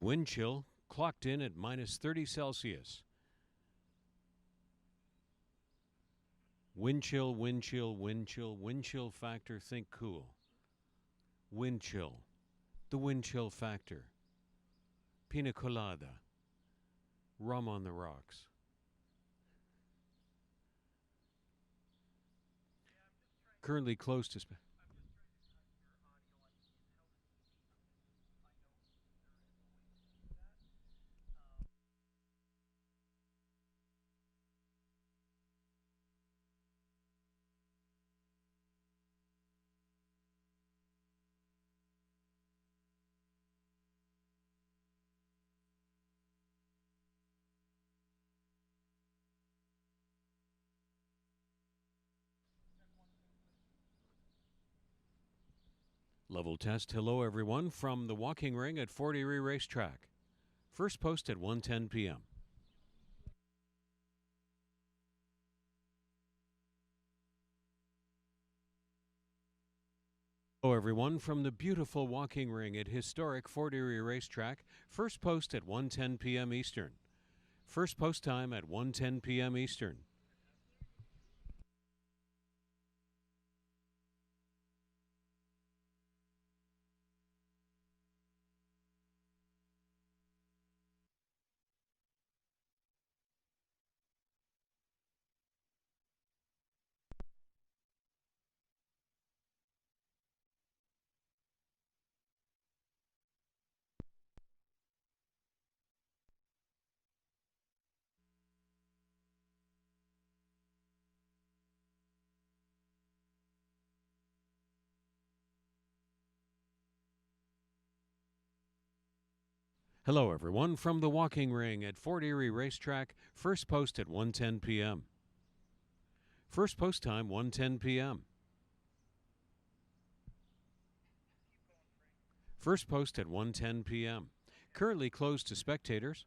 Wind chill clocked in at minus 30 Celsius. Wind chill, wind chill, wind chill, wind chill factor, think cool. Wind chill, the wind chill factor. Pina colada, rum on the rocks. Currently close to. Level test. Hello, everyone, from the walking ring at Fort Erie Racetrack. First post at 1:10 p.m. Hello, everyone, from the beautiful walking ring at historic Fort Erie Racetrack. First post at 1:10 p.m. Eastern. First post time at 1:10 p.m. Eastern. Hello, everyone, from the walking ring at Fort Erie Racetrack. First post at 1:10 p.m. First post time 1:10 p.m. First post at 1:10 p.m. Currently closed to spectators.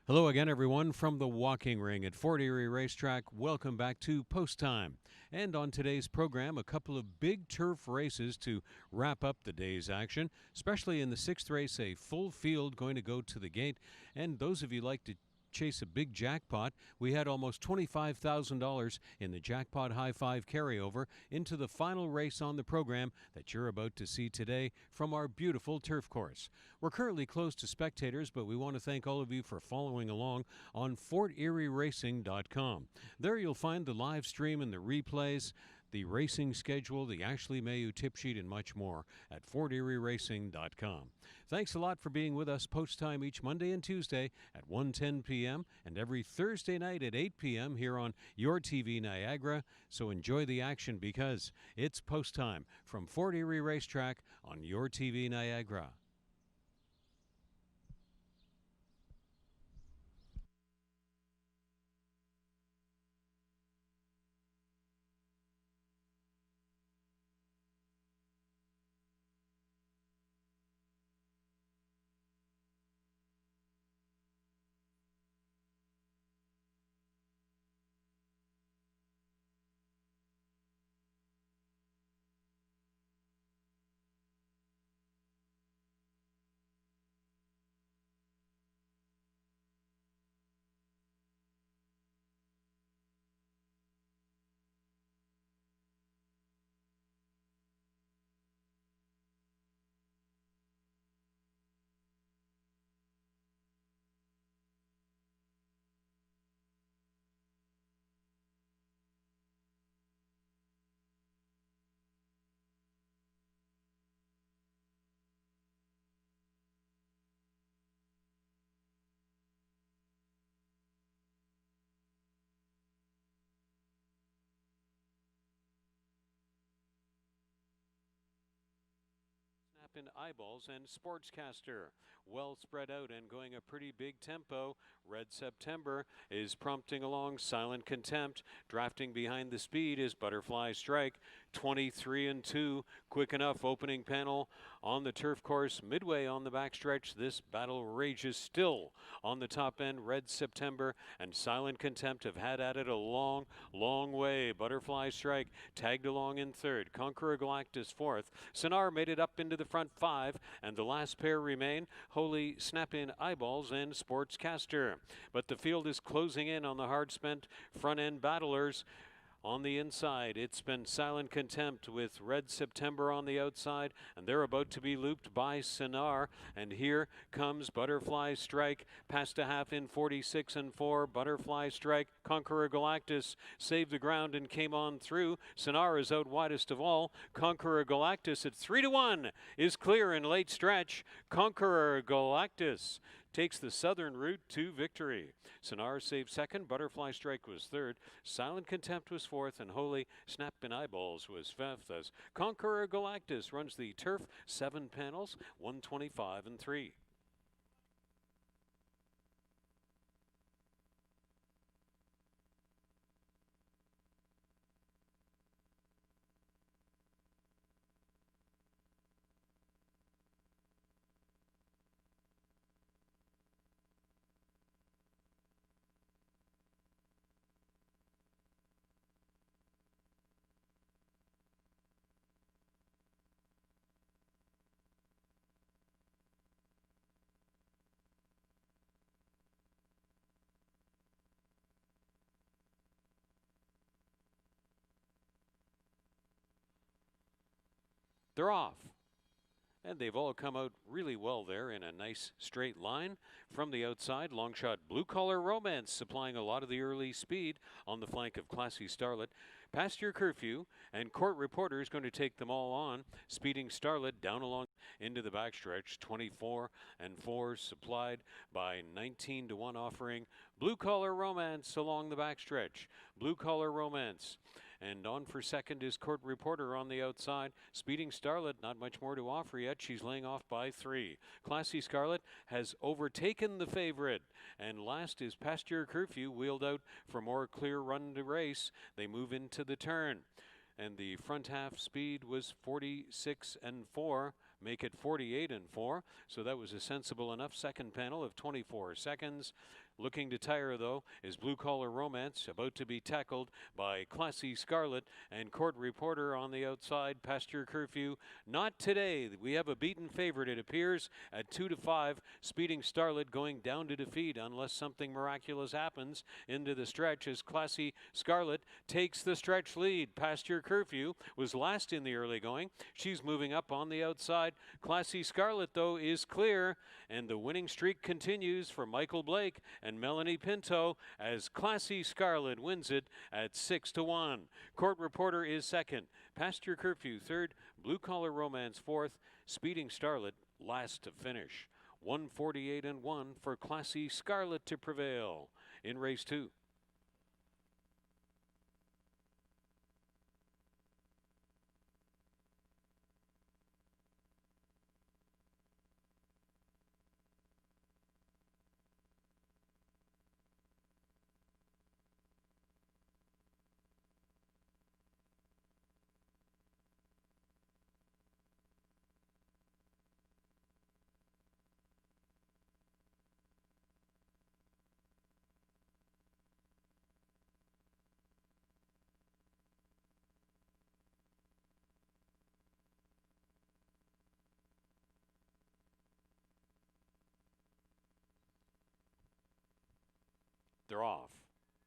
Hello again, everyone, from the walking ring at Fort Erie Racetrack. Welcome back to Post Time. And on today's program, a couple of big turf races to wrap up the day's action, especially in the sixth race, a full field going to go to the gate. And those of you like to chase a big jackpot, we had almost $25,000 in the Jackpot High Five carryover into the final race on the program that you're about to see today from our beautiful turf course. We're currently closed to spectators, but we want to thank all of you for following along on FortErieRacing.com. There you'll find the live stream and the replays, the racing schedule, the Ashley Mayu tip sheet, and much more at FortErieRacing.com. Thanks a lot for being with us post time each Monday and Tuesday at 1:10 p.m. and every Thursday night at 8 p.m. here on Your TV Niagara. So enjoy the action because it's post time from Fort Erie Racetrack on Your TV Niagara. In eyeballs and sportscaster, well spread out and going a pretty big tempo. Red September is prompting along Silent Contempt. Drafting behind the speed is Butterfly Strike. 23-2. Quick enough opening panel on the turf course. Midway on the backstretch, this battle rages still on the top end. Red September and Silent Contempt have had at it a long, long way. Butterfly Strike tagged along in third. Conqueror Galactus fourth. Sonar made it up into the front five, and the last pair remain Holy Snap-In Eyeballs and Sportscaster. But the field is closing in on the hard-spent front-end battlers. On the inside, it's been Silent Contempt with Red September on the outside, and they're about to be looped by Sonar. And here comes Butterfly Strike, past a half in 46-4. Butterfly Strike, Conqueror Galactus saved the ground and came on through. Sonar is out widest of all. Conqueror Galactus at 3-1 is clear in late stretch. Conqueror Galactus takes the southern route to victory. Sonar saved second, Butterfly Strike was third, Silent Contempt was fourth, and Holy Snap-In Eyeballs was fifth, as Conqueror Galactus runs the turf 7 panels, 125-3. They're off. And they've all come out really well there in a nice straight line. From the outside, long shot Blue Collar Romance supplying a lot of the early speed on the flank of Classy Starlet. Past Your Curfew and Court Reporter is going to take them all on. Speeding Starlet down along into the backstretch, 24-4 supplied by 19-1 offering Blue Collar Romance along the backstretch. Blue Collar Romance. And on for second is Court Reporter on the outside. Speeding Starlet, not much more to offer yet. She's laying off by 3. Classy Scarlet has overtaken the favorite. And last is Past Your Curfew, wheeled out for more clear run to race. They move into the turn. And the front half speed was 46-4. Make it 48-4. So that was a sensible enough second panel of 24 seconds. Looking to tire, though, is Blue Collar Romance, about to be tackled by Classy Scarlet and Court Reporter on the outside. Past Your Curfew, not today. We have a beaten favorite, it appears, at 2-5. Speeding Starlet going down to defeat unless something miraculous happens into the stretch as Classy Scarlet takes the stretch lead. Past Your Curfew was last in the early going. She's moving up on the outside. Classy Scarlet, though, is clear, and the winning streak continues for Michael Blake and Melanie Pinto as Classy Scarlet wins it at 6-1. Court Reporter is second. Past Your Curfew third. Blue Collar Romance fourth. Speeding Starlet last to finish. 148-1 for Classy Scarlet to prevail in race 2. They're off.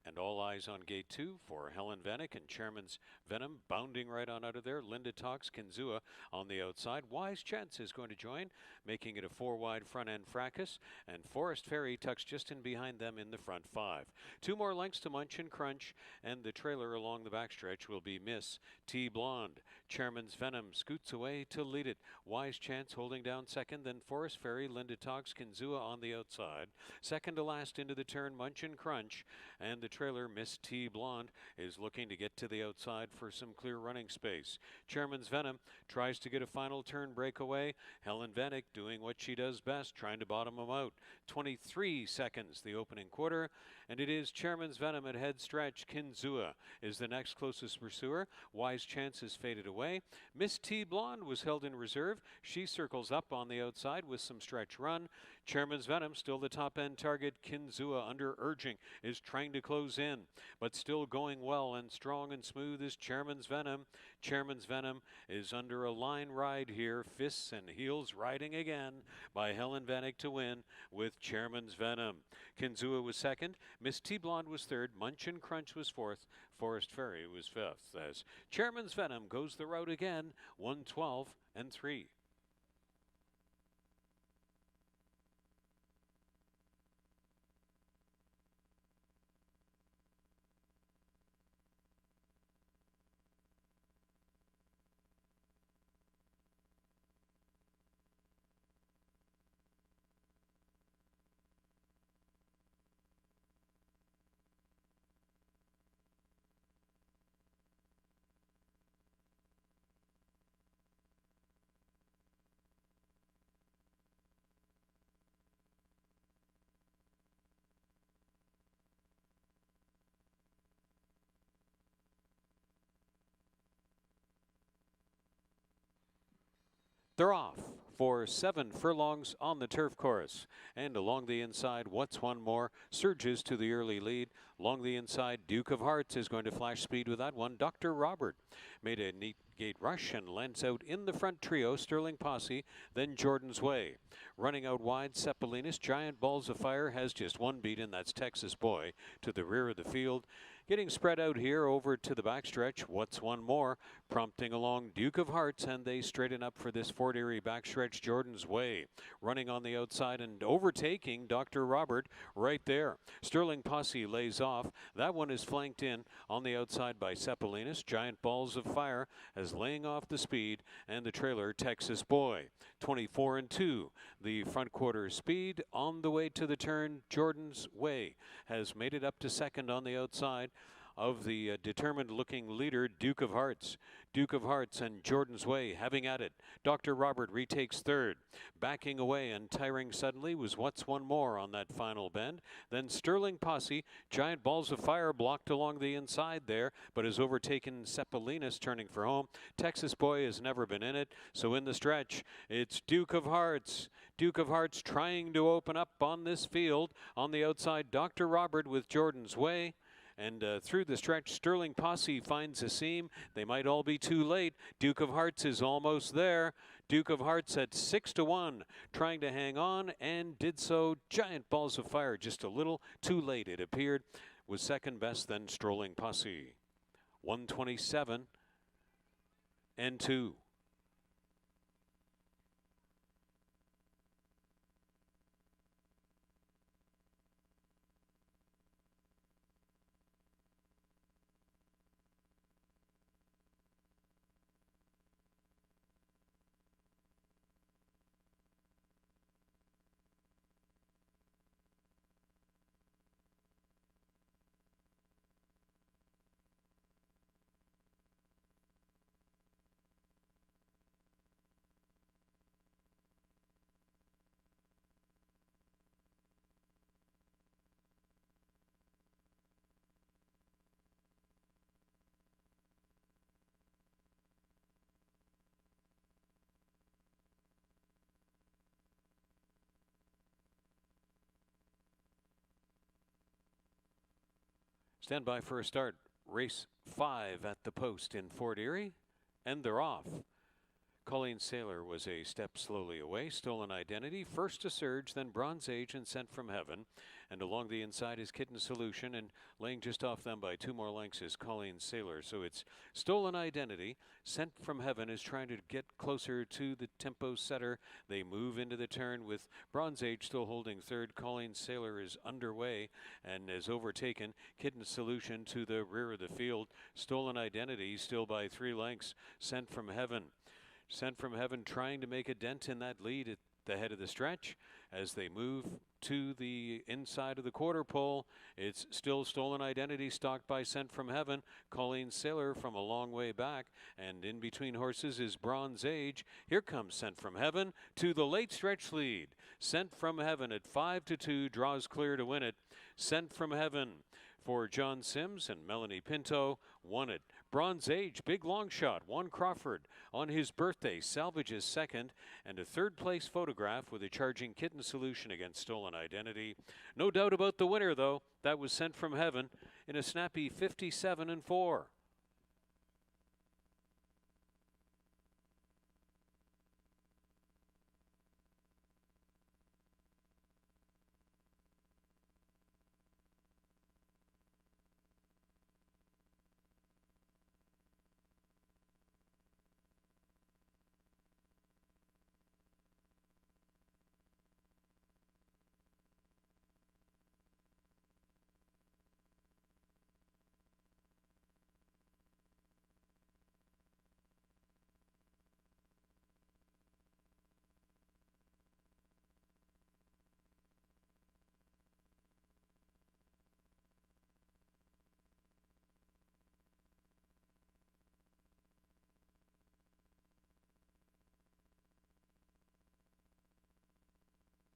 And all eyes on gate 2 for Helen Vanek and Chairman's Venom bounding right on out of there. Linda Tox Kinzua on the outside. Wise Chance is going to join, making it a 4-wide front end fracas. And Forest Fairy tucks just in behind them in the front 5. 2 more lengths to Munch and Crunch, and the trailer along the backstretch will be Miss T Blonde. Chairman's Venom scoots away to lead it. Wise Chance holding down second, then Forest Fairy, Linda Talks, Kinzua on the outside. Second to last into the turn, Munch and Crunch, and the trailer, Miss T Blonde, is looking to get to the outside for some clear running space. Chairman's Venom tries to get a final turn breakaway. Helen Vanek doing what she does best, trying to bottom him out. 23 seconds the opening quarter, and it is Chairman's Venom at head stretch. Kinzua is the next closest pursuer. Wise Chance has faded away. Miss T Blonde was held in reserve. She circles up on the outside with some stretch run. Chairman's Venom still the top end target. Kinzua under urging is trying to close in, but still going well and strong and smooth is Chairman's Venom. Chairman's Venom is under a line ride here. Fists and heels riding again by Helen Vanek to win with Chairman's Venom. Kinzua was second. Miss T Blonde was third. Munch and Crunch was fourth. Forest Fairy was fifth as Chairman's Venom goes the route again, 112 and 3. They're off for 7 furlongs on the turf course. And along the inside, What's One More surges to the early lead. Along the inside, Duke of Hearts is going to flash speed with that one. Dr. Robert made a neat gate rush and lands out in the front trio. Sterling Posse, then Jordan's Way. Running out wide, Cepalinas. Giant Balls of Fire has just one beat, and that's Texas Boy to the rear of the field. Getting spread out here over to the backstretch, What's One More, prompting along Duke of Hearts, and they straighten up for this Fort Erie backstretch. Jordan's Way running on the outside and overtaking Dr. Robert right there. Sterling Posse lays off. That one is flanked in on the outside by Cepalinas. Giant Balls of Fire as laying off the speed, and the trailer, Texas Boy. 24 and 2. The front quarter speed on the way to the turn. Jordan's Way has made it up to second on the outside of the determined looking leader, Duke of Hearts. Duke of Hearts and Jordan's Way having at it. Dr. Robert retakes third. Backing away and tiring suddenly was What's One More on that final bend. Then Sterling Posse. Giant Balls of Fire blocked along the inside there, but has overtaken Cepalinas turning for home. Texas Boy has never been in it, so in the stretch, it's Duke of Hearts. Duke of Hearts trying to open up on this field. On the outside, Dr. Robert with Jordan's Way. And through the stretch, Sterling Posse finds a seam. They might all be too late. Duke of Hearts is almost there. Duke of Hearts at 6-1, trying to hang on, and did so. Giant Balls of Fire just a little too late, it appeared. Was second best, then Strolling Posse. 127 and 2. Stand by for a start. Race 5 at the post in Fort Erie, and they're off. Colleen Saylor was a step slowly away. Stolen Identity, first to Surge, then Bronze Age and Sent from Heaven. And along the inside is Kitten Solution, and laying just off them by 2 more lengths is Colleen Sailor. So it's Stolen Identity. Sent from Heaven is trying to get closer to the tempo setter. They move into the turn with Bronze Age still holding third. Colleen Sailor is underway and is overtaken. Kitten Solution to the rear of the field. Stolen Identity still by 3 lengths. Sent from Heaven. Sent from Heaven trying to make a dent in that lead at the head of the stretch as they move to the inside of the quarter pole. It's still Stolen Identity stalked by Sent from Heaven. Colleen Sailor from a long way back, and in between horses is Bronze Age. Here comes Sent from Heaven to the late stretch lead. Sent from Heaven at 5-2 draws clear to win it. Sent from Heaven for John Sims and Melanie Pinto won it. Bronze Age, big long shot, won Crawford on his birthday, salvages second, and a third place photograph with a charging Kitten Solution against Stolen Identity. No doubt about the winner, though. That was Sent from Heaven in a snappy 57-4.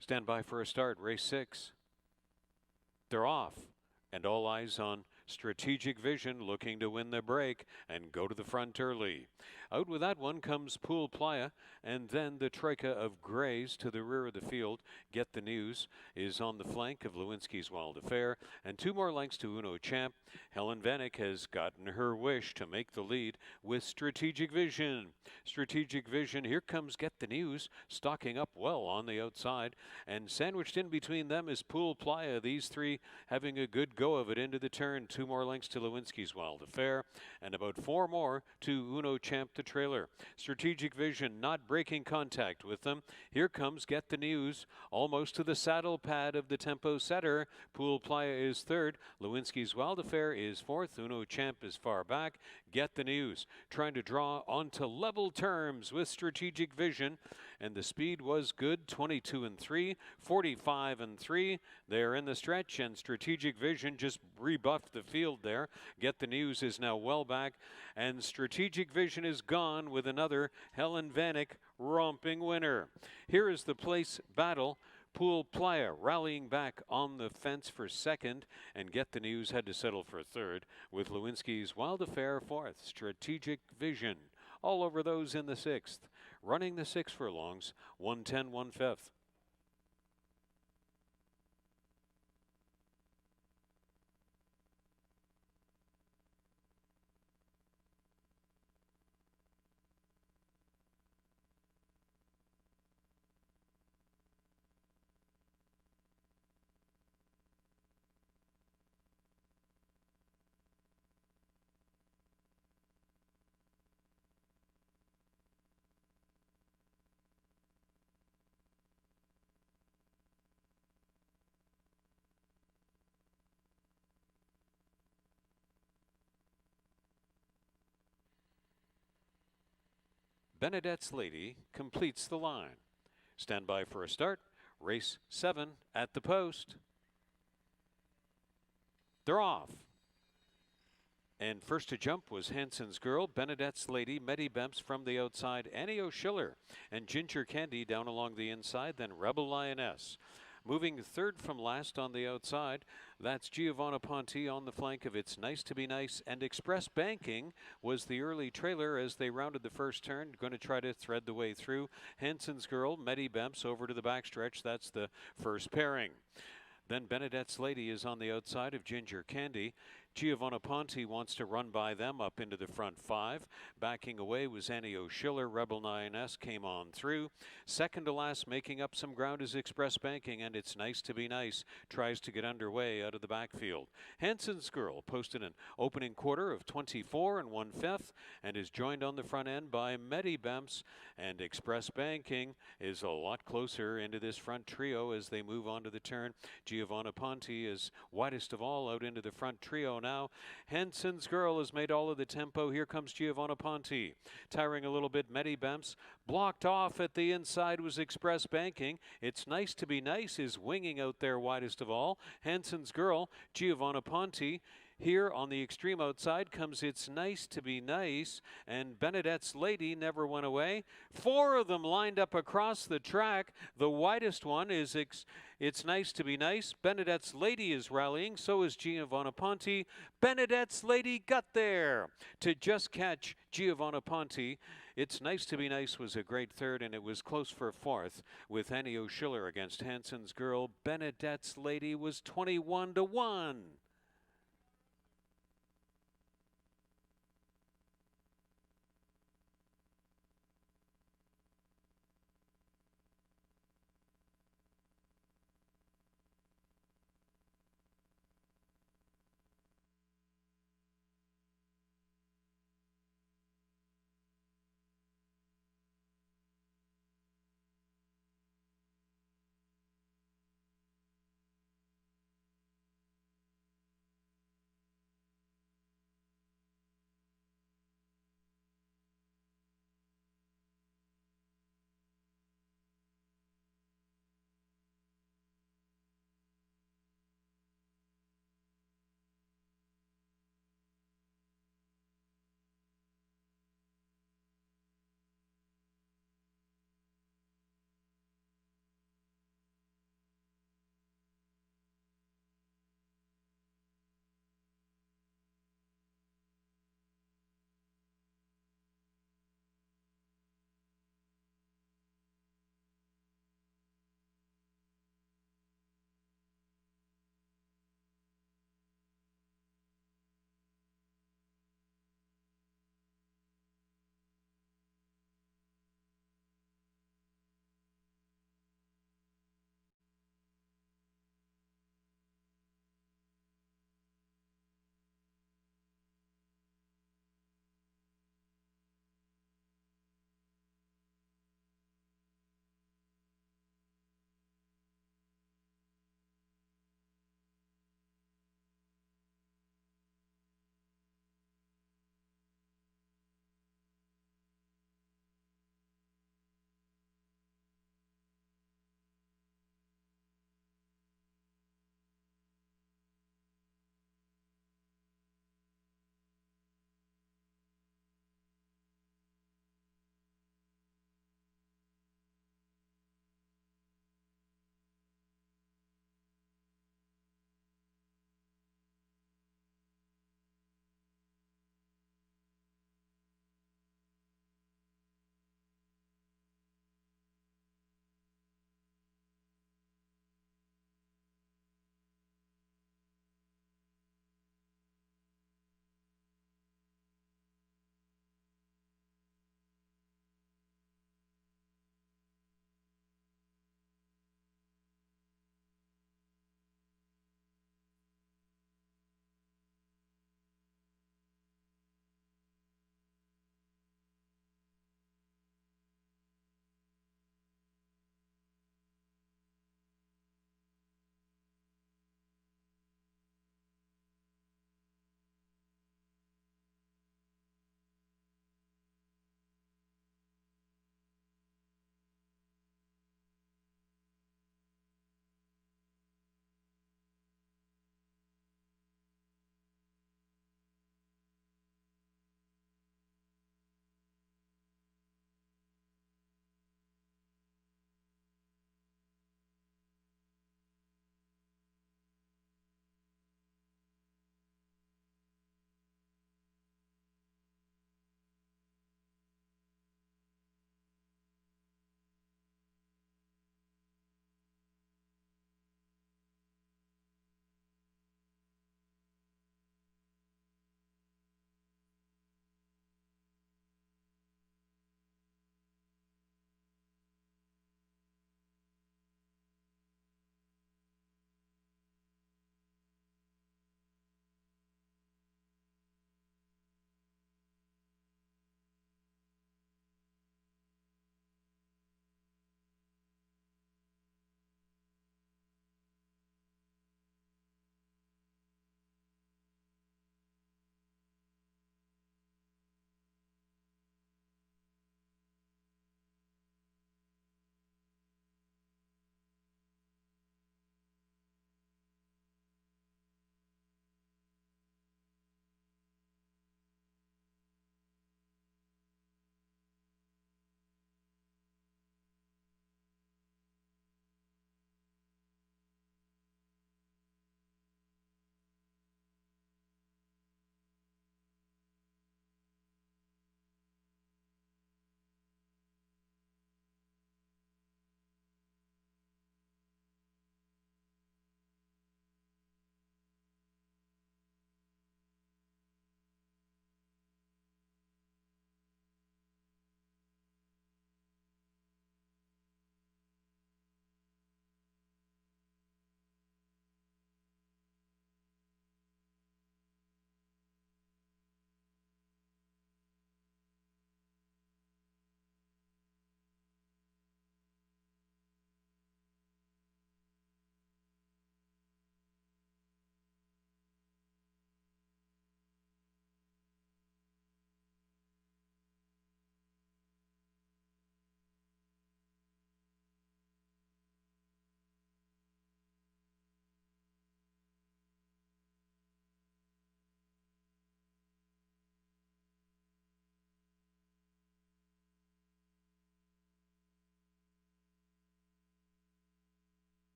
Stand by for a start, race 6. They're off, and all eyes on Strategic Vision looking to win the break and go to the front early. Out with that one comes Pool Playa, and then the troika of grays to the rear of the field. Get the News is on the flank of Lewinsky's Wild Affair, and 2 more lengths to Uno Champ. Helen Vanek has gotten her wish to make the lead with Strategic Vision. Strategic Vision, here comes Get the News, stalking up well on the outside, and sandwiched in between them is Pool Playa. These three having a good go of it into the turn. 2 more lengths to Lewinsky's Wild Affair, and about 4 more to Uno Champ the trailer. Strategic Vision not breaking contact with them. Here comes Get the News, almost to the saddle pad of the tempo setter. Pool Playa is third. Lewinsky's Wild Affair is fourth. Uno Champ is far back. Get the News trying to draw onto level terms with Strategic Vision, and the speed was good. 22-3, 45-3. They're in the stretch, and Strategic Vision just rebuffed the field there. Get the News is now well back, and Strategic Vision is gone with another Helen Vanek romping winner. Here is the place battle. Pool Playa rallying back on the fence for second, and Get the News had to settle for third, with Lewinsky's Wild Affair fourth. Strategic Vision all over those in the sixth. Running the 6 furlongs, 110 1/5. Benedette's Lady completes the line. Stand by for a start. Race 7 at the post. They're off. And first to jump was Hanson's Girl, Benedette's Lady, Meddy Bemps from the outside, Annie O'Schiller, and Ginger Candy down along the inside, then Rebel Lioness. Moving third from last on the outside, that's Giovanna Ponti on the flank of It's Nice to Be Nice, and Express Banking was the early trailer as they rounded the first turn, going to try to thread the way through. Hanson's Girl, Meddy Bemps over to the backstretch, that's the first pairing. Then Benedette's Lady is on the outside of Ginger Candy. Giovanna Ponte wants to run by them up into the front 5. Backing away was Anio Schiller. Rebel 9S came on through. Second to last, making up some ground is Express Banking, and It's Nice to Be Nice tries to get underway out of the backfield. Hanson's Girl posted an opening quarter of 24 and 1/5 and is joined on the front end by Medibemps, and Express Banking is a lot closer into this front trio as they move on to the turn. Giovanna Ponte is widest of all out into the front trio now. Hanson's Girl has made all of the tempo. Here comes Giovanna Ponte. Tiring a little bit, Medibemps. Blocked off at the inside was Express Banking. It's Nice to Be Nice is winging out there widest of all. Hanson's Girl, Giovanna Ponte. Here on the extreme outside comes It's Nice to Be Nice, and Benedette's Lady never went away. 4 of them lined up across the track. The widest one is It's Nice to Be Nice. Benedette's Lady is rallying, so is Giovanna Ponte. Benedette's Lady got there to just catch Giovanna Ponte. It's Nice to Be Nice was a great third, and it was close for fourth with Anio Schiller against Hanson's Girl. Benedette's Lady was 21 to 1.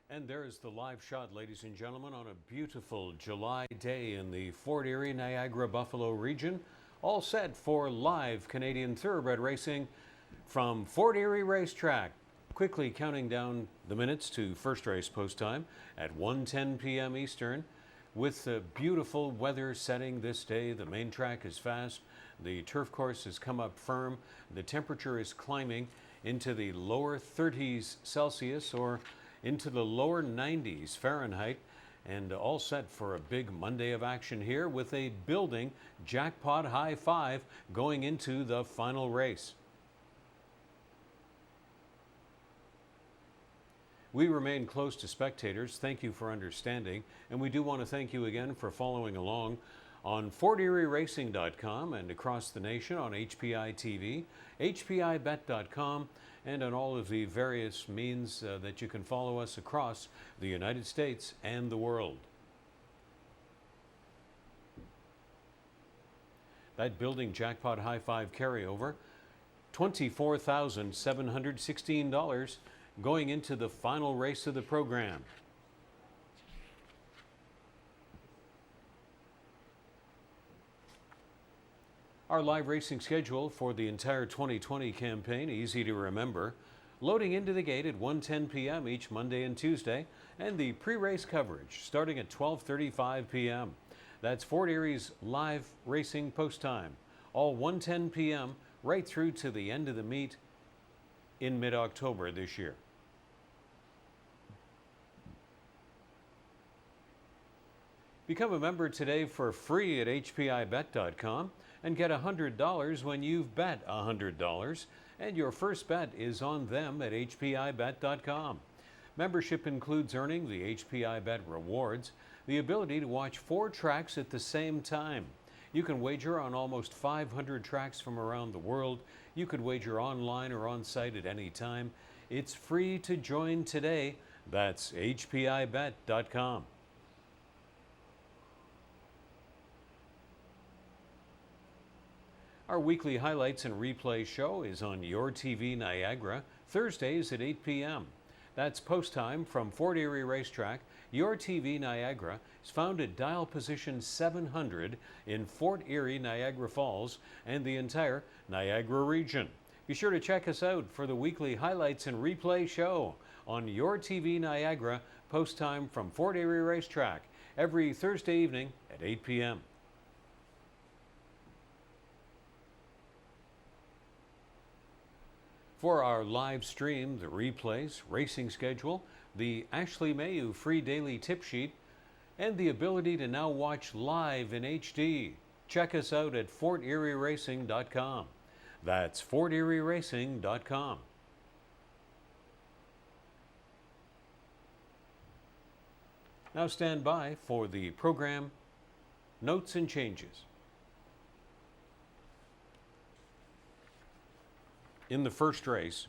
And there's the live shot, ladies and gentlemen, on a beautiful July day in the Fort Erie, Niagara, Buffalo region. All set for live Canadian thoroughbred racing from Fort Erie Racetrack. Quickly counting down the minutes to first race post time at 1:10 p.m. Eastern. With the beautiful weather setting this day, the main track is fast. The turf course has come up firm. The temperature is climbing into the lower 30s Celsius or into the lower 90s Fahrenheit, and all set for a big Monday of action here with a building jackpot high five going into the final race. We remain close to spectators. Thank you for understanding, and we do want to thank you again for following along on FortErieRacing.com and across the nation on HPI TV, HPIBet.com, and on all of the various means that you can follow us across the United States and the world. That building jackpot high five carryover, $24,716 going into the final race of the program. Our live racing schedule for the entire 2020 campaign, easy to remember. Loading into the gate at 1:10 p.m. each Monday and Tuesday, and the pre-race coverage starting at 12:35 p.m. That's Fort Erie's live racing post time, all 1:10 p.m. right through to the end of the meet in mid-October this year. Become a member today for free at HPIBet.com and get $100 when you've bet $100, and your first bet is on them at HPIBet.com. Membership includes earning the HPIBet rewards, the ability to watch 4 tracks at the same time. You can wager on almost 500 tracks from around the world. You could wager online or on site at any time. It's free to join today. That's HPIBet.com. Our weekly highlights and replay show is on Your TV Niagara, Thursdays at 8 p.m. That's post time from Fort Erie Racetrack. Your TV Niagara is found at dial position 700 in Fort Erie, Niagara Falls, and the entire Niagara region. Be sure to check us out for the weekly highlights and replay show on Your TV Niagara, post time from Fort Erie Racetrack, every Thursday evening at 8 p.m. For our live stream, the replays, racing schedule, the Ashley Mayu free daily tip sheet, and the ability to now watch live in HD. Check us out at FortErieRacing.com. That's FortErieRacing.com. Now stand by for the program notes and changes. In the first race,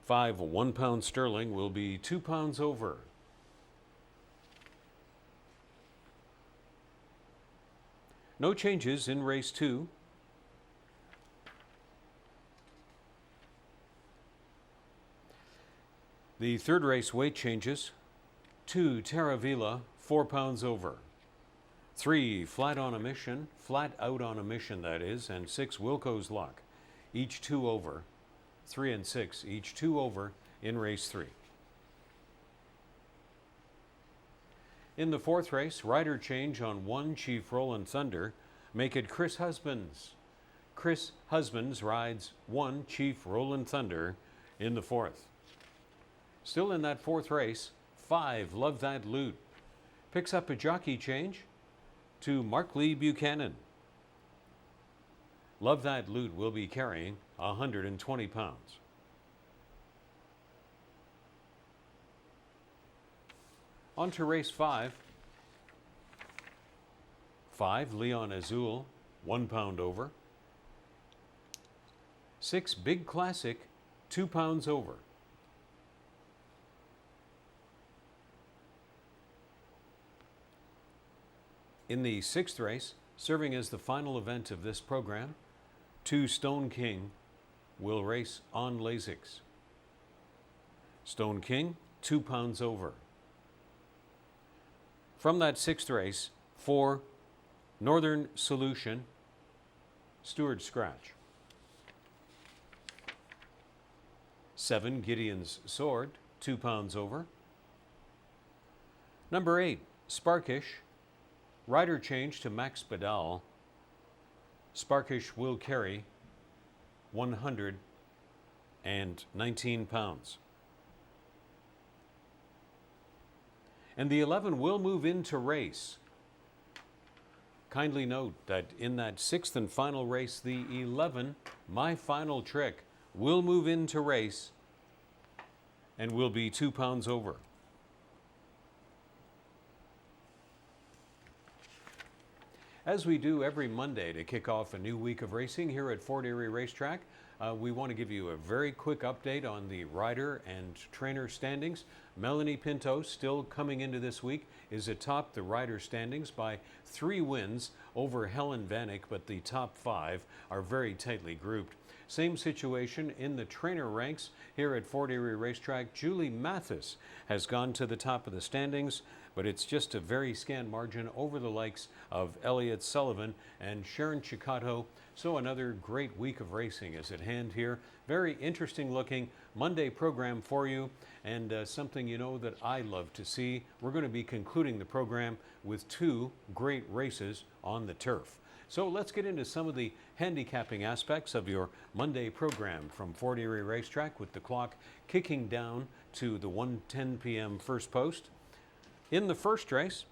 5 1-pound sterling will be 2 pounds over. No changes in race 2. The third race weight changes. 2 Terravila, 4 pounds over. 3 flat on a mission, flat out on a mission that is, and 6 Wilco's Luck, each 2 over. 3 and 6, each 2 over in race 3. In the fourth race, rider change on 1 Chief Roland Thunder. Make it Chris Husbands. Chris Husbands rides 1 Chief Roland Thunder in the fourth. Still in that fourth race, 5 Love That Loot picks up a jockey change to Mark Lee Buchanan. Love That Loot will be carrying 120 pounds. On to race 5. 5, Leon Azul, 1 pound over. 6, Big Classic, 2 pounds over. In the 6th race, serving as the final event of this program, 2, Stone King, will race on Lasix. Stone King, 2 pounds over. From that 6th race, 4, Northern Solution, Stewart Scratch. 7, Gideon's Sword, 2 pounds over. Number 8, Sparkish, rider change to Max Badal. Sparkish will carry 119 pounds. And the 11 will move into race. Kindly note that in that 6th and final race, the 11, My Final Trick, will move into race and will be 2 pounds over. As we do every Monday to kick off a new week of racing here at Fort Erie Racetrack, we want to give you a very quick update on the rider and trainer standings. Melanie Pinto, still coming into this week, is atop the rider standings by 3 wins over Helen Vanek, but the top 5 are very tightly grouped. Same situation in the trainer ranks here at Fort Erie Racetrack. Julie Mathis has gone to the top of the standings, but it's just a very scant margin over the likes of Elliot Sullivan and Sharon Chicato. So another great week of racing is at hand here. Very interesting looking Monday program for you, and something you know that I love to see. We're going to be concluding the program with 2 great races on the turf. So let's get into some of the handicapping aspects of your Monday program from Fort Erie Racetrack, with the clock kicking down to the 1:10 p.m. first post. In the first race,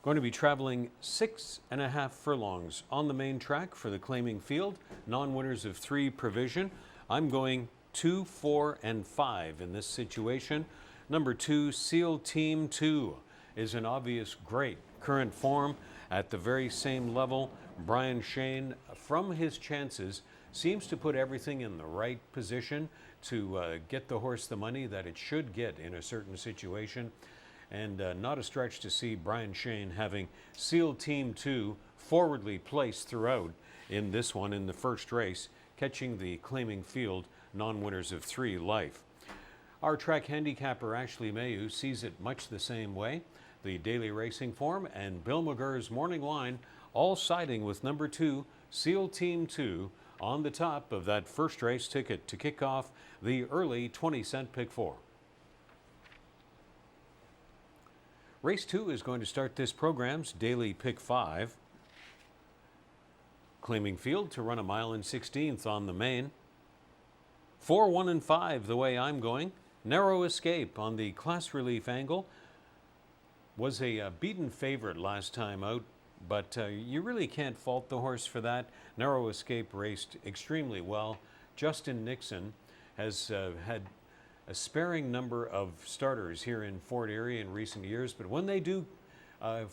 going to be traveling 6.5 furlongs on the main track for the claiming field. Non-winners of 3 provision. I'm going 2, 4, and 5 in this situation. Number 2, Seal Team 2, is an obvious great current form at the very same level. Brian Shane, from his chances, seems to put everything in the right position to get the horse the money that it should get in a certain situation. And not a stretch to see Brian Shane having Seal Team 2 forwardly placed throughout in this one in the first race, catching the claiming field non-winners of 3 life. Our track handicapper Ashley Mayu sees it much the same way. The daily racing form and Bill McGurr's morning line all siding with number 2, Seal Team 2, on the top of that first race ticket to kick off the early 20-cent pick 4. Race 2 is going to start this program's daily pick 5. Claiming field to run 1 mile and 16th on the main. 4, 1, and 5 the way I'm going. Narrow Escape on the class relief angle. Was a beaten favorite last time out, but you really can't fault the horse for that. Narrow Escape raced extremely well. Justin Nixon has had a sparing number of starters here in Fort Erie in recent years, but when they do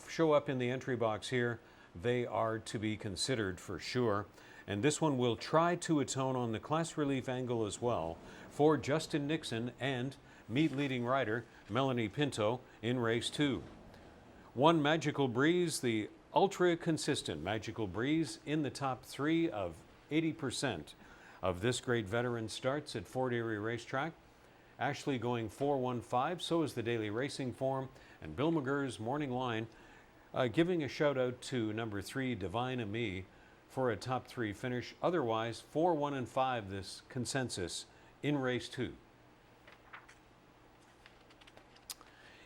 show up in the entry box here, they are to be considered for sure. And this one will try to atone on the class relief angle as well for Justin Nixon and meet leading rider Melanie Pinto in race 2. 1, Magical Breeze, the ultra consistent Magical Breeze, in the top 3 of 80% of this great veteran starts at Fort Erie Racetrack. Ashley going 4, 1, 5, so is the daily racing form, and Bill McGurr's morning line giving a shout out to number 3, Divine Ami, for a top 3 finish. Otherwise, 4, 1, and 5 this consensus in race 2.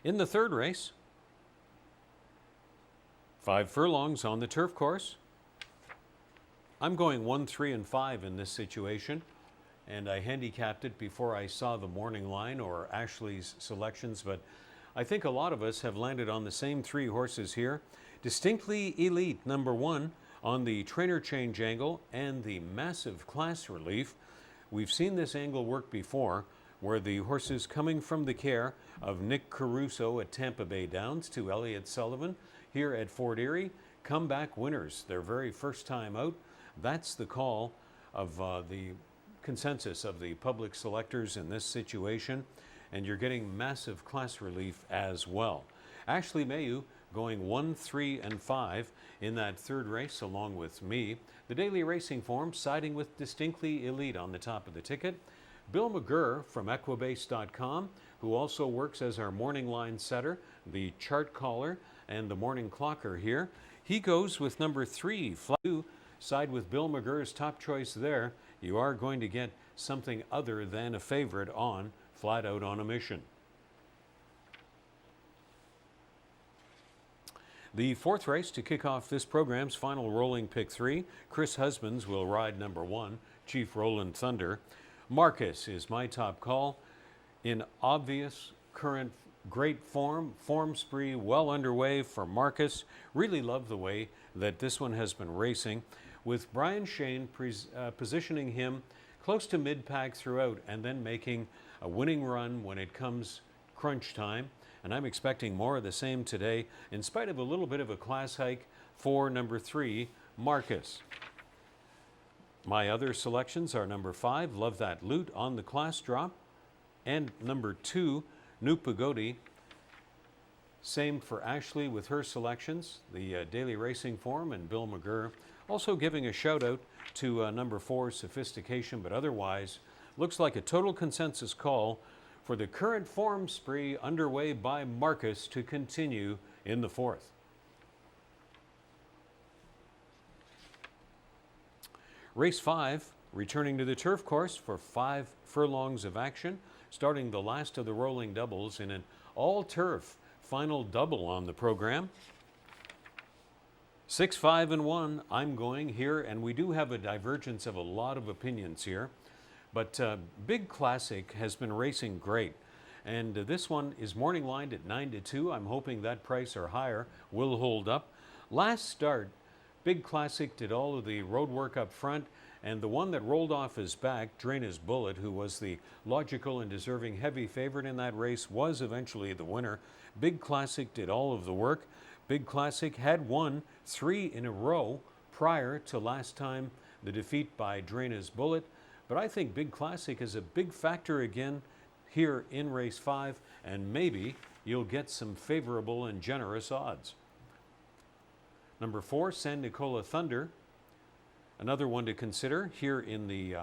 In the third race, 5 furlongs on the turf course. I'm going 1, 3, and 5 in this situation, and I handicapped it before I saw the morning line or Ashley's selections, but I think a lot of us have landed on the same 3 horses here. Distinctly Elite, number 1, on the trainer change angle and the massive class relief. We've seen this angle work before where the horses coming from the care of Nick Caruso at Tampa Bay Downs to Elliott Sullivan here at Fort Erie, comeback winners, their very first time out. That's the call of the consensus of the public selectors in this situation, and you're getting massive class relief as well. Ashley Mayu going 1, 3, and 5 in that third race along with me. The daily racing form siding with Distinctly Elite on the top of the ticket. Bill McGurr from Equibase.com, who also works as our morning line setter, the chart caller, and the morning clocker here. He goes with number 3, Flat 2, side with Bill McGurr's top choice there. You are going to get something other than a favorite on Flat Out on a Mission. The fourth race to kick off this program's final rolling pick 3. Chris Husbands will ride number 1, Chief Roland Thunder. Marcus is my top call. In obvious current great form spree well underway for Marcus. Really love the way that this one has been racing, with Brian Shane positioning him close to mid-pack throughout and then making a winning run when it comes crunch time. And I'm expecting more of the same today, in spite of a little bit of a class hike for number 3, Marcus. My other selections are number 5, Love That Loot on the class drop, and number 2, New Pagodi. Same for Ashley with her selections, the daily racing form, and Bill McGurr. Also giving a shout out to number 4, Sophistication, but otherwise looks like a total consensus call for the current form spree underway by Marcus to continue in the fourth. Race 5, returning to the turf course for 5 furlongs of action, starting the last of the rolling doubles in an all-turf final double on the program. 6, 5, and 1, I'm going here, and we do have a divergence of a lot of opinions here, but Big Classic has been racing great, and this one is morning lined at 9-2. I'm hoping that price or higher will hold up. Last start, Big Classic did all of the road work up front, and the one that rolled off his back, Draina's Bullet, who was the logical and deserving heavy favorite in that race, was eventually the winner. Big Classic did all of the work. Big Classic had won 3 in a row prior to last time the defeat by Draina's Bullet, but I think Big Classic is a big factor again here in race 5, and maybe you'll get some favorable and generous odds. Number 4, San Nicola Thunder, another one to consider here in the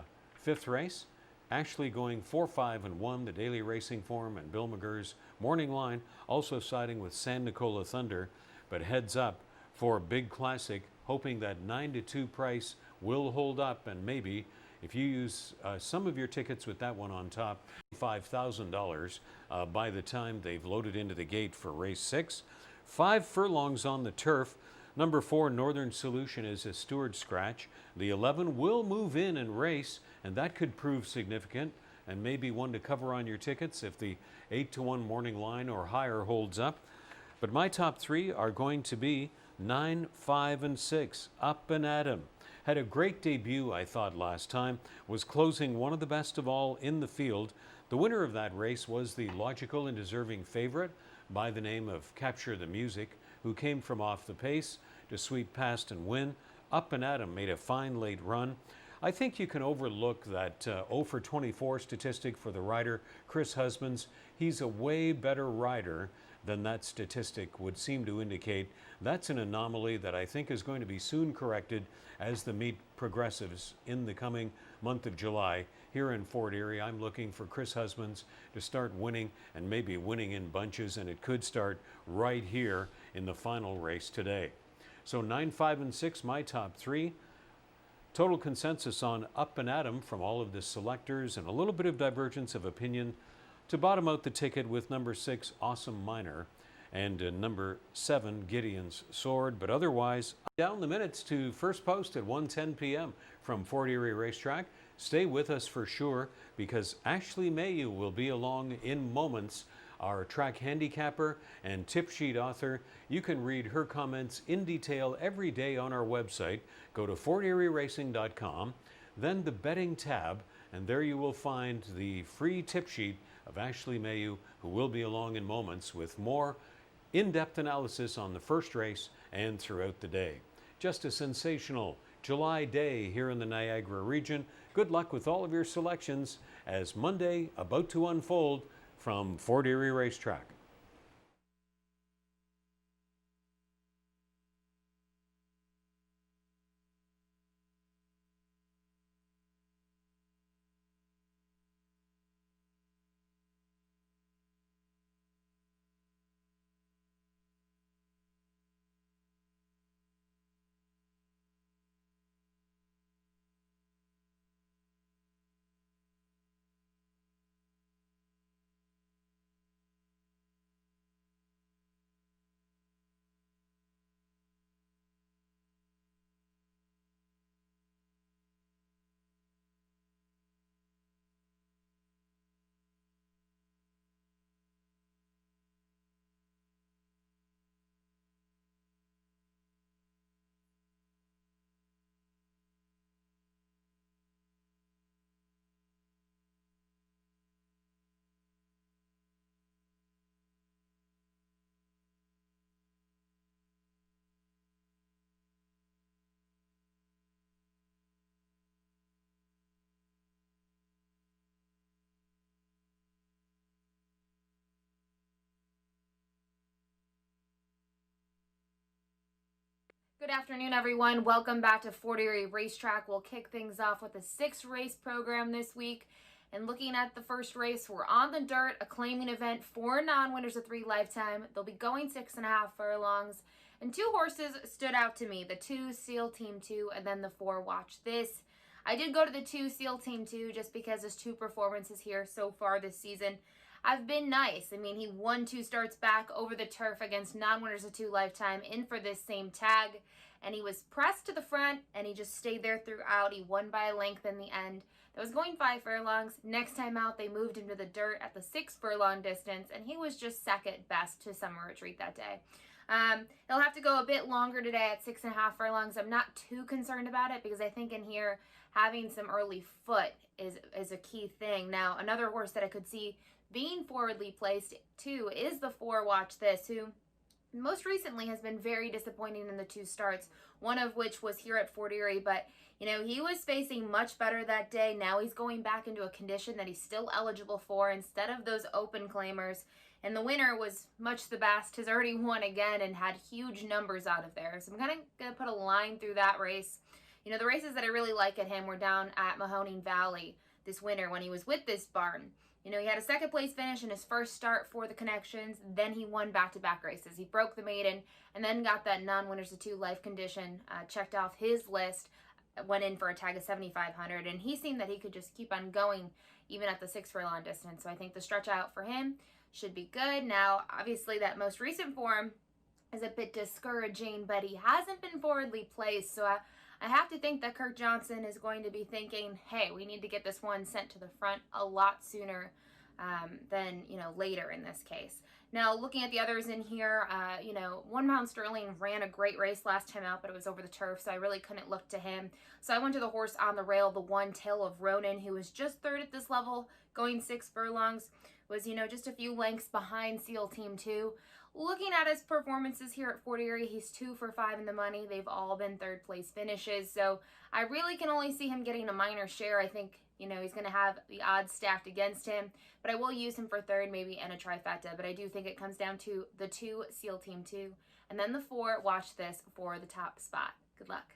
5th race. Ashley going 4, 5, and 1, the daily racing form, and Bill McGurr's morning line also siding with San Nicola Thunder, but heads up for Big Classic, hoping that 9-2 price will hold up, and maybe if you use some of your tickets with that one on top, $5,000 by the time they've loaded into the gate for race 6. 5 furlongs on the turf. Number 4, Northern Solution, is a steward scratch. The 11 will move in and race, and that could prove significant, and maybe one to cover on your tickets if the 8-1 morning line or higher holds up. But my top 3 are going to be 9, 5, and 6, Up and Atom. Had a great debut, I thought, last time, was closing one of the best of all in the field. The winner of that race was the logical and deserving favorite by the name of Capture the Music, who came from off the pace to sweep past and win. Up and Atom made a fine late run. I think you can overlook that 0 for 24 statistic for the rider, Chris Husbands. He's a way better rider than that statistic would seem to indicate. That's an anomaly that I think is going to be soon corrected as the meet progresses in the coming month of July. Here in Fort Erie, I'm looking for Chris Husbands to start winning, and maybe winning in bunches, and it could start right here in the final race today. So 9, 5, and 6, my top 3. Total consensus on Up and Atom from all of the selectors, and a little bit of divergence of opinion to bottom out the ticket with number 6, Awesome Miner, and number 7, Gideon's Sword. But otherwise, down the minutes to first post at 1:10 p.m. from Fort Erie Racetrack. Stay with us for sure, because Ashley Mayu will be along in moments, our track handicapper and tip sheet author. You can read her comments in detail every day on our website. Go to forterieracing.com. then the betting tab, and there you will find the free tip sheet of Ashley Mayu, who will be along in moments with more in-depth analysis on the first race and throughout the day. Just a sensational July day here in the Niagara region. Good luck with all of your selections as Monday about to unfold from Fort Erie Racetrack. Good afternoon, everyone. Welcome back to Fort Erie Racetrack. We'll kick things off with a 6-race program this week. And looking at the first race, we're on the dirt, a claiming event, 4 non-winners of 3 lifetime. They'll be going 6.5 furlongs. And 2 horses stood out to me, the 2 Seal Team 2 and then the 4 Watch This. I did go to the 2 Seal Team 2 just because his 2 performances here so far this season have been nice. I mean, he won 2 starts back over the turf against non-winners of 2 lifetime in for this same tag. And he was pressed to the front, and he just stayed there throughout. He won by a length in the end. That was going 5 furlongs. Next time out, they moved him to the dirt at the 6 furlong distance, and he was just second best to Summer Retreat that day. He'll have to go a bit longer today at 6.5 furlongs. I'm not too concerned about it because I think in here, having some early foot is a key thing. Now, another horse that I could see being forwardly placed too is the 4 Watch This, who most recently has been very disappointing in the 2 starts, one of which was here at Fort Erie, but he was facing much better that day. Now he's going back into a condition that he's still eligible for instead of those open claimers, and the winner was much the best, has already won again and had huge numbers out of there. So I'm kind of going to put a line through that race. The races that I really like at him were down at Mahoning Valley this winter when he was with this barn. He had a second place finish in his first start for the Connections. Then he won back-to-back races. He broke the maiden and then got that non-winners of 2 life condition checked off his list, went in for a tag of 7,500. And he seemed that he could just keep on going even at the 6 furlong distance. So I think the stretch out for him should be good. Now, obviously, that most recent form is a bit discouraging, but he hasn't been forwardly placed. So I have to think that Kirk Johnson is going to be thinking, hey, we need to get this one sent to the front a lot sooner than, later in this case. Now, looking at the others in here, 1 Pound Sterling ran a great race last time out, but it was over the turf, so I really couldn't look to him. So I went to the horse on the rail, the 1 Tail of Ronan, who was just third at this level, going 6 furlongs, was, just a few lengths behind Seal Team 2. Looking at his performances here at Fort Erie, he's 2 for 5 in the money. They've all been 3rd place finishes, so I really can only see him getting a minor share. I think, he's going to have the odds stacked against him, but I will use him for 3rd maybe and a trifecta, but I do think it comes down to the 2 Seal Team 2, and then the 4 Watch This for the top spot. Good luck.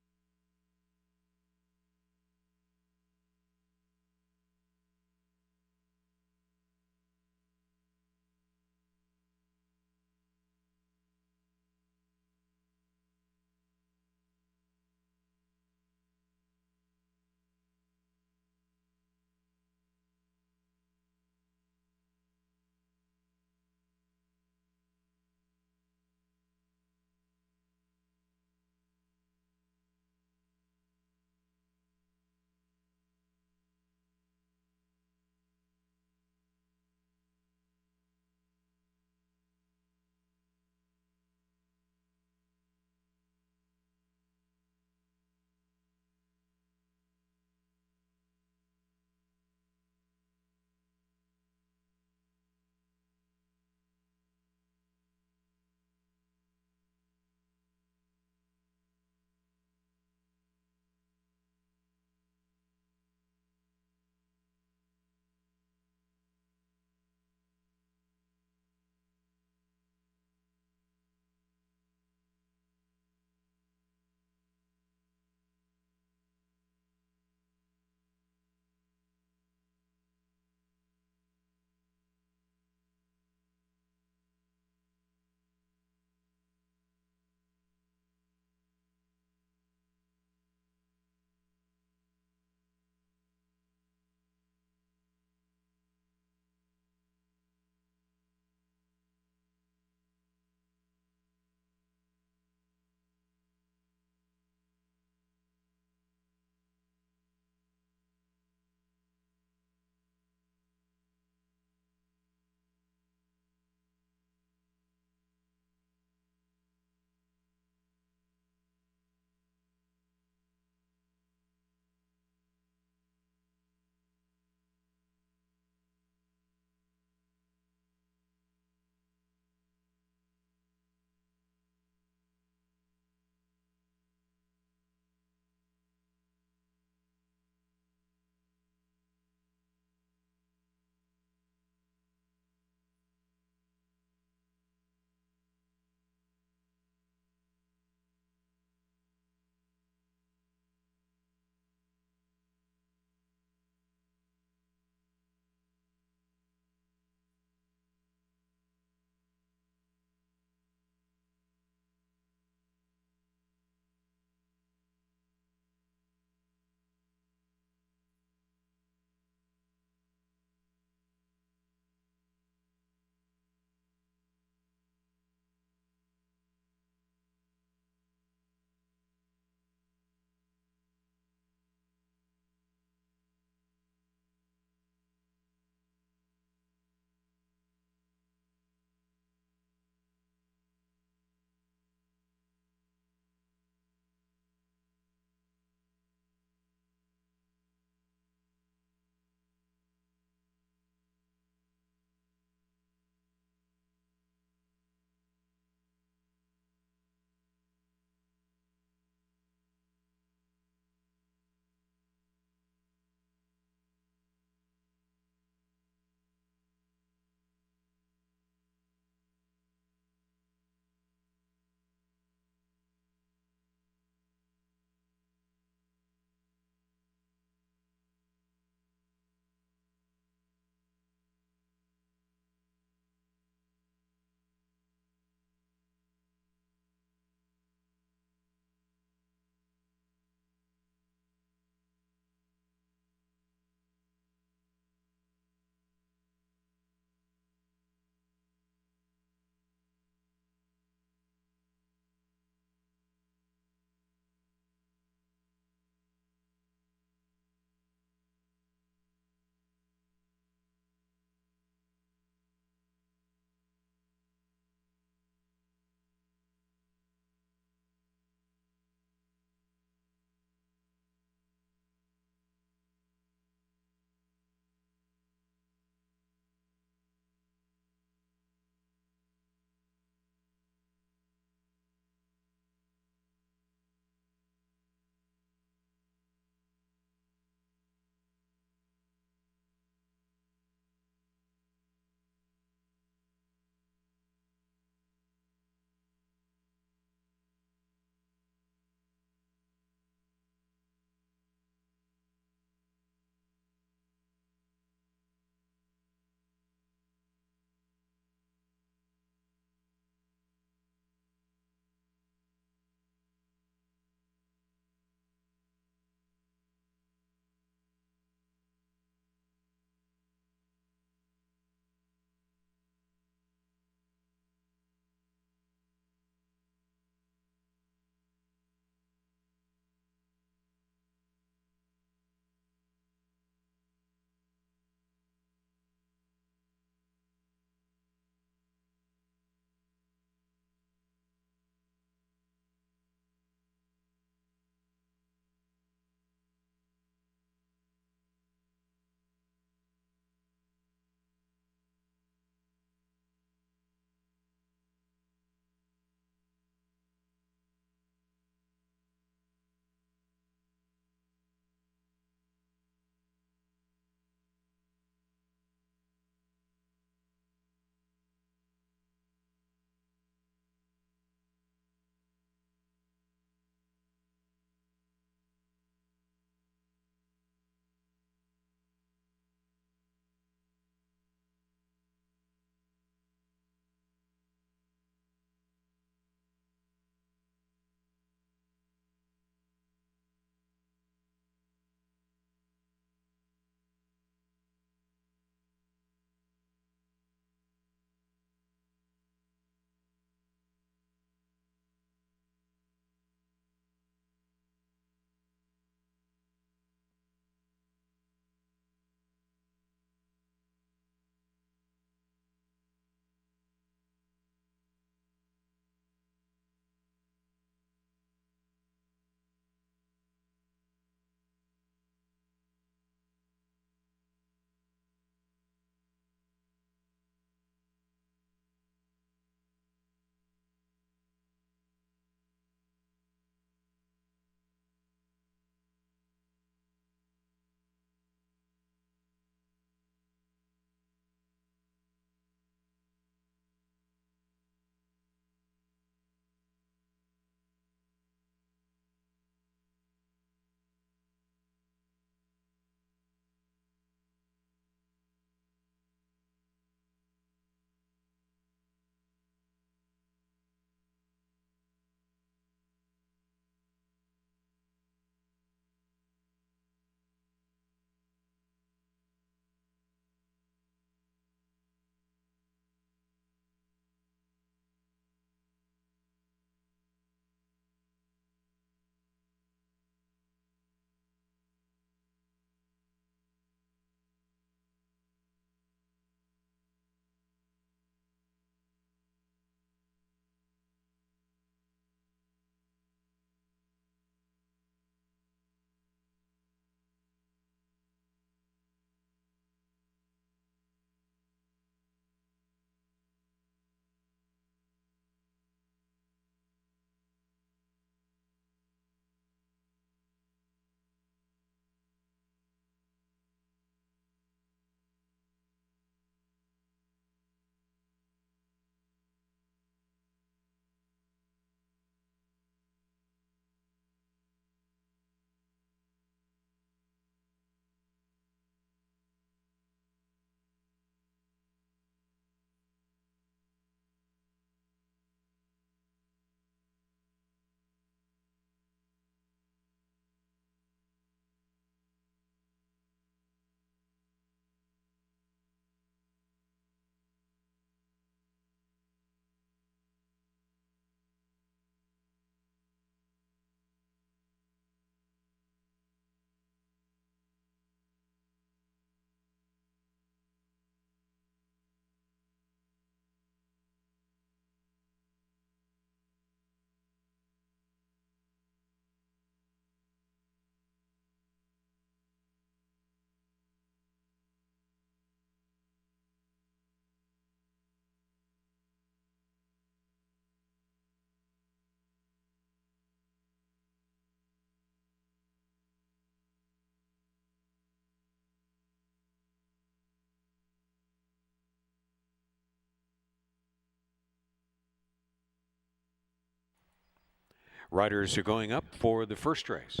Riders are going up for the first race.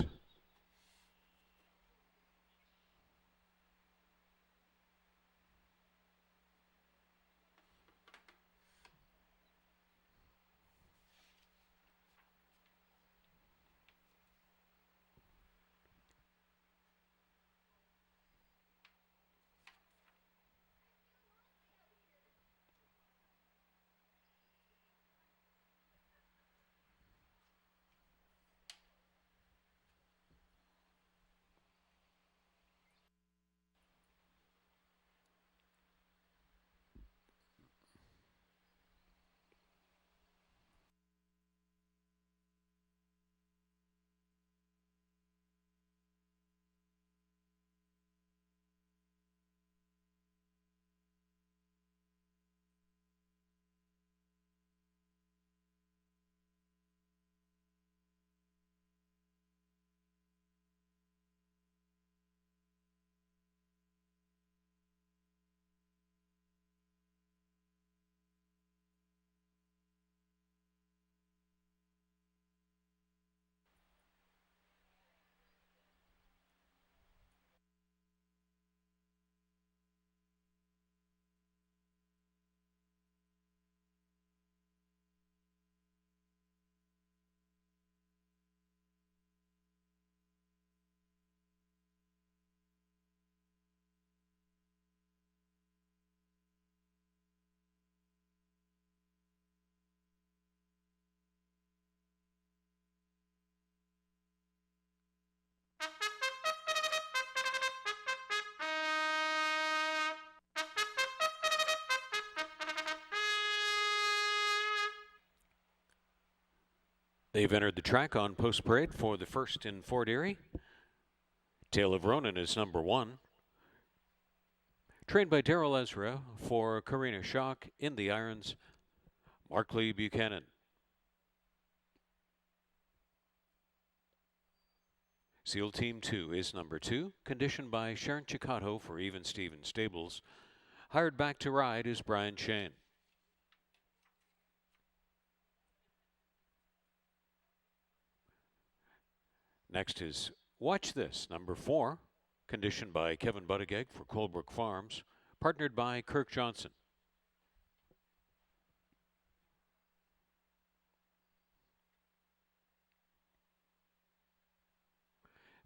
They've entered the track on post parade for the first in Fort Erie. Tale of Ronan is number 1. Trained by Daryl Ezra for Karina Schock in the irons, Markley Buchanan. SEAL Team 2 is number 2, conditioned by Sharon Chicato for Even Stevens Stables. Hired back to ride is Brian Shane. Next is Watch This, number 4, conditioned by Kevin Buttigieg for Colebrook Farms, partnered by Kirk Johnson.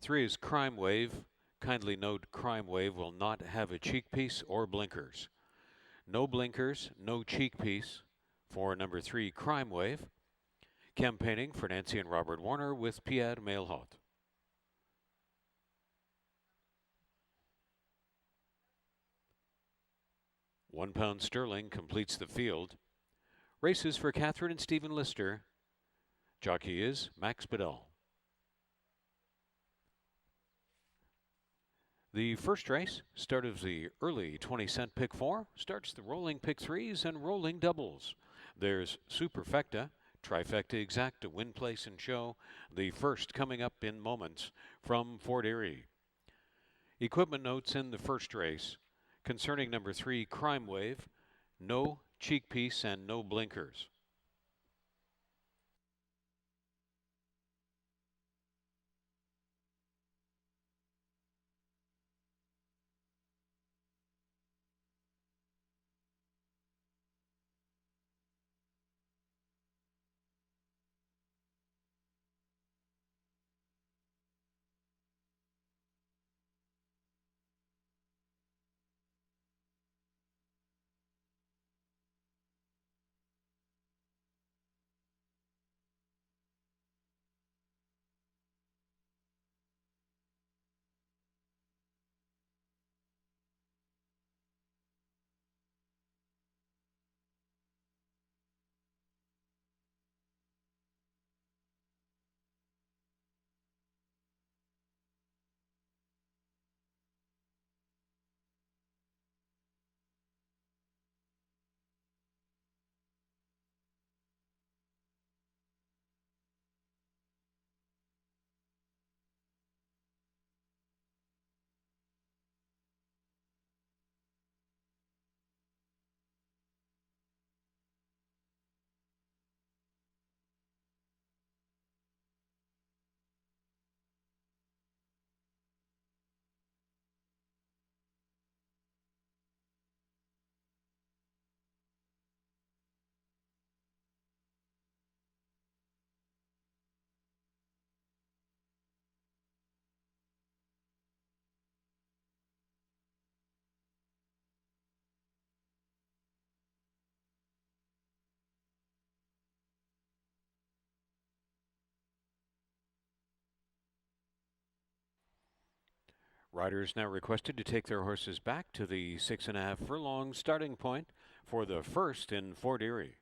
Three is Crime Wave. Kindly note Crime Wave will not have a cheek piece or blinkers. No blinkers, no cheek piece for number 3, Crime Wave. Campaigning for Nancy and Robert Warner with Pierre Mailhot. £1 sterling completes the field. Races for Catherine and Stephen Lister. Jockey is Max Bedell. The first race, start of the early 20-cent pick 4, starts the rolling pick 3s and rolling doubles. There's Superfecta, Trifecta Exacta, Win Place and Show, the first coming up in moments from Fort Erie. Equipment notes in the first race concerning number 3, Crime Wave, no cheek piece and no blinkers. Riders now requested to take their horses back to the 6.5 furlong starting point for the first in Fort Erie.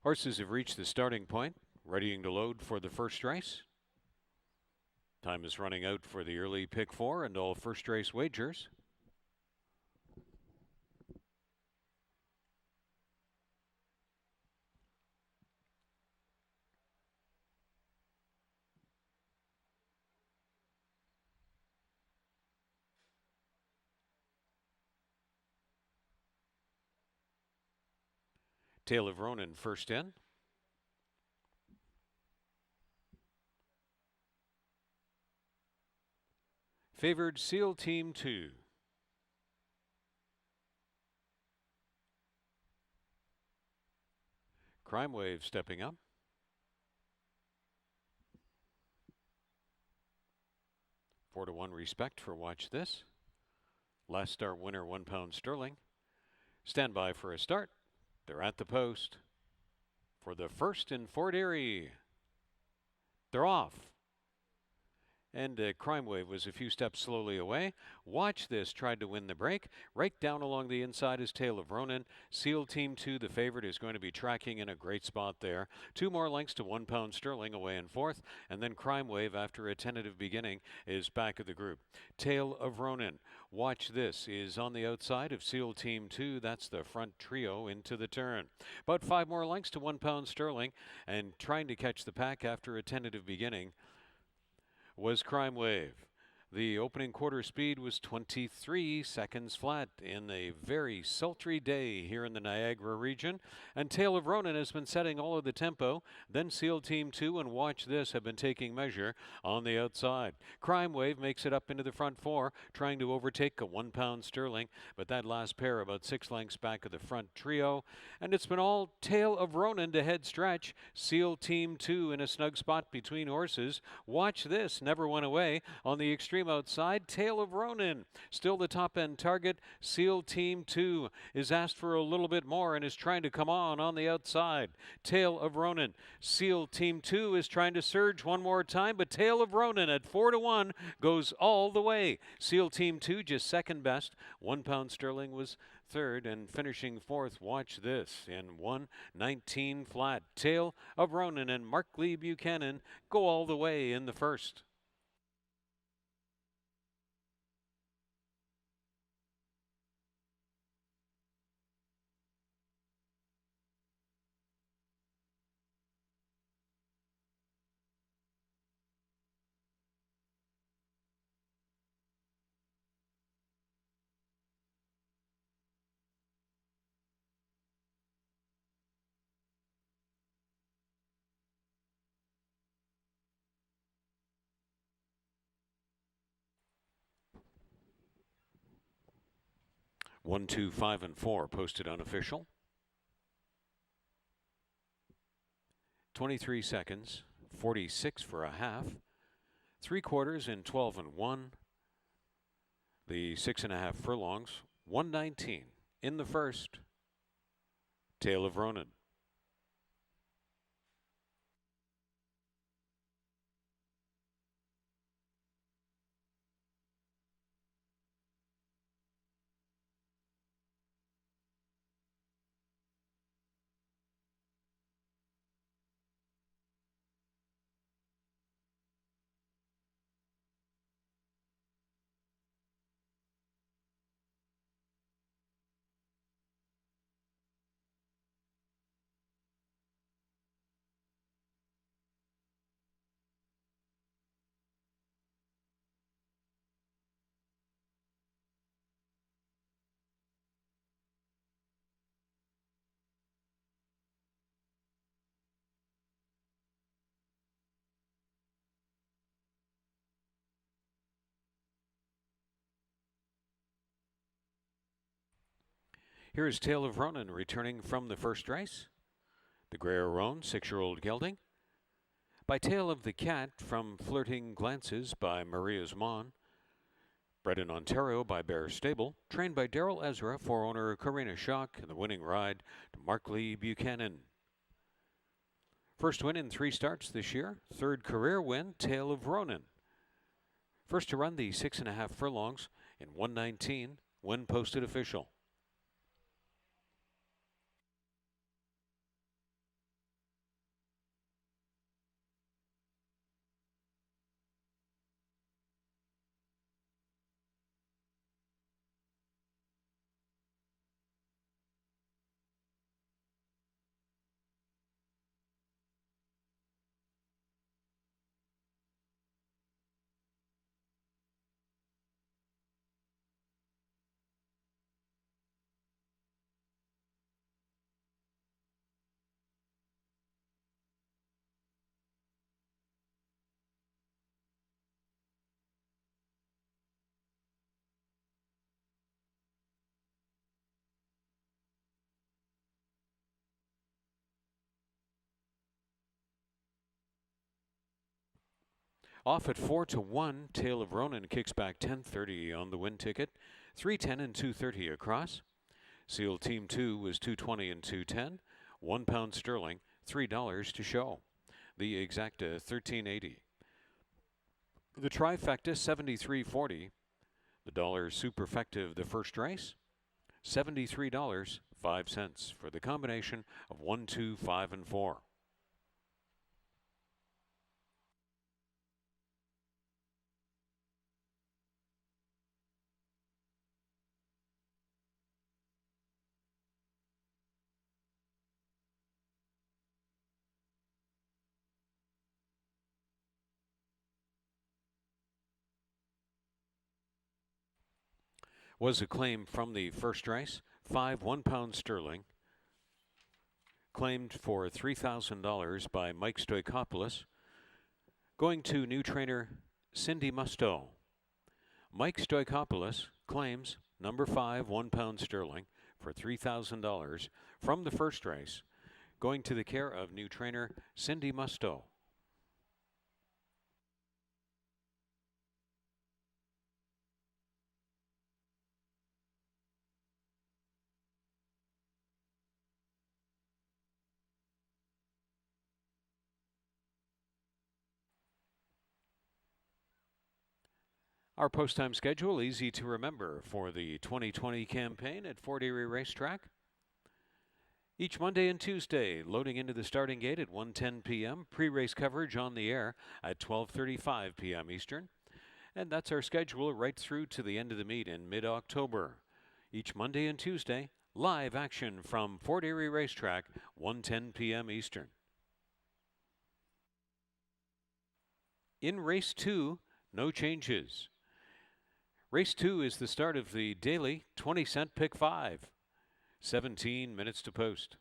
Horses have reached the starting point, readying to load for the first race. Time is running out for the early pick four and all first race wagers. Tale of Ronan first in. Favored Seal Team 2. Crime Wave stepping up. 4-1 Respect for Watch This. Last start winner £1 sterling. Stand by for a start. They're at the post. For the first in Fort Erie. They're off. And Crime Wave was a few steps slowly away. Watch This tried to win the break. Right down along the inside is Tale of Ronan. Seal Team 2, the favorite, is going to be tracking in a great spot there. 2 more lengths to £1 sterling away in fourth. And then Crime Wave, after a tentative beginning, is back of the group. Tale of Ronan. Watch This is on the outside of Seal Team 2. That's the front trio into the turn. About 5 more lengths to £1 sterling. And trying to catch the pack after a tentative beginning was Crime Wave. The opening quarter speed was 23 seconds flat in a very sultry day here in the Niagara region. And Tale of Ronan has been setting all of the tempo. Then Seal Team 2 and Watch This have been taking measure on the outside. Crime Wave makes it up into the front four, trying to overtake a £1 sterling. But that last pair about 6 lengths back of the front trio. And it's been all Tale of Ronan to head stretch. Seal Team 2 in a snug spot between horses. Watch This never went away on the extreme outside. Tale of Ronan still the top end target. Seal Team 2 is asked for a little bit more and is trying to come on the outside. Tale of Ronan. Seal Team 2 is trying to surge one more time, but Tale of Ronan at 4-1 goes all the way. Seal Team 2 just second best. £1 sterling was third, and finishing fourth, Watch This in 1:19 flat. Tale of Ronan and Mark Lee Buchanan go all the way in the first. One, two, 5, and 4 posted unofficial. 23 seconds, 46 for a half. 3/4 in 12 and 1. The 6.5 furlongs, 1:19 in the first. Tale of Ronan. Here is Tale of Ronan returning from the first race. The Grey Roan, 6-year-old gelding. By Tale of the Cat from Flirting Glances by Maria's Mon. Bred in Ontario by Bear Stable. Trained by Daryl Ezra for owner Karina Schock, and the winning ride to Mark Lee Buchanan. First win in 3 starts this year. Third career win, Tale of Ronan. First to run the 6.5 furlongs in 1:19 when posted official. Off at 4-1, Tale of Ronan kicks back 10.30 on the win ticket, 3:10 and 2:30 across. Seal Team 2 was 2:20 and 2:10, £1 sterling, $3 to show. The exacta 13.80. The trifecta 73.40. The dollar superfective the first race, $73.05 for the combination of 1, 2, 5, and 4. Was a claim from the first race, 5 £1 sterling, claimed for $3,000 by Mike Stoikopoulos, going to new trainer Cindy Musto. Mike Stoikopoulos claims number 5 £1 sterling for $3,000 from the first race, going to the care of new trainer Cindy Musto. Our post-time schedule, easy to remember for the 2020 campaign at Fort Erie Racetrack. Each Monday and Tuesday, loading into the starting gate at 1:10 p.m., pre-race coverage on the air at 12:35 p.m. Eastern. And that's our schedule right through to the end of the meet in mid-October. Each Monday and Tuesday, live action from Fort Erie Racetrack, 1:10 p.m. Eastern. In Race 2, no changes. Race 2 is the start of the daily 20-cent pick 5. 17 minutes to post.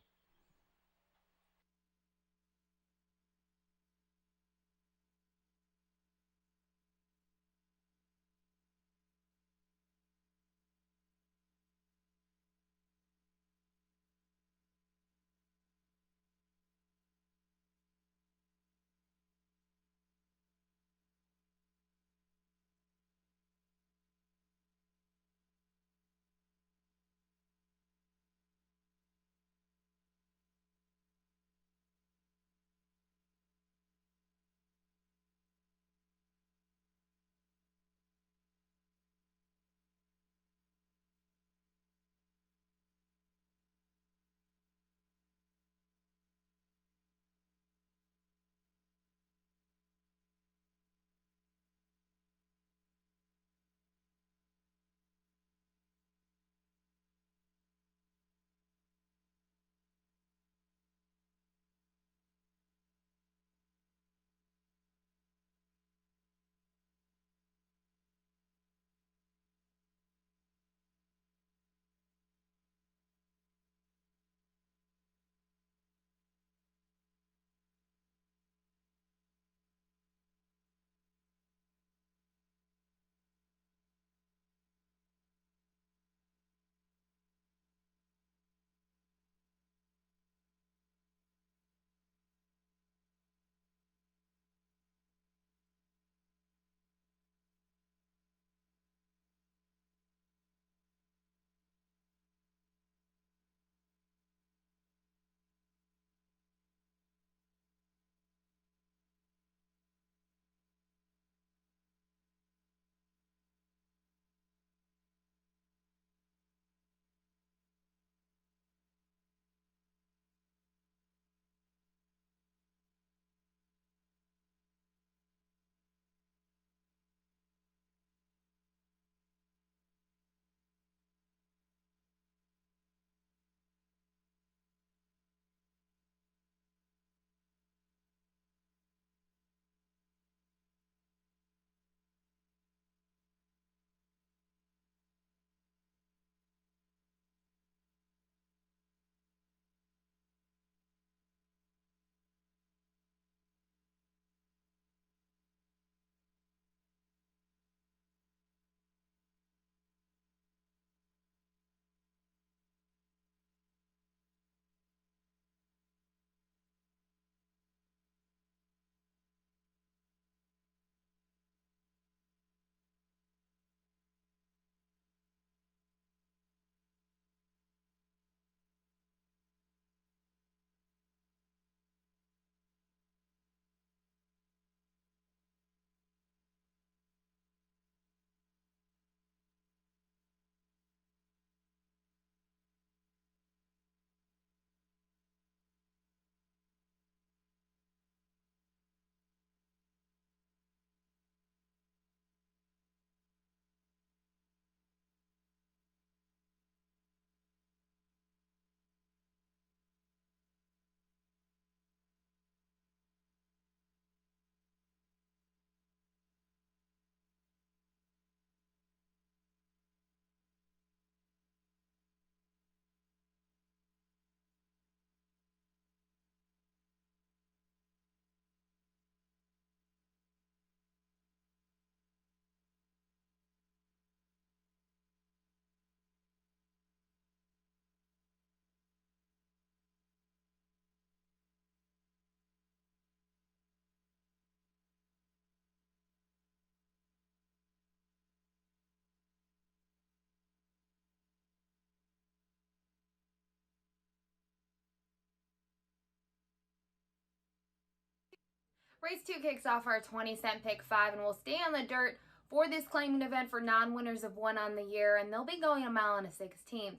Race 2 kicks off our 20-cent pick 5, and we'll stay on the dirt for this claiming event for non-winners of one on the year, and they'll be going a mile and a 16th.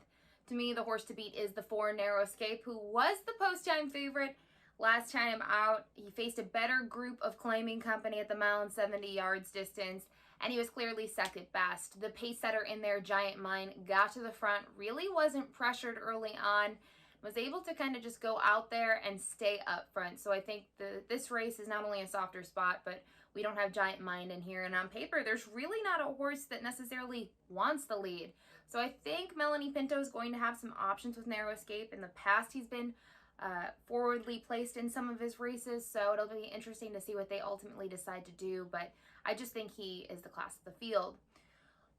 To me, the horse to beat is the 4 Narrow Escape, who was the post-time favorite last time out. He faced a better group of claiming company at the mile and 70 yards distance, and he was clearly second best. The pace setter in there, Giant Mine, got to the front, really wasn't pressured early on, was able to kind of just go out there and stay up front. So I think this race is not only a softer spot, but we don't have Giant Mind in here. And on paper, there's really not a horse that necessarily wants the lead. So I think Melanie Pinto is going to have some options with Narrow Escape. In the past, he's been forwardly placed in some of his races, so it'll be interesting to see what they ultimately decide to do. But I just think he is the class of the field.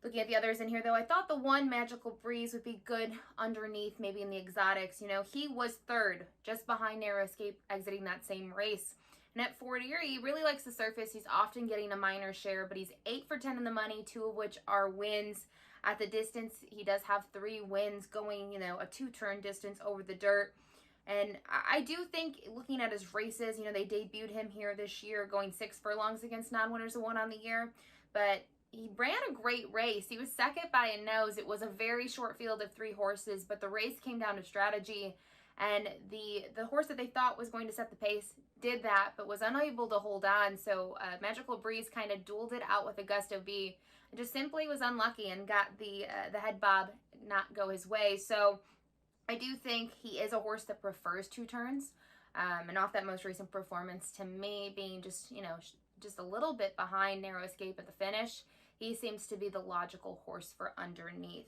Looking at the others in here, though, I thought the 1 Magical Breeze would be good underneath, maybe in the exotics. You know, he was third, just behind Narrow Escape, exiting that same race. And at Fort Erie, he really likes the surface. He's often getting a minor share, but he's 8 for 10 in the money, 2 of which are wins. At the distance, he does have 3 wins going, you know, a 2-turn distance over the dirt. And I do think, looking at his races, you know, they debuted him here this year going 6 furlongs against non-winners of one on the year. But he ran a great race. He was second by a nose. It was a very short field of 3 horses, but the race came down to strategy. And the horse that they thought was going to set the pace did that, but was unable to hold on. So Magical Breeze kind of dueled it out with Augusto B. And just simply was unlucky and got the head bob not go his way. So I do think he is a horse that prefers 2 turns. And off that most recent performance, to me, being just, you know, just a little bit behind Narrow Escape at the finish, he seems to be the logical horse for underneath.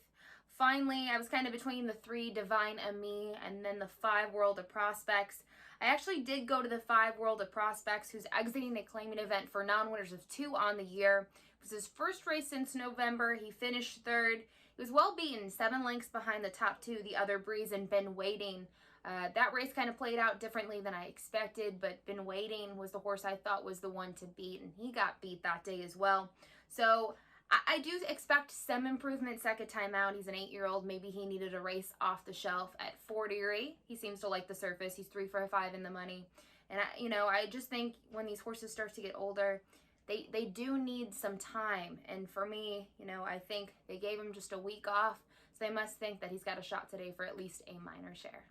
Finally, I was kind of between the 3 Divine Ami and then the 5 World of Prospects. I actually did go to the 5 World of Prospects, who's exiting the claiming event for non-winners of 2 on the year. It was his first race since November. He finished third. He was well beaten, 7 lengths behind the top 2, the other Breeze and Been Waiting. That race kind of played out differently than I expected, but Been Waiting was the horse I thought was the one to beat, and he got beat that day as well. So I do expect some improvement second time out. He's an 8-year-old. Maybe he needed a race off the shelf at Fort Erie. He seems to like the surface. He's 3 for 5 in the money. And, I just think when these horses start to get older, they do need some time. And for me, I think they gave him just a week off. So they must think that he's got a shot today for at least a minor share.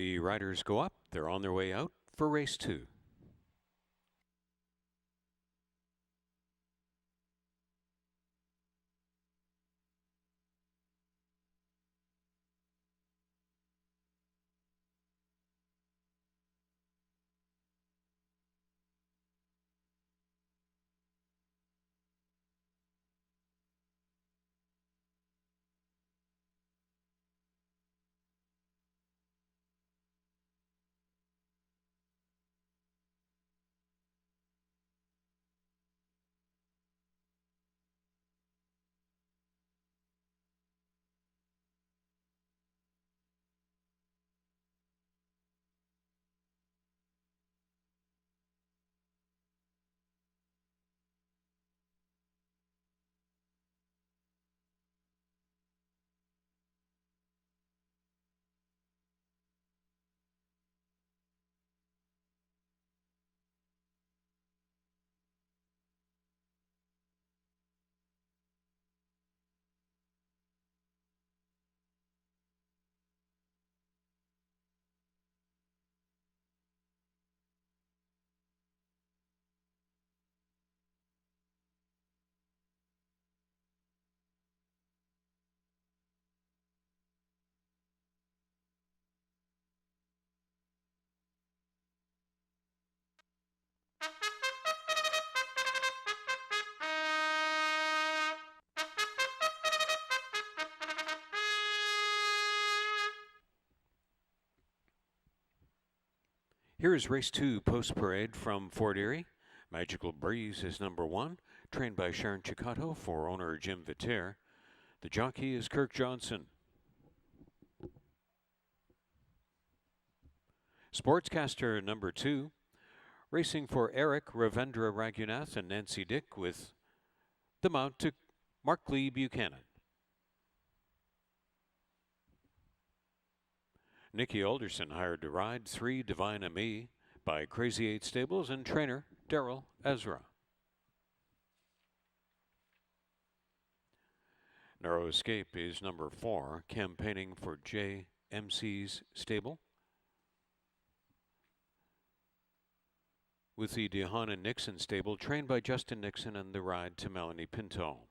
The riders go up. They're on their way out for race 2. Here is race 2 post parade from Fort Erie. Magical Breeze is number 1, trained by Sharon Chicato for owner Jim Viter. The jockey is Kirk Johnson. Sportscaster number 2, racing for Eric, Ravendra Raghunath, and Nancy Dick with the mount to Mark Lee Buchanan. Nikki Alderson hired to ride 3 Divine Me by Crazy 8 Stables and trainer Daryl Ezra. Narrow Escape is number 4, campaigning for JMC's stable, with the DeHaan and Nixon stable trained by Justin Nixon and the ride to Melanie Pinto.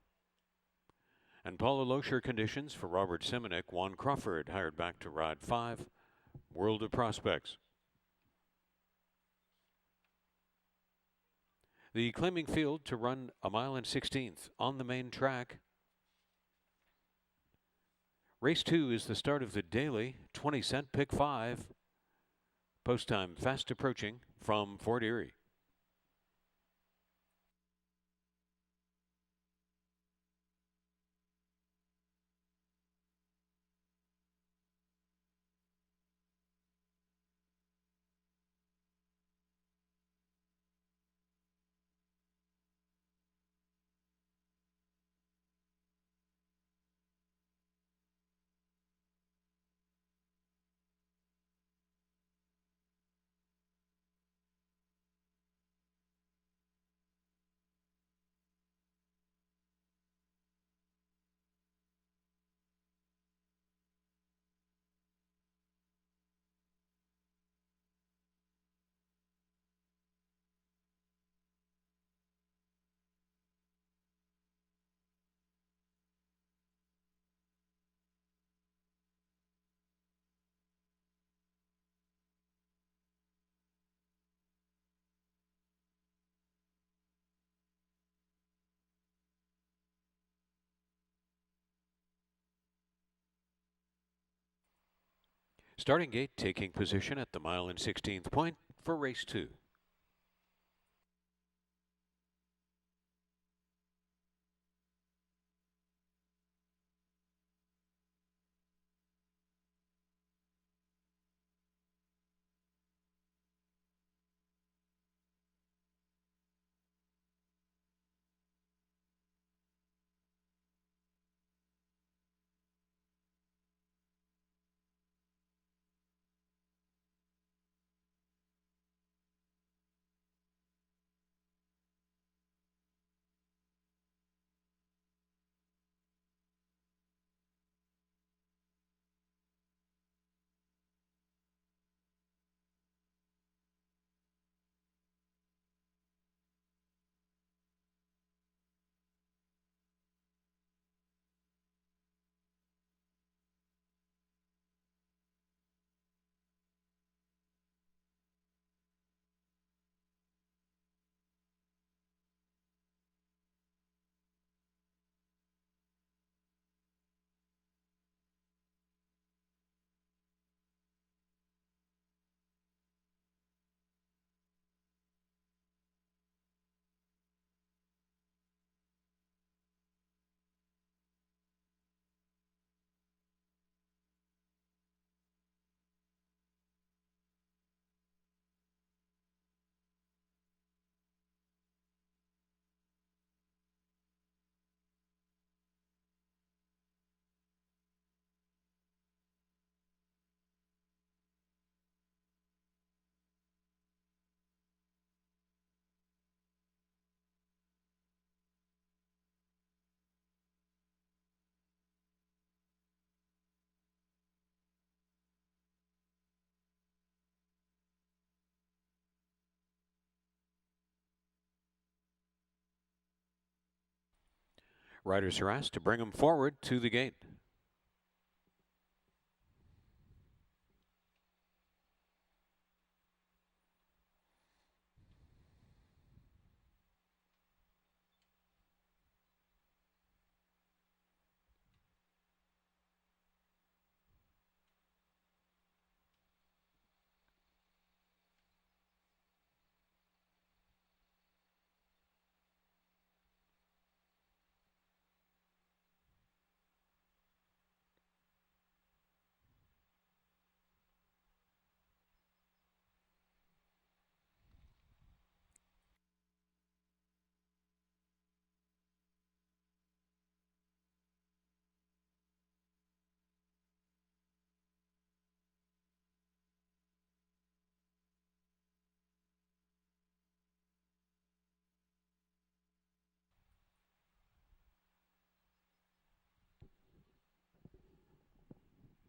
And Paula Loescher conditions for Robert Simonek. Juan Crawford hired back to ride 5, World of Prospects. The claiming field to run a mile and 16th on the main track. Race 2 is the start of the daily 20-cent pick 5. Post time fast approaching from Fort Erie. Starting gate taking position at the mile and 16th point for race 2. Riders are asked to bring them forward to the gate.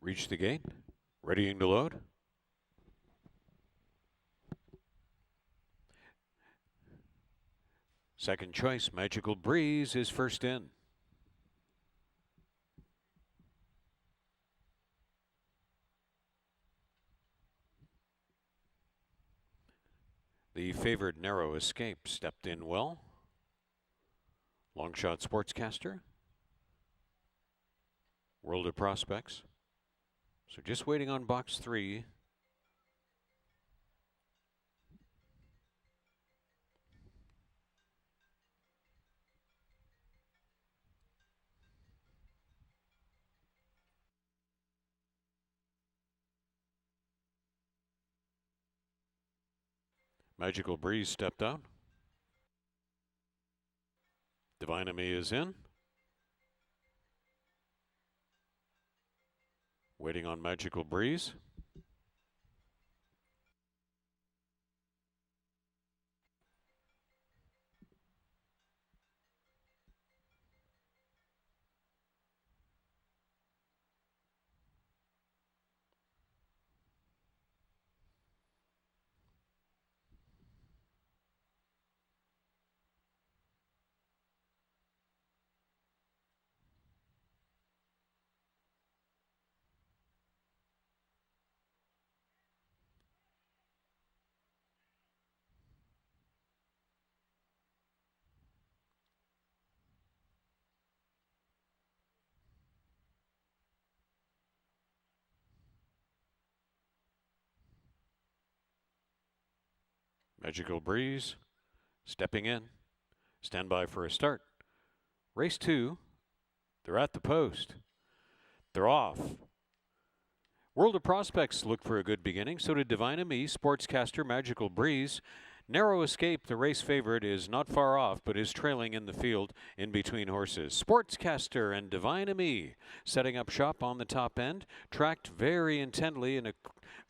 Reach the gate, readying to load. Second choice, Magical Breeze, is first in. The favored Narrow Escape stepped in well. Longshot Sportscaster. World of Prospects. So just waiting on box 3. Magical Breeze stepped out. Divine Me is in. Waiting on Magical Breeze. Magical Breeze stepping in. Stand by for a start. Race 2. They're at the post. They're off. World of Prospects looked for a good beginning. So did Divine Me, Sportscaster, Magical Breeze. Narrow Escape, the race favorite, is not far off, but is trailing in the field in between horses. Sportscaster and Divine Me setting up shop on the top end, tracked very intently in a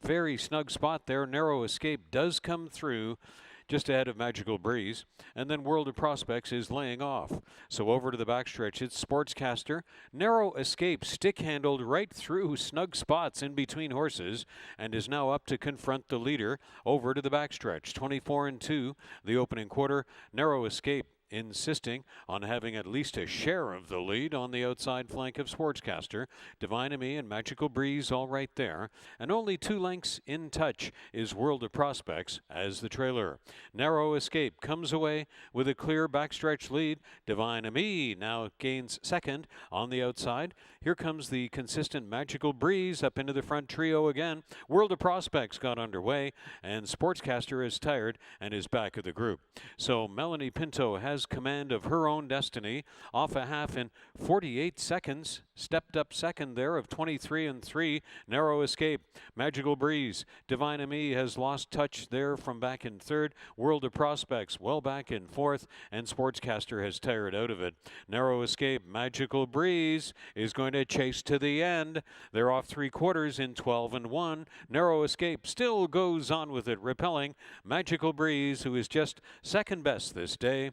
very snug spot there. Narrow Escape does come through just ahead of Magical Breeze, and then World of Prospects is laying off. So over to the backstretch, it's Sportscaster. Narrow Escape stick-handled right through snug spots in between horses and is now up to confront the leader over to the backstretch. 24-2, the opening quarter. Narrow Escape insisting on having at least a share of the lead on the outside flank of Sportscaster. Divine Me and Magical Breeze all right there. And only 2 lengths in touch is World of Prospects as the trailer. Narrow Escape comes away with a clear backstretch lead. Divine Me now gains second on the outside. Here comes the consistent Magical Breeze up into the front trio again. World of Prospects got underway, and Sportscaster is tired and is back of the group. So Melanie Pinto has command of her own destiny. Off a half in 48 seconds. Stepped up second there of 23-3. Narrow Escape. Magical Breeze. Divine Me has lost touch there from back in third. World of Prospects well back in fourth. And Sportscaster has tired out of it. Narrow Escape. Magical Breeze is going to chase to the end. They're off 3/4 in 12-1. Narrow Escape still goes on with it, repelling Magical Breeze, who is just second best this day.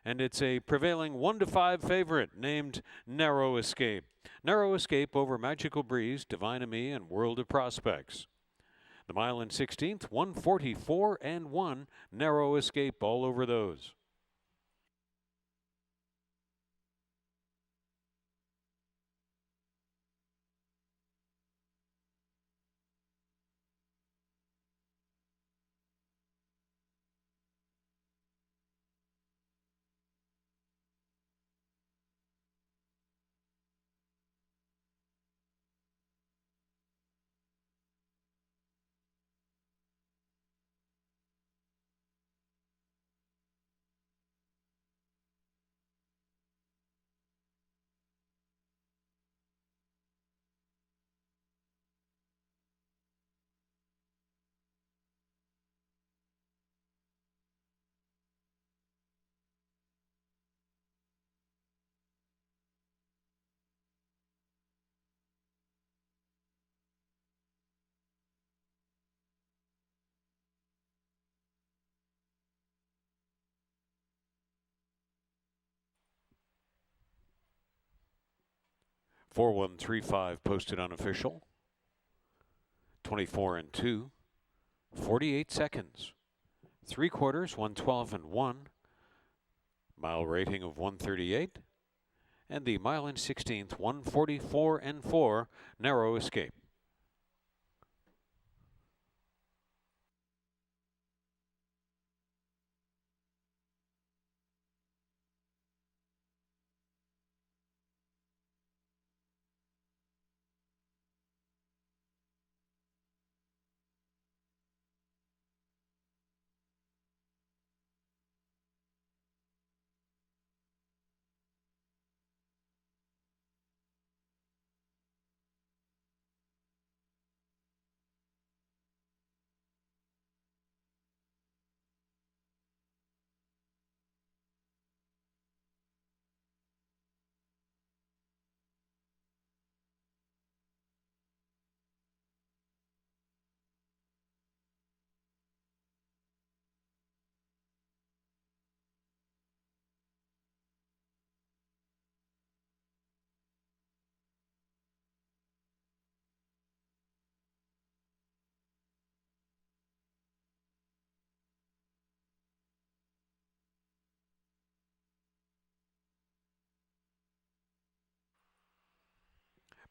And it's a prevailing 1-5 favorite named Narrow Escape. Narrow Escape over Magical Breeze, Divine Me, and World of Prospects. The mile and 16th, 144-1. Narrow Escape all over those. 4135 posted unofficial. 24 and 2. 48 seconds. 3/4, 112 and 1. Mile rating of 138. And the mile and 16th, 144 and 4. Narrow escape.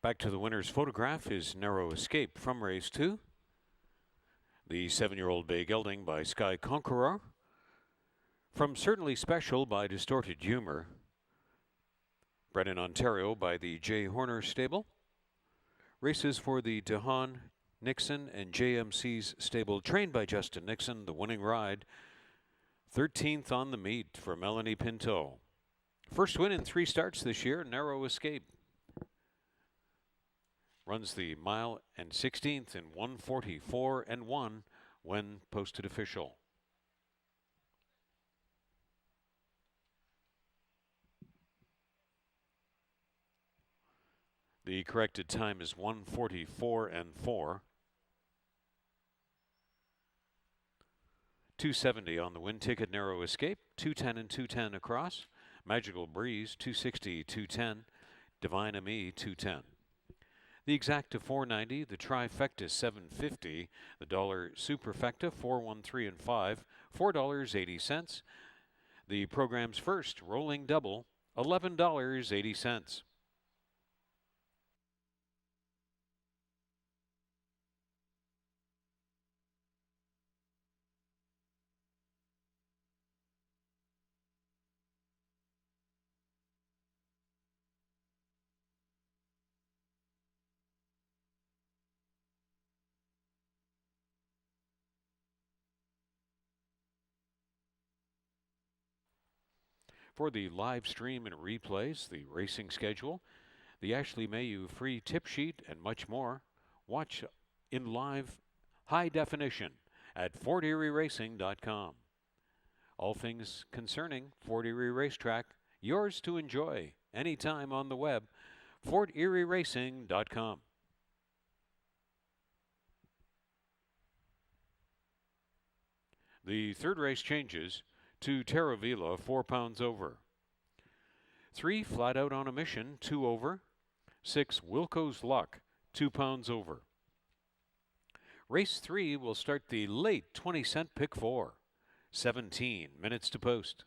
Back to the winner's photograph is Narrow Escape from race 2. The 7-year-old bay gelding by Sky Conqueror. From Certainly Special by Distorted Humor. Bred in Ontario by the J. Horner Stable. Races for the DeHaan, Nixon, and JMC's stable, trained by Justin Nixon. The winning ride, 13th on the meet for Melanie Pinto. First win in 3 starts this year, Narrow Escape. Runs the mile and 16th in 144 and 1 when posted official. The corrected time is 144 and 4. 270 on the win ticket, Narrow Escape. 210 and 210 across. Magical Breeze, 260, 210. Divine Ami, 210. The Exacta, 490. The Trifecta, 750. The Dollar Superfecta, 413 and 5. $4.80. The program's first rolling double, $11.80. For the live stream and replays, the racing schedule, the Ashley Mayu free tip sheet, and much more, watch in live high definition at FortErieRacing.com. All things concerning Fort Erie Racetrack, yours to enjoy anytime on the web, FortErieRacing.com. The third race changes to Terravila, 4 pounds over. 3, Flat Out on a Mission, 2 over. 6, Wilco's Luck, 2 pounds over. Race 3 will start the late 20-cent pick 4. 17 minutes to post.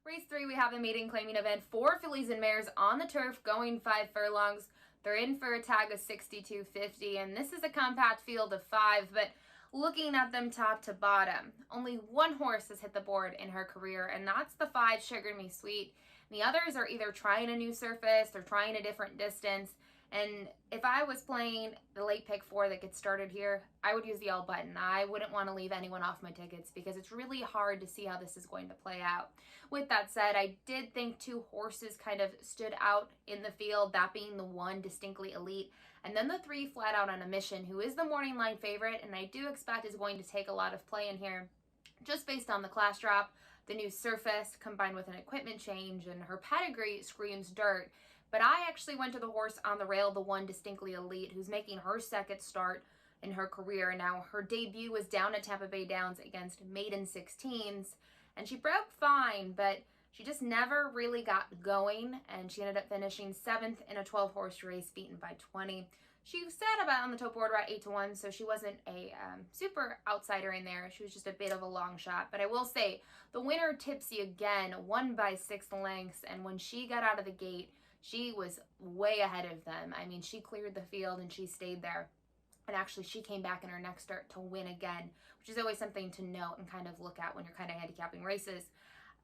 Race 3, we have a maiden claiming event. 4 fillies and mares on the turf going 5 furlongs. They're in for a tag of 62.50, and this is a compact field of 5, but looking at them top to bottom, only one horse has hit the board in her career, and that's the 5 Sugar Me Sweet. The others are either trying a new surface, they're trying a different distance, and if I was playing the late pick 4 that gets started here, I would use the all button. I wouldn't want to leave anyone off my tickets because it's really hard to see how this is going to play out. With that said, I did think 2 horses kind of stood out in the field, that being the 1 Distinctly Elite, and then the 3 Flat Out on a Mission, who is the morning line favorite, and I do expect is going to take a lot of play in here, just based on the class drop, the new surface, combined with an equipment change, and her pedigree screams dirt. But I actually went to the horse on the rail, the 1 Distinctly Elite, who's making her second start in her career. Now, her debut was down at Tampa Bay Downs against maiden 16s, and she broke fine, but she just never really got going, and she ended up finishing 7th in a 12-horse race, beaten by 20. She sat about on the top order at 8-1, so she wasn't a super outsider in there. She was just a bit of a long shot. But I will say, the winner, Tipsy, again, won by 6 lengths, and when she got out of the gate, she was way ahead of them. I mean, she cleared the field and she stayed there. And actually, she came back in her next start to win again, which is always something to note and kind of look at when you're kind of handicapping races.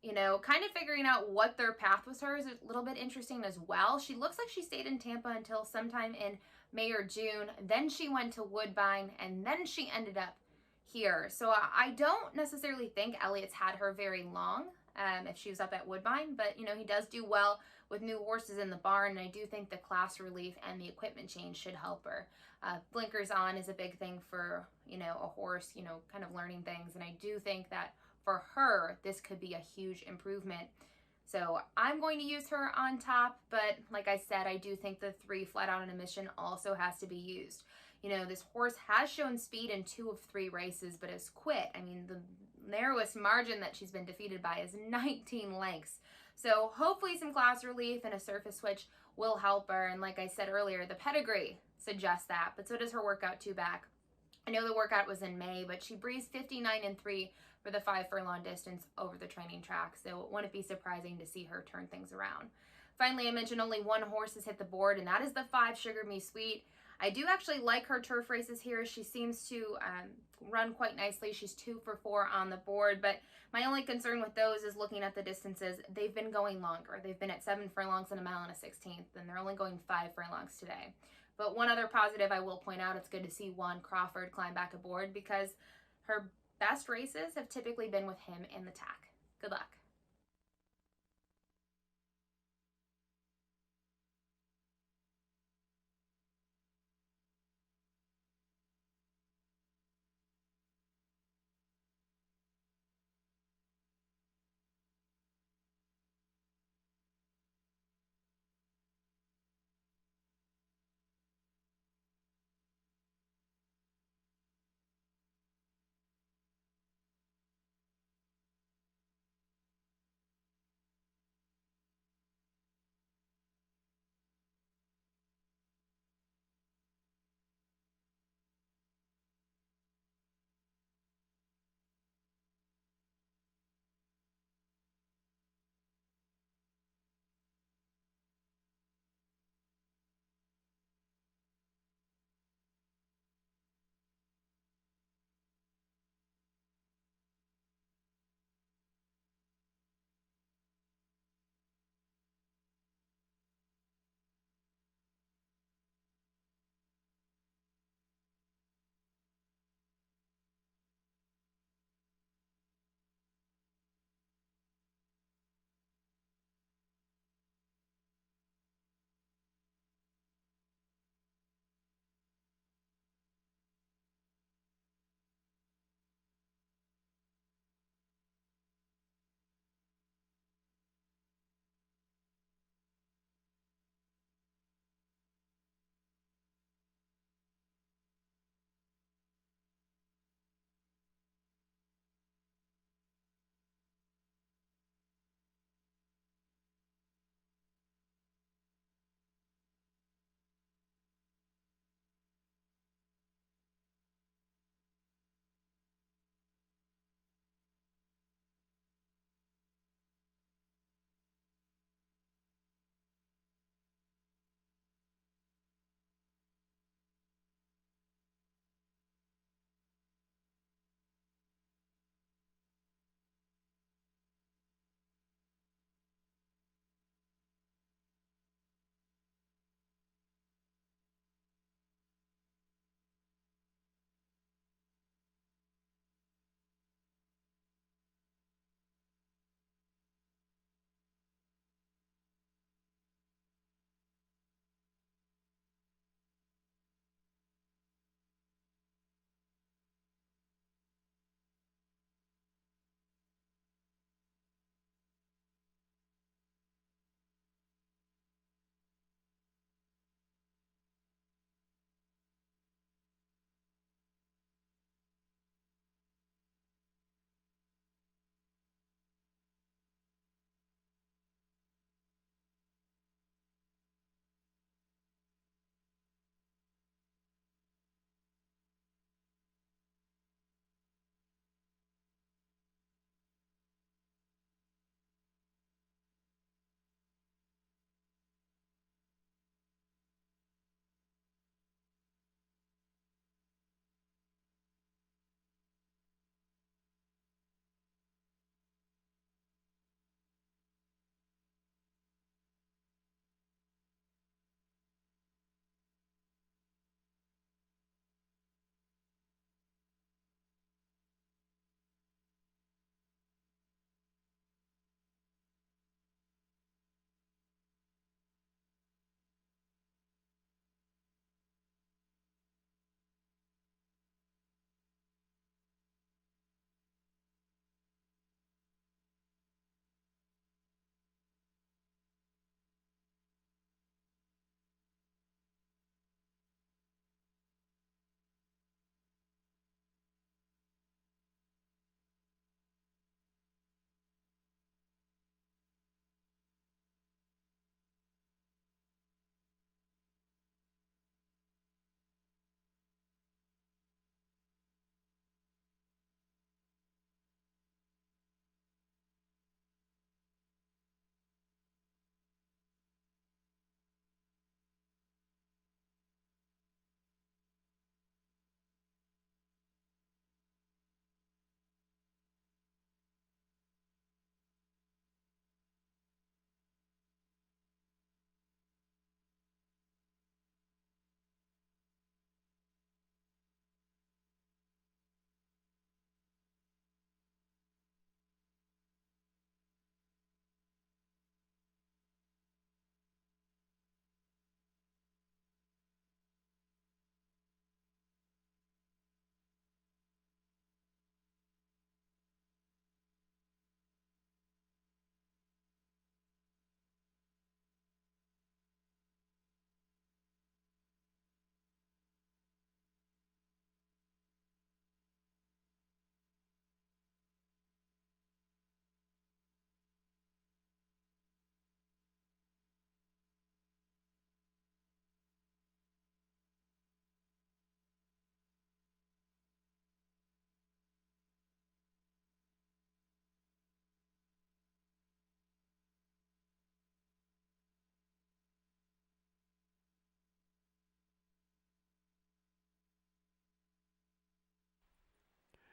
You know, kind of figuring out what their path was her is a little bit interesting as well. She looks like she stayed in Tampa until sometime in May or June. Then she went to Woodbine, and then she ended up here. So I don't necessarily think Elliott's had her very long if she was up at Woodbine. But, you know, he does do well with new horses in the barn, and I do think the class relief and the equipment change should help her. Blinkers on is a big thing for, you know, a horse, you know, kind of learning things, and I do think that for her, this could be a huge improvement. So I'm going to use her on top, but like I said, I do think the 3 Flat Out on a Mission also has to be used. You know, this horse has shown speed in 2 of 3 races, but has quit. I mean, the narrowest margin that she's been defeated by is 19 lengths. So hopefully some class relief and a surface switch will help her. And like I said earlier, the pedigree suggests that, but so does her workout 2 back. I know the workout was in May, but she breezed 59-3 for the 5 furlong distance over the training track, so it wouldn't be surprising to see her turn things around. Finally, I mentioned only 1 horse has hit the board, and that is the 5 Sugar Me Sweet. I do actually like her turf races here. She seems to run quite nicely. She's 2 for 4 on the board, but my only concern with those is looking at the distances. They've been going longer. They've been at 7 furlongs and a mile and a 16th, and they're only going 5 furlongs today. But one other positive I will point out, it's good to see Juan Crawford climb back aboard because her best races have typically been with him in the tack. Good luck.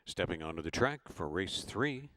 Stepping onto the track for race 3,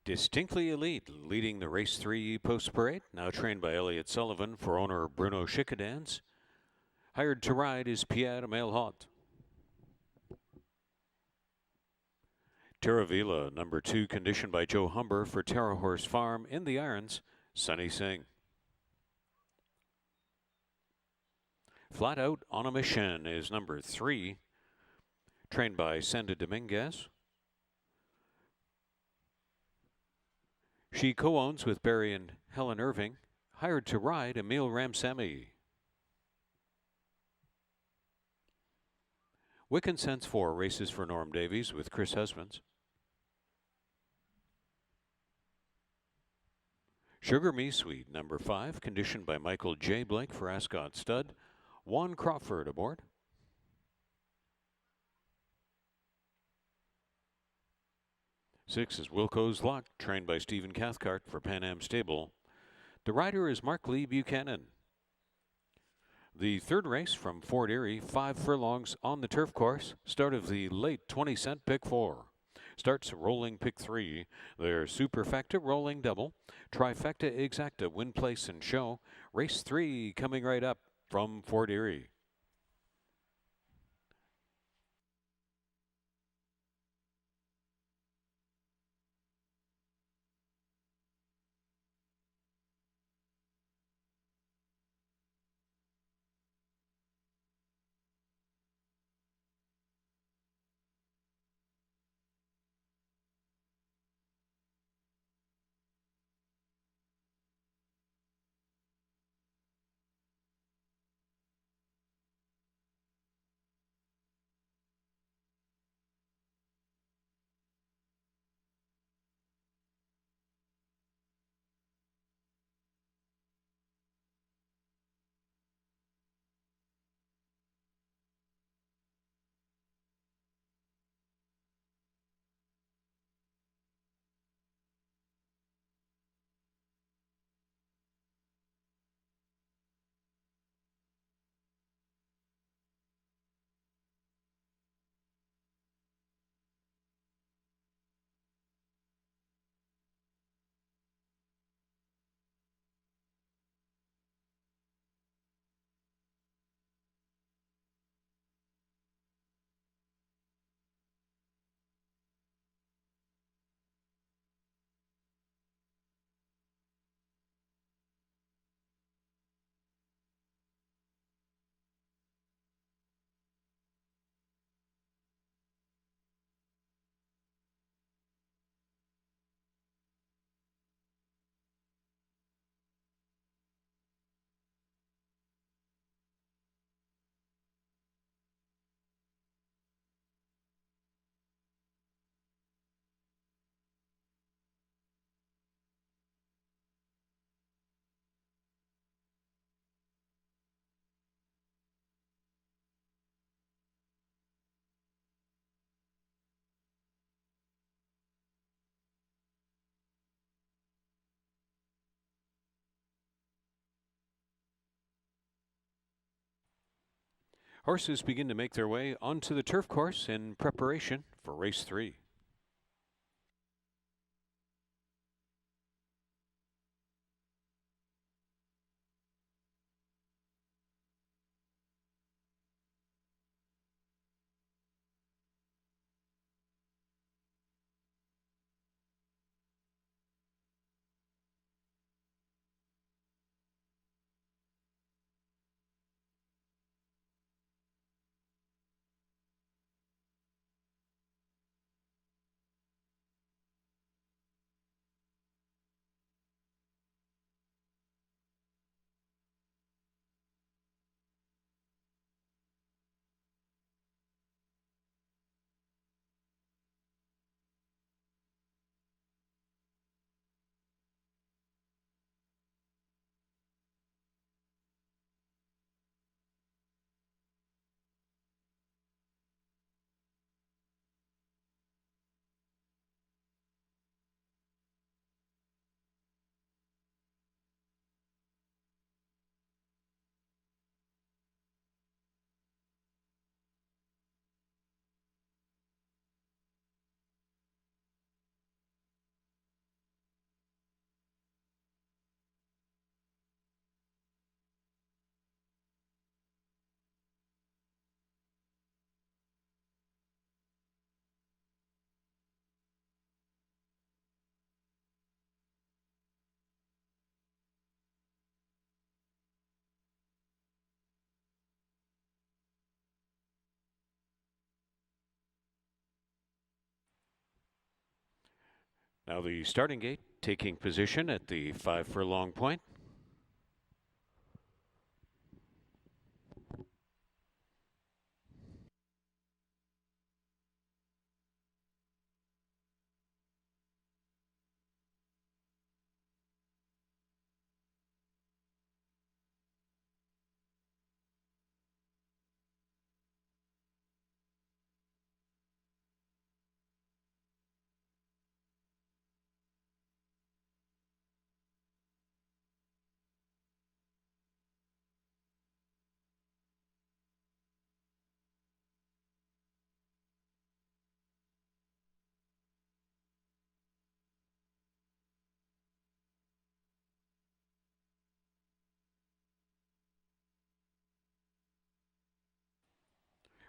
Distinctly Elite leading the race 3 post parade, now trained by Elliott Sullivan for owner Bruno Schickadans. Hired to ride is Pierre Melhot. Terravila, number 2, conditioned by Joe Humber for Terra Horse Farm in the irons, Sunny Singh. Flat Out on a Mission is number 3, trained by Senda Dominguez. She co-owns with Barry and Helen Irving. Hired to ride Emil Ramsamy. Wiccan Sense 4 races for Norm Davies with Chris Husbands. Sugar Me Sweet, number 5, conditioned by Michael J. Blake for Ascot Stud. Juan Crawford aboard. Six is Wilco's Luck, trained by Stephen Cathcart for Pan Am Stable. The rider is Mark Lee Buchanan. The third race from Fort Erie, 5 furlongs on the turf course. Start of the late 20-cent pick 4. Starts rolling pick 3. Their superfecta rolling double. Trifecta exacta win, place, and show. Race 3 coming right up from Fort Erie. Horses begin to make their way onto the turf course in preparation for race 3. Now the starting gate taking position at the 5 furlong point.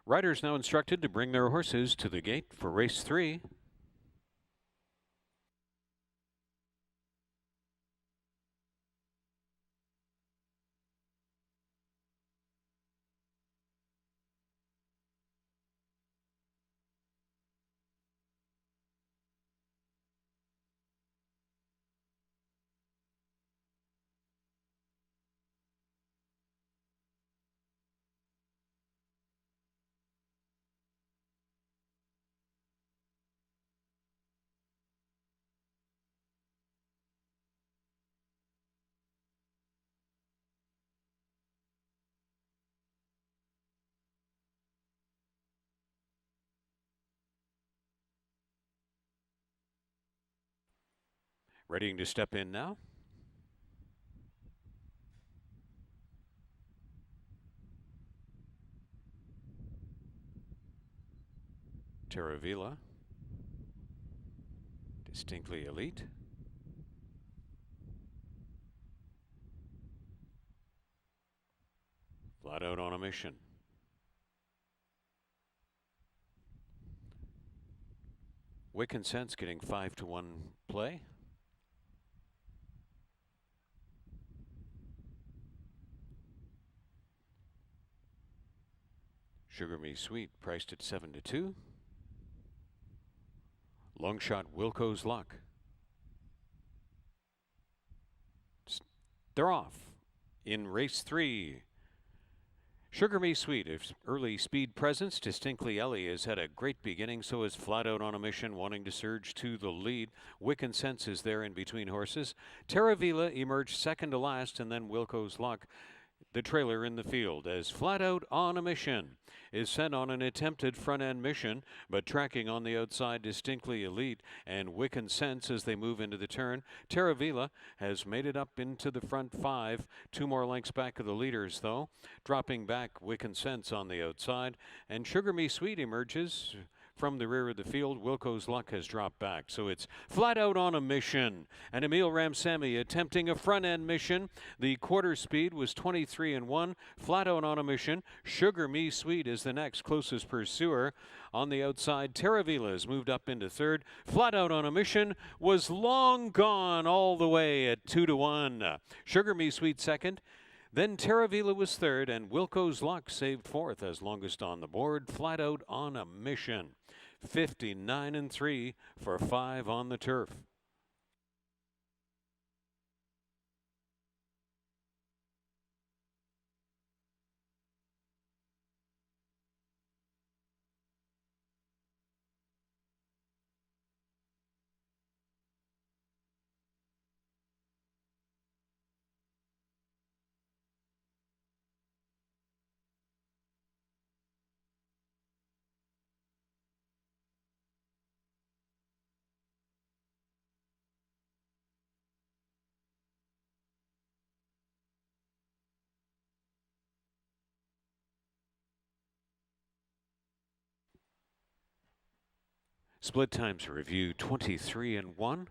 Riders now instructed to bring their horses to the gate for race 3. Readying to step in now. Terravila, Distinctly Elite. Flat Out on a Mission. Wick and Sense getting 5-1 play. Sugar Me Sweet priced at 7-2. Long Shot Wilco's Luck. They're off in race 3. Sugar Me Sweet, its early speed presence. Distinctly Ellie has had a great beginning, so is Flat Out on a Mission, wanting to surge to the lead. Wick and Sense is there in between horses. Terravila emerged second to last, and then Wilco's Luck, the trailer in the field, as Flat Out on a Mission is sent on an attempted front-end mission, but tracking on the outside Distinctly Elite and Wick and Sense as they move into the turn. Terravila has made it up into the front 5, 2 more lengths back of the leaders though. Dropping back Wick and Sense on the outside, and Sugar Me Sweet emerges from the rear of the field. Wilco's Luck has dropped back. So it's Flat Out on a Mission. And Emil Ramsamy attempting a front-end mission. The quarter speed was 23-1. Flat Out on a Mission. Sugar Me Sweet is the next closest pursuer. On the outside, Terravila has moved up into third. Flat Out on a Mission was long gone all the way at 2-1. Sugar Me Sweet second. Then Terravila was third, and Wilco's Luck saved fourth as longest on the board. Flat Out on a Mission. 59-3 for 5 on the turf. Split times review 23-1.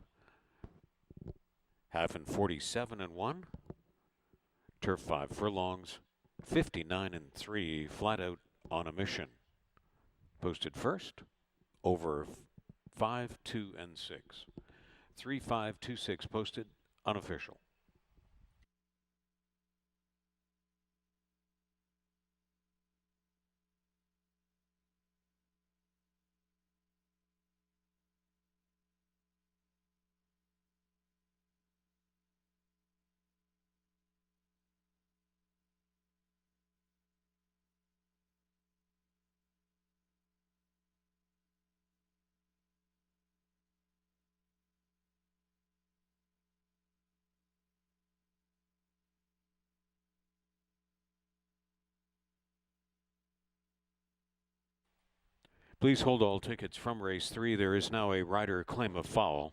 Half and 47-1. Turf 5 furlongs 59-3. Flat Out on a Mission. Posted first over 5, 2, and 6. 3, 5, 2, 6 posted unofficial. Please hold all tickets from race 3. There is now a rider claim of foul.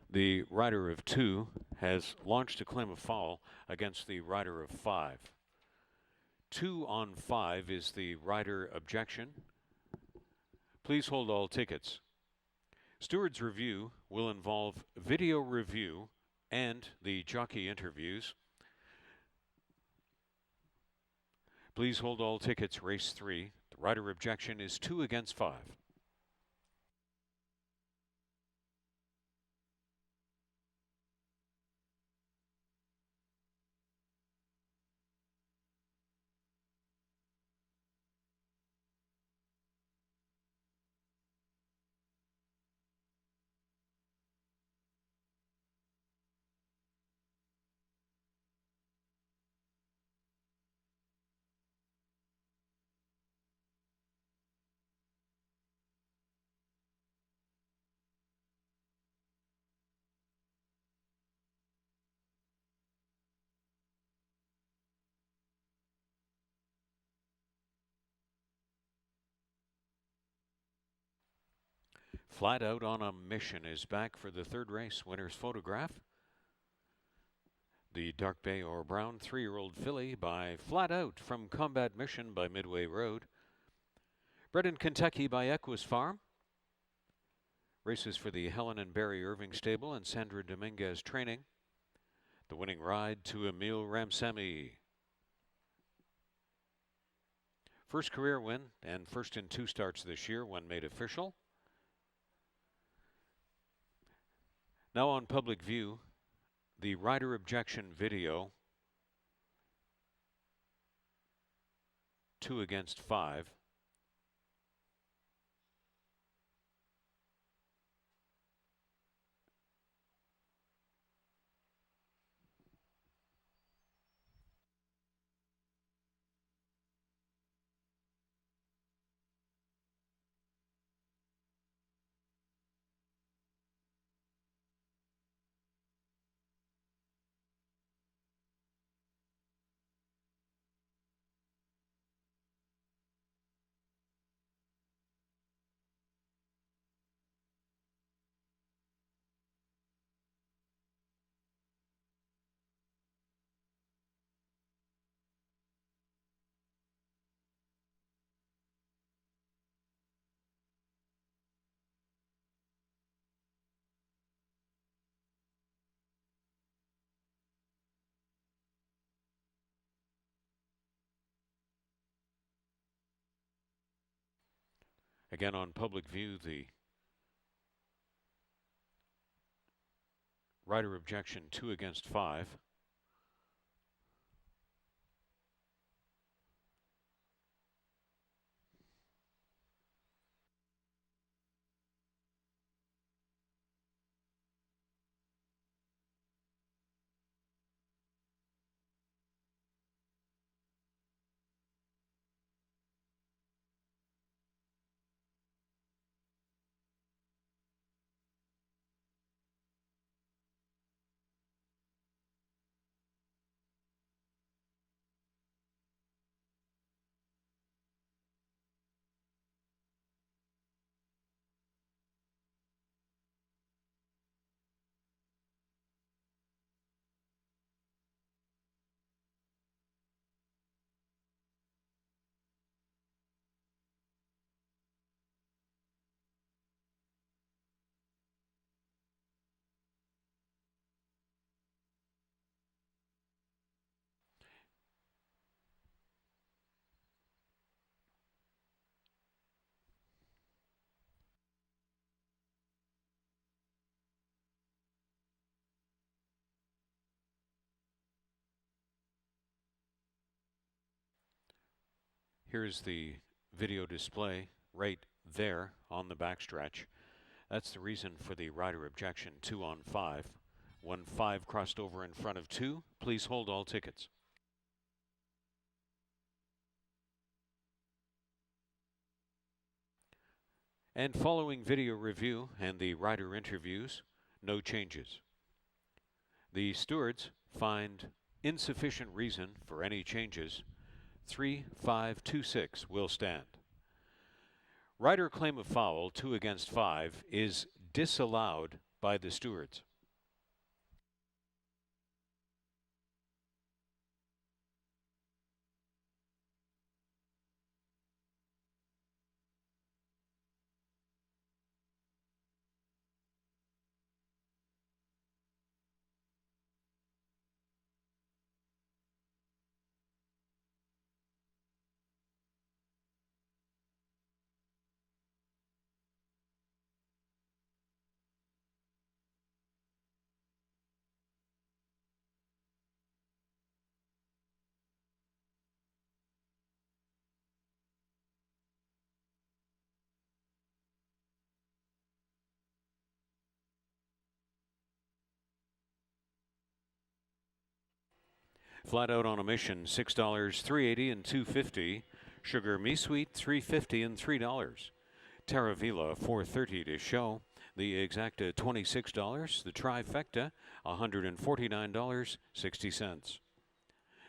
The rider of 2 has launched a claim of foul against the rider of 5. 2 on 5 is the rider objection. Please hold all tickets. Steward's review will involve video review and the jockey interviews. Please hold all tickets, race 3. The rider objection is 2 against 5. Flat Out on a Mission is back for the third race. Winner's photograph. The Dark Bay or Brown 3-year-old filly by Flat Out from Combat Mission by Midway Road. Bred in Kentucky by Equus Farm. Races for the Helen and Barry Irving Stable and Sandra Dominguez Training. The winning ride to Emile Ramsamy. First career win and first in 2 starts this year when made official. Now on public view, the rider objection video. 2 against 5. Again on public view, the rider objection 2 against 5. Here's the video display right there on the backstretch. That's the reason for the rider objection 2 on 5. When 5 crossed over in front of 2, please hold all tickets. And following video review and the rider interviews, no changes. The stewards find insufficient reason for any changes. 3-5-2-6 will stand. Rider claim of foul, 2-5, is disallowed by the stewards. Flat out on a mission, $6, $3.80 and $2.50. Sugar Me Sweet, $3.50 and $3. Terra Vila, $4.30 to show. The Exacta, $26. The Trifecta, $149.60.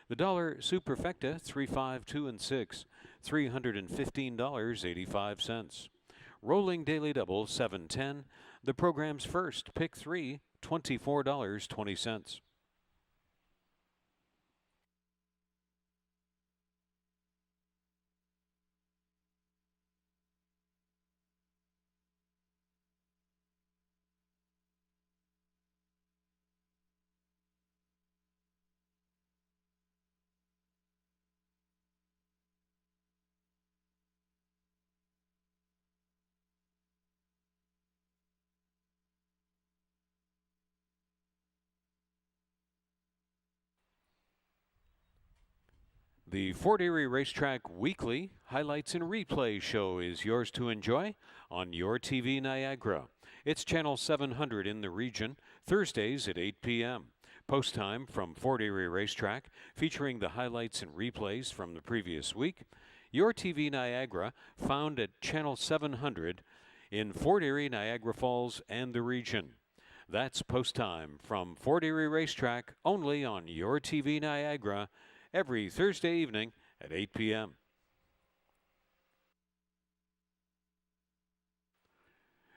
The dollar Superfecta, 3.5, 2 and 6, $315.85. Rolling Daily Double, 7.10. The program's first, pick 3, $24.20. The Fort Erie Racetrack Weekly Highlights and Replay show is yours to enjoy on your TV Niagara. It's Channel 700 in the region, Thursdays at 8 p.m. Post time from Fort Erie Racetrack, featuring the highlights and replays from the previous week. Your TV Niagara, found at Channel 700 in Fort Erie, Niagara Falls, and the region. That's post time from Fort Erie Racetrack, only on Your TV Niagara, every Thursday evening at 8 p.m.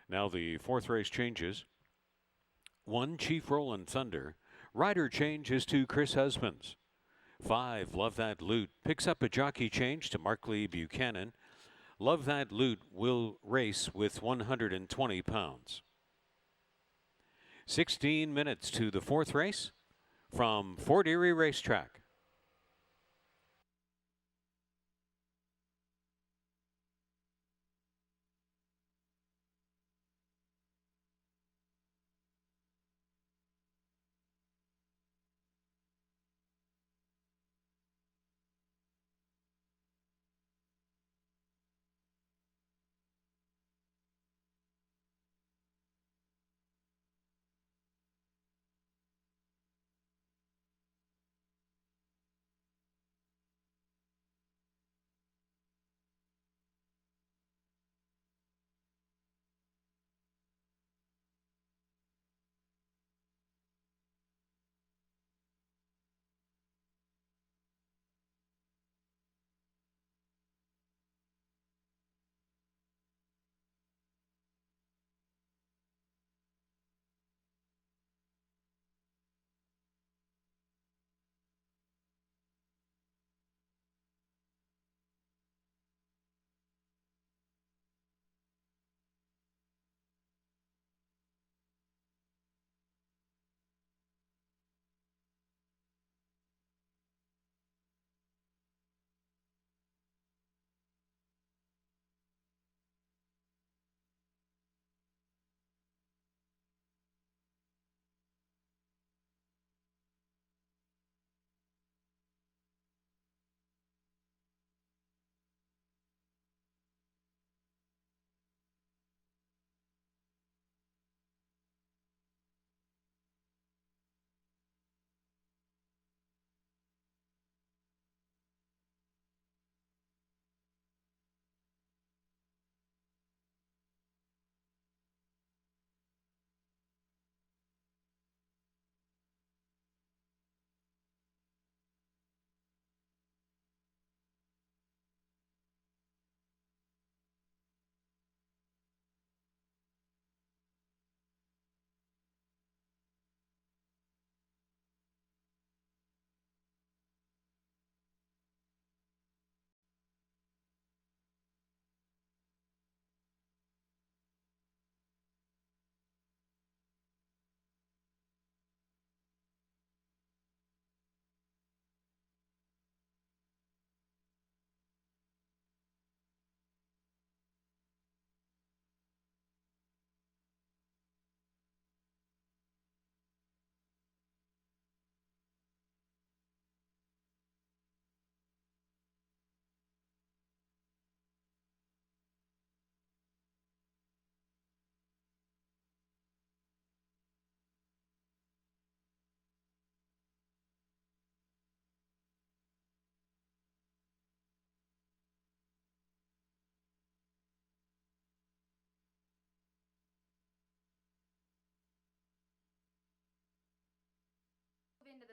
Now the fourth race changes. 1, Chief Rollin' Thunder. Rider change is to Chris Husbands. 5, Love That Loot picks up a jockey change to Markley Buchanan. Love That Loot will race with 120 pounds. 16 minutes to the fourth race from Fort Erie Racetrack.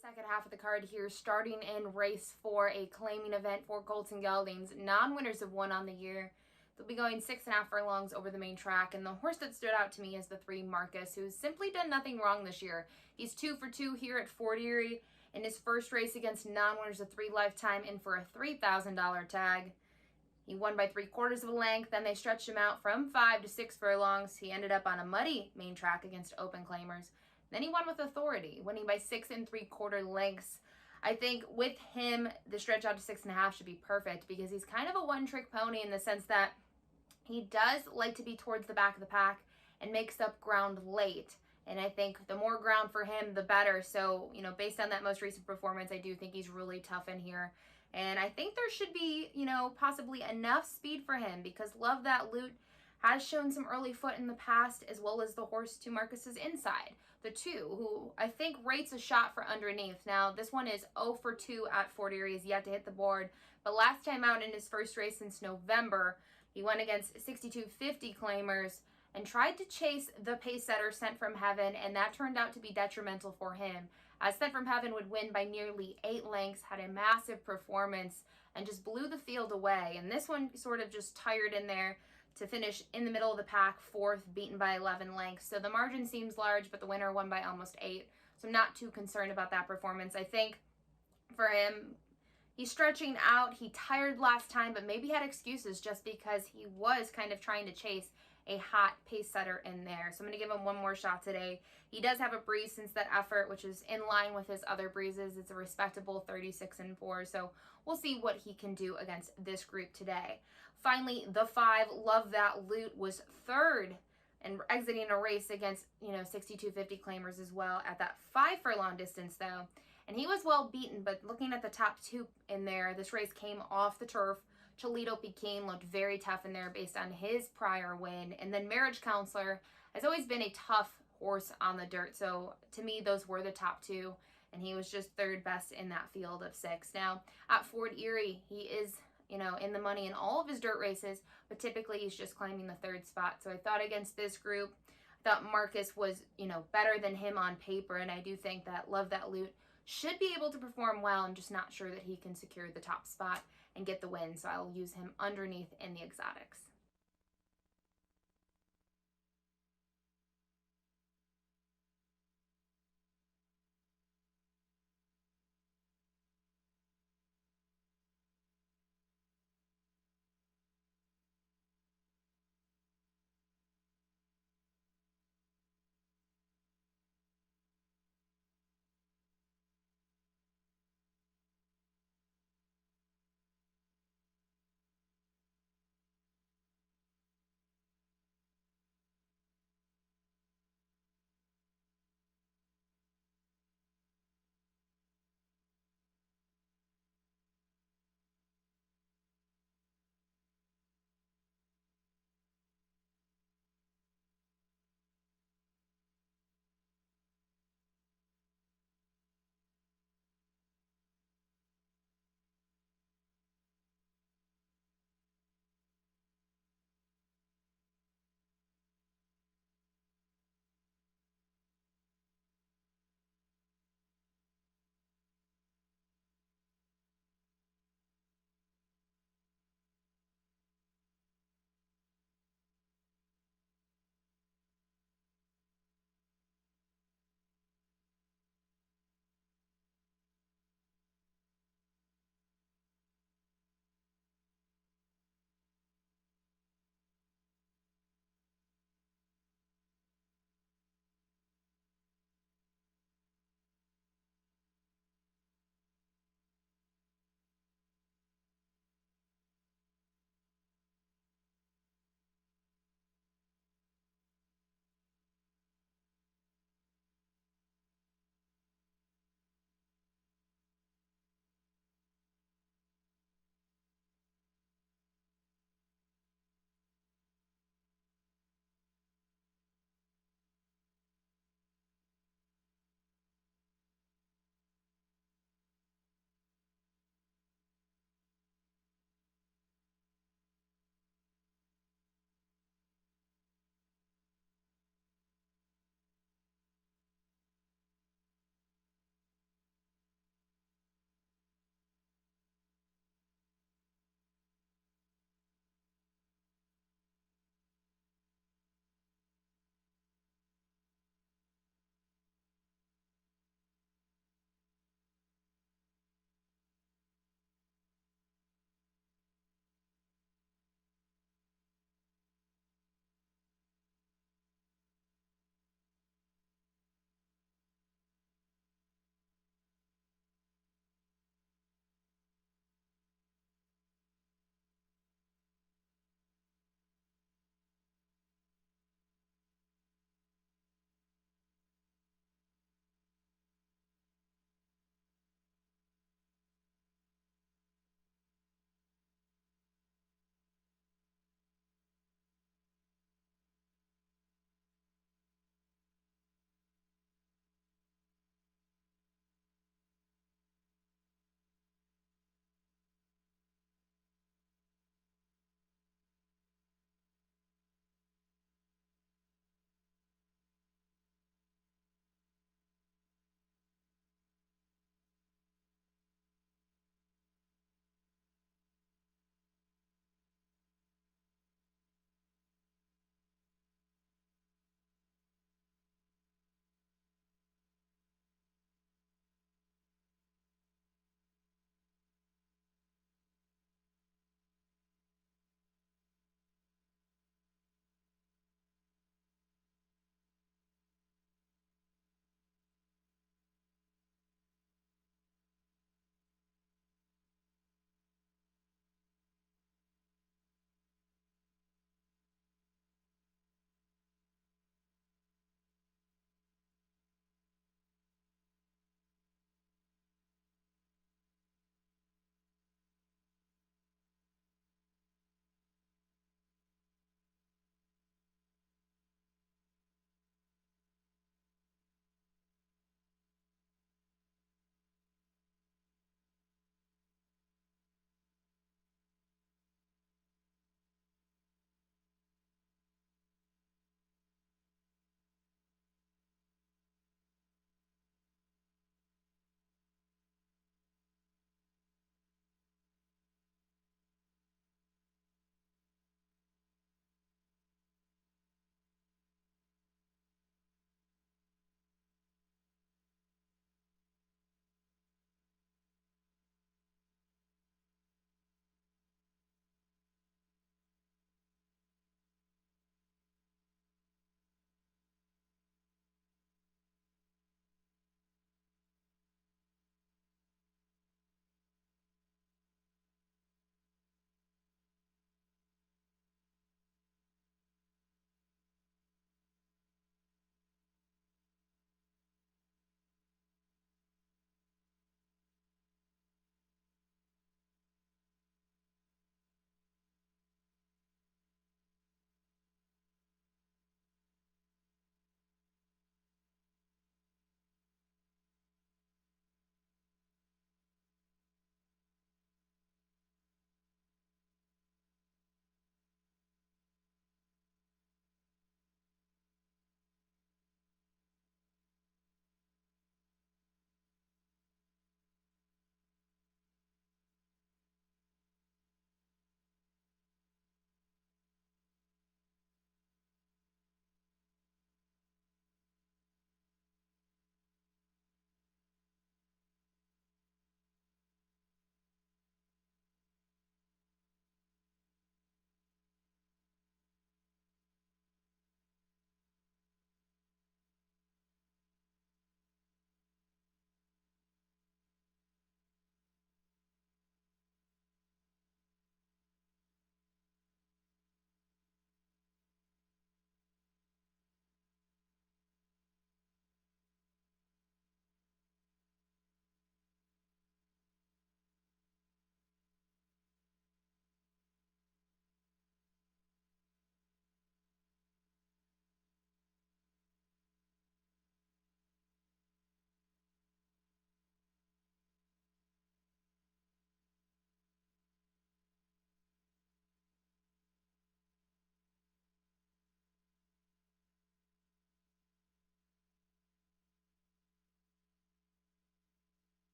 second half of the card here, starting in race 4, a claiming event for Colton Geldings. Non-winners have won on the year. They'll be going 6.5 furlongs over the main track, and the horse that stood out to me is the 3 Marcus, who's simply done nothing wrong this year. He's 2 for 2 here at Fort Erie in his first race against non-winners of 3 Lifetime, in for a $3,000 tag. He won by 3/4 of a length, then they stretched him out from 5 to 6 furlongs. He ended up on a muddy main track against open claimers. Then he won with authority, winning by 6 3/4 lengths. I think with him, the stretch out to 6.5 should be perfect because he's kind of a one-trick pony in the sense that he does like to be towards the back of the pack and makes up ground late. And I think the more ground for him, the better. So, based on that most recent performance, I do think he's really tough in here. And I think there should be, possibly enough speed for him because Love That Loot has shown some early foot in the past, as well as the horse to Marcus's inside, the 2, who I think rates a shot for underneath. Now, this one is 0 for 2 at Fort Erie, he's yet to hit the board, but last time out in his first race since November, he went against 6250 claimers and tried to chase the pace setter Sent From Heaven, and that turned out to be detrimental for him, as Sent From Heaven would win by nearly 8 lengths, had a massive performance, and just blew the field away. And this one sort of just tired in there to finish in the middle of the pack, 4th, beaten by 11 lengths. So the margin seems large, but the winner won by almost 8. So I'm not too concerned about that performance. I think for him, he's stretching out. He tired last time, but maybe had excuses just because he was kind of trying to chase a hot pace setter in there. So I'm going to give him one more shot today. He does have a breeze since that effort, which is in line with his other breezes. It's a respectable 36-4. So we'll see what he can do against this group today. Finally, the 5, Love That Loot, was 3rd and exiting a race against, 6250 claimers as well at that 5 furlong distance though. And he was well beaten, but looking at the top 2 in there, this race came off the turf. Cholito Pekin looked very tough in there based on his prior win. And then Marriage Counselor has always been a tough horse on the dirt. So to me, those were the top 2. And he was just 3rd best in that field of 6. Now, at Fort Erie, he is, in the money in all of his dirt races. But typically, he's just claiming the 3rd spot. So I thought against this group, I thought Marcus was, better than him on paper. And I do think that Love That Loot should be able to perform well. I'm just not sure that he can secure the top spot and get the win, so I'll use him underneath in the exotics.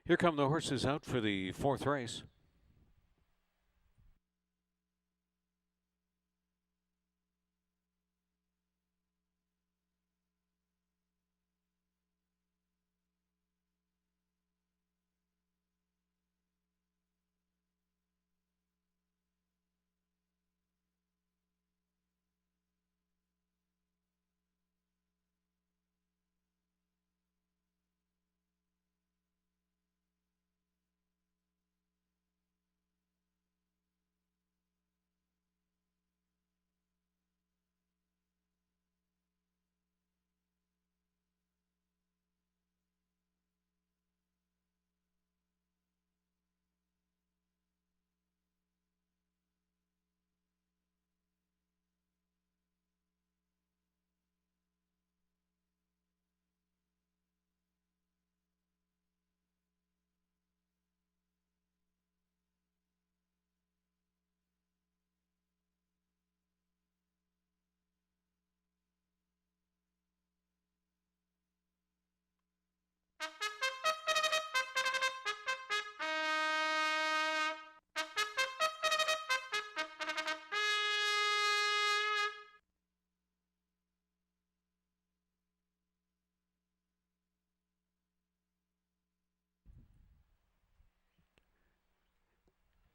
Here come the horses out for the fourth race.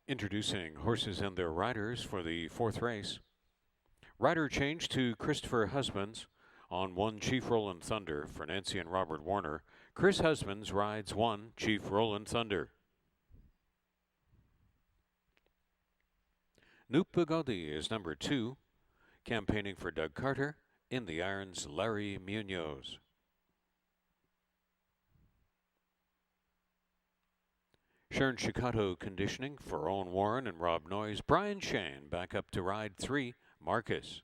Introducing horses and their riders for the fourth race. Rider change to Christopher Husbands on 1 Chief Roland Thunder for Nancy and Robert Warner. Chris Husbands rides 1 Chief Roland Thunder. Noop Bugatti is number 2, campaigning for Doug Carter. In the irons, Larry Munoz. Sharon Chicato conditioning for Owen Warren and Rob Noyes. Brian Shane back up to ride 3, Marcus.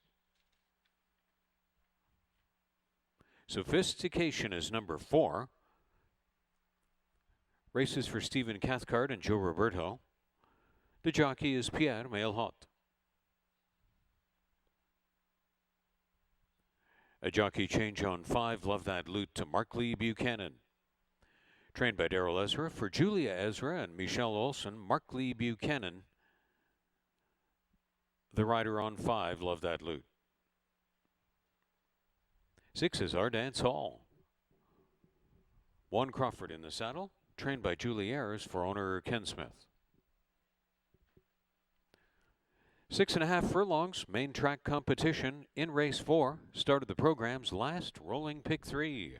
Sophistication is number 4. Races for Stephen Cathcart and Joe Roberto. The jockey is Pierre Mailhot. A jockey change on 5, Love That Loot, to Mark Lee Buchanan. Trained by Daryl Ezra for Julia Ezra and Michelle Olson, Mark Lee Buchanan, the rider on 5, Love That Loot. 6 is Our Dance Hall. 1 Crawford in the saddle, trained by Julie Ayers for owner Ken Smith. 6.5 furlongs, main track competition in race 4. Start of the program's last rolling pick 3.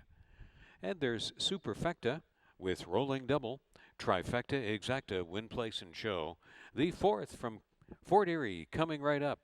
And there's Superfecta with rolling double, trifecta, exacta, win, place, and show. The 4th from Fort Erie coming right up.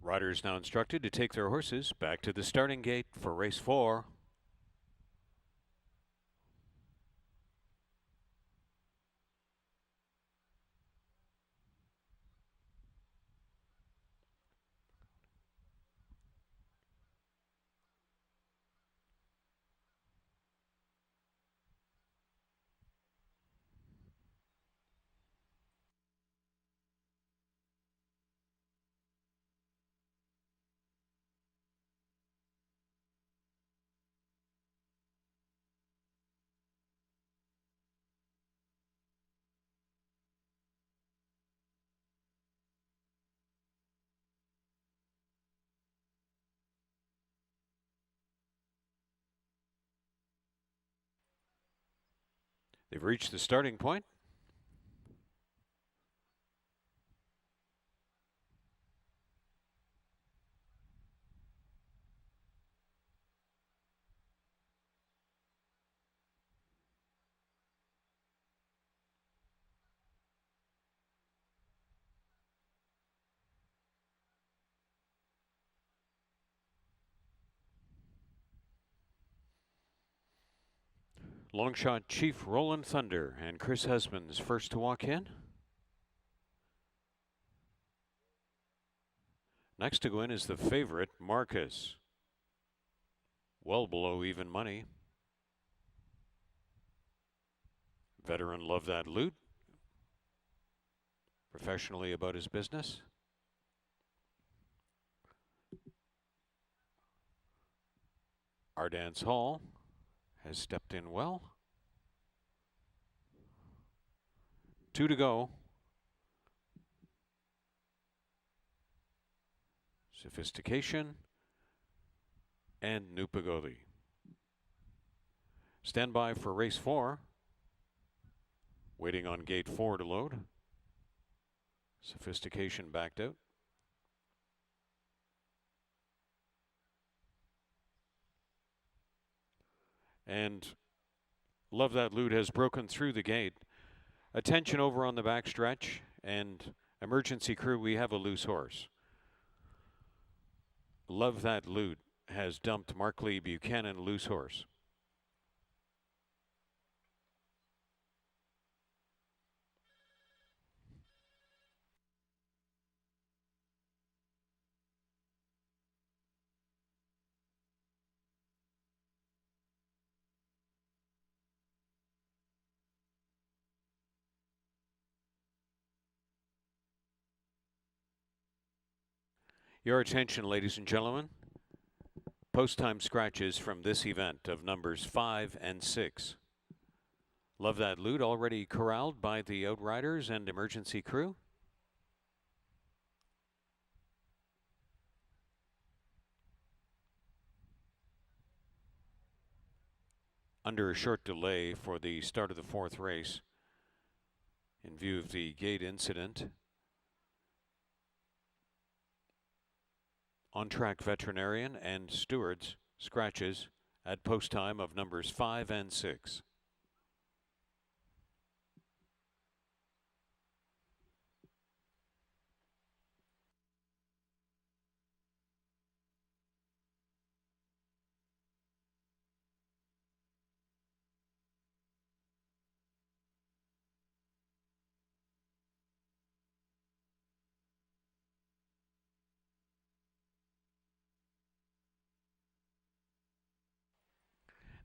Riders now instructed to take their horses back to the starting gate for race 4. They've reached the starting point. Longshot Chief Roland Thunder and Chris Husbands first to walk in. Next to go in is the favorite, Marcus. Well below even money. Veteran Love That Loot. Professionally about his business. Ardance Hall has stepped in well. 2 to go. Sophistication and Nupagoli. Stand by for race 4. Waiting on gate 4 to load. Sophistication backed out. And Love That Loot has broken through the gate. Attention over on the backstretch and emergency crew, we have a loose horse. Love That Loot has dumped Mark Lee Buchanan, loose horse. Your attention, ladies and gentlemen. Post-time scratches from this event of numbers 5 and 6. Love That Loot already corralled by the Outriders and emergency crew. Under a short delay for the start of the 4th race in view of the gate incident. On-track veterinarian and stewards scratches at post time of numbers 5 and 6.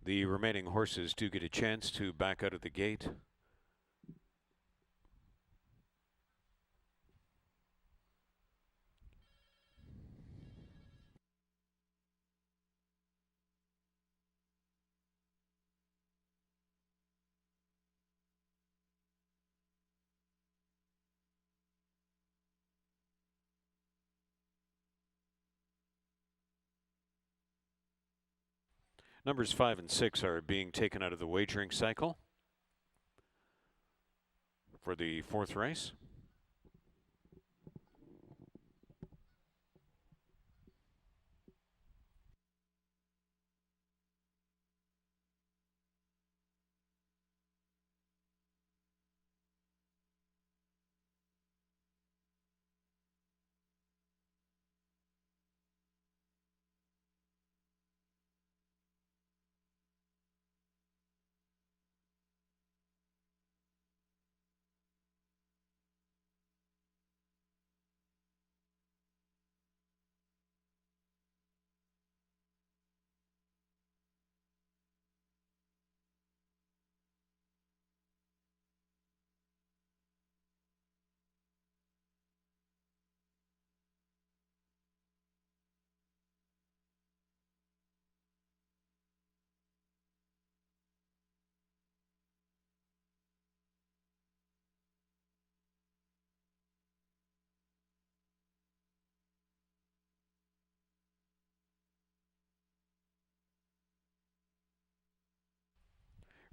The remaining horses do get a chance to back out of the gate. Numbers 5 and 6 are being taken out of the wagering cycle for the 4th race.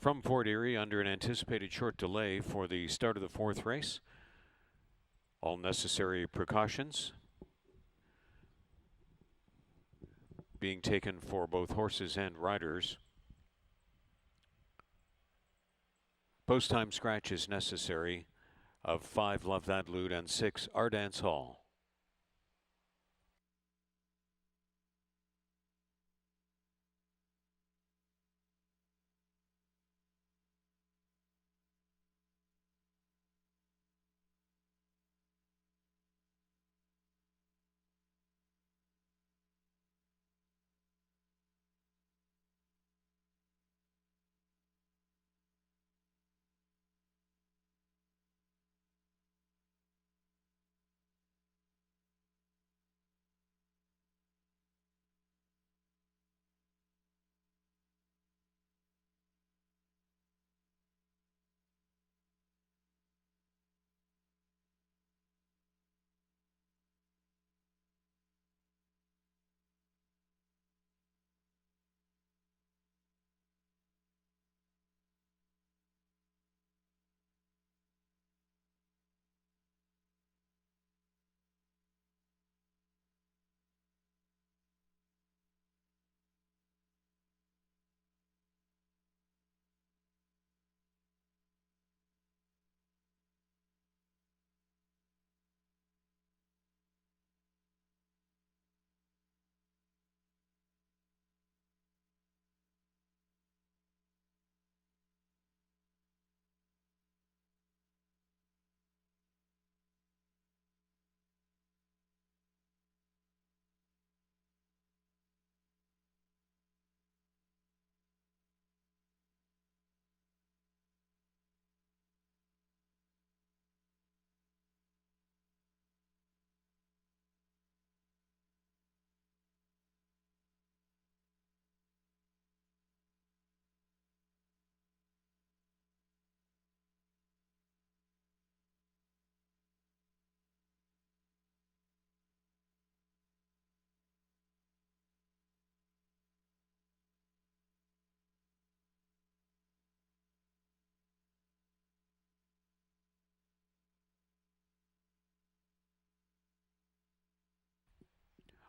From Fort Erie, under an anticipated short delay for the start of the fourth race. All necessary precautions being taken for both horses and riders. Post time scratch is necessary of 5 Love That Lute and 6 Ardance Hall.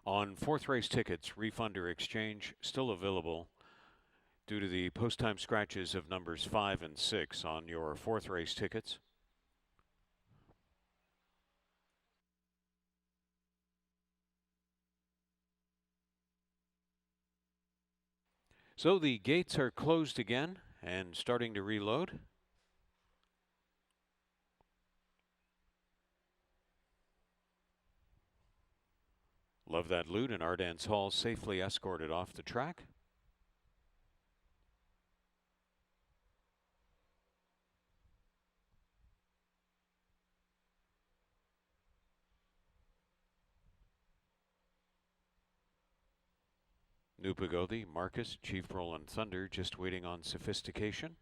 On fourth race tickets, refund or exchange still available due to the post time scratches of numbers 5 and 6 on your fourth race tickets. So the gates are closed again and starting to reload. Love That Lute and Ardance Hall safely escorted off the track. New Pagodi, Marcus, Chief Roland Thunder just waiting on Sophistication.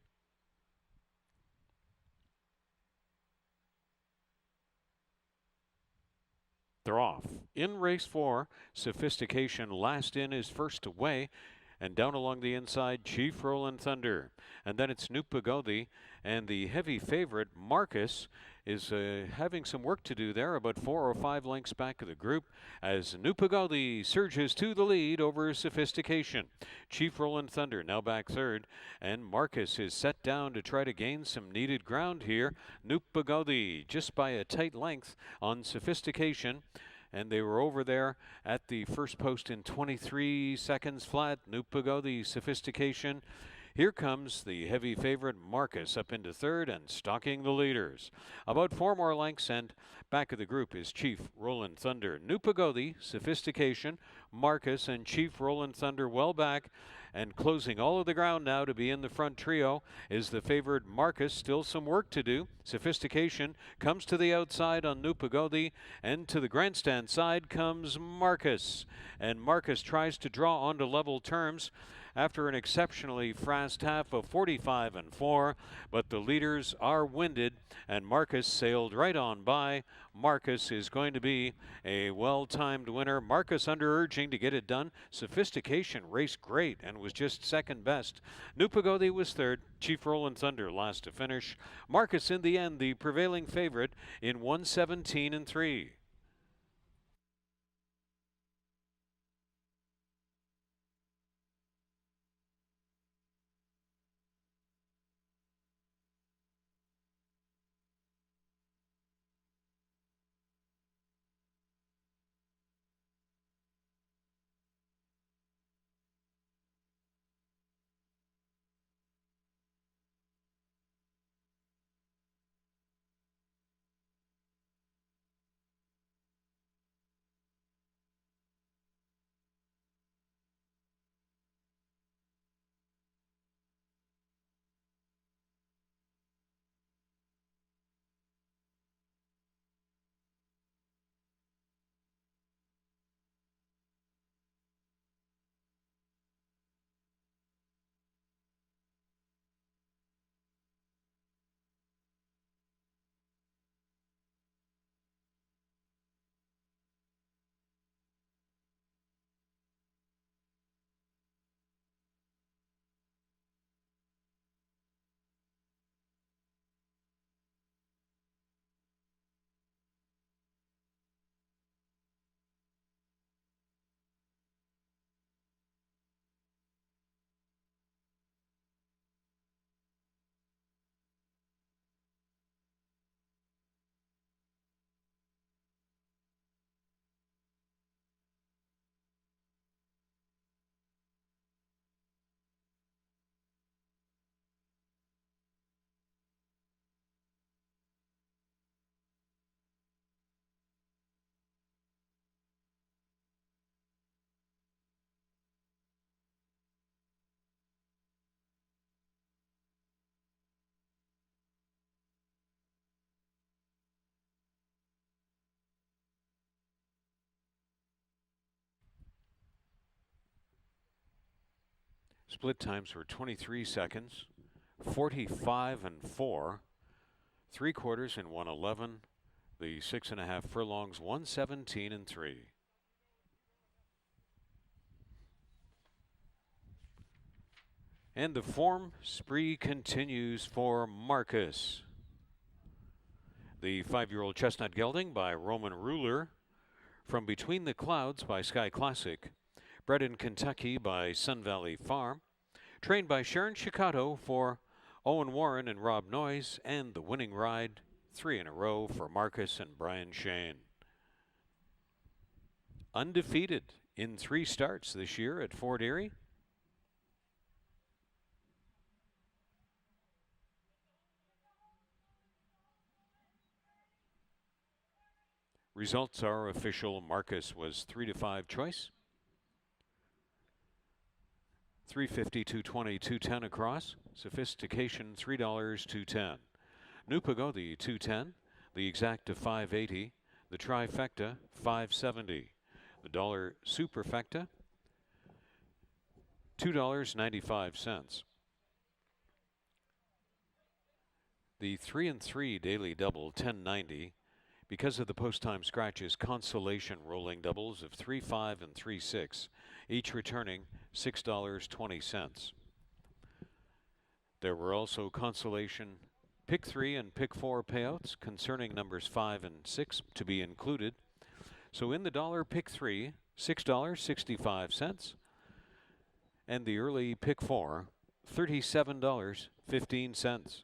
They're off. In race 4, Sophistication last in is first away. And down along the inside, Chief Roland Thunder. And then it's New Pagodi, and the heavy favorite, Marcus, is having some work to do there, about 4 or 5 lengths back of the group, as New Pagodi surges to the lead over Sophistication. Chief Roland Thunder now back third, and Marcus is set down to try to gain some needed ground here. New Pagodi just by a tight length on Sophistication. And they were over there at the first post in 23 seconds flat. New Pagodi, Sophistication. Here comes the heavy favorite Marcus up into third and stalking the leaders. About 4 more lengths, and back of the group is Chief Roland Thunder. New Pagodi, Sophistication, Marcus, and Chief Roland Thunder well back. And closing all of the ground now to be in the front trio is the favored Marcus. Still some work to do. Sophistication comes to the outside on New Pagodi, and to the grandstand side comes Marcus. And Marcus tries to draw onto level terms. after an exceptionally fast half of 45-4, but the leaders are winded, and Marcus sailed right on by. Marcus is going to be a well-timed winner. Marcus under urging to get it done. Sophistication raced great and was just second best. Nupagodi was third. Chief Rolling Thunder last to finish. Marcus in the end the prevailing favorite in 117-3. Split times were 23 seconds, 45-4, 3/4 in 111. The 6.5 furlongs 117-3. And the form spree continues for Marcus. The 5-year-old Chestnut Gelding by Roman Ruler. From Between the Clouds by Sky Classic. Bred in Kentucky by Sun Valley Farm. Trained by Sharon Chicato for Owen Warren and Rob Noyes. And the winning ride, 3 in a row for Marcus and Brian Shane. Undefeated in 3 starts this year at Fort Erie. Results are official. Marcus was 3-5 choice. 350, 220, 210 across. Sophistication $3, 210. Nupago, the 210. The exact to 580. The trifecta 570. The dollar superfecta $2.95. The 3 and 3 daily double 1090. Because of the post-time scratches, consolation rolling doubles of 3-5 and 3-6, each returning $6.20. There were also consolation pick 3 and pick 4 payouts concerning numbers 5 and 6 to be included. So in the dollar pick 3, $6.65, and the early pick 4, $37.15.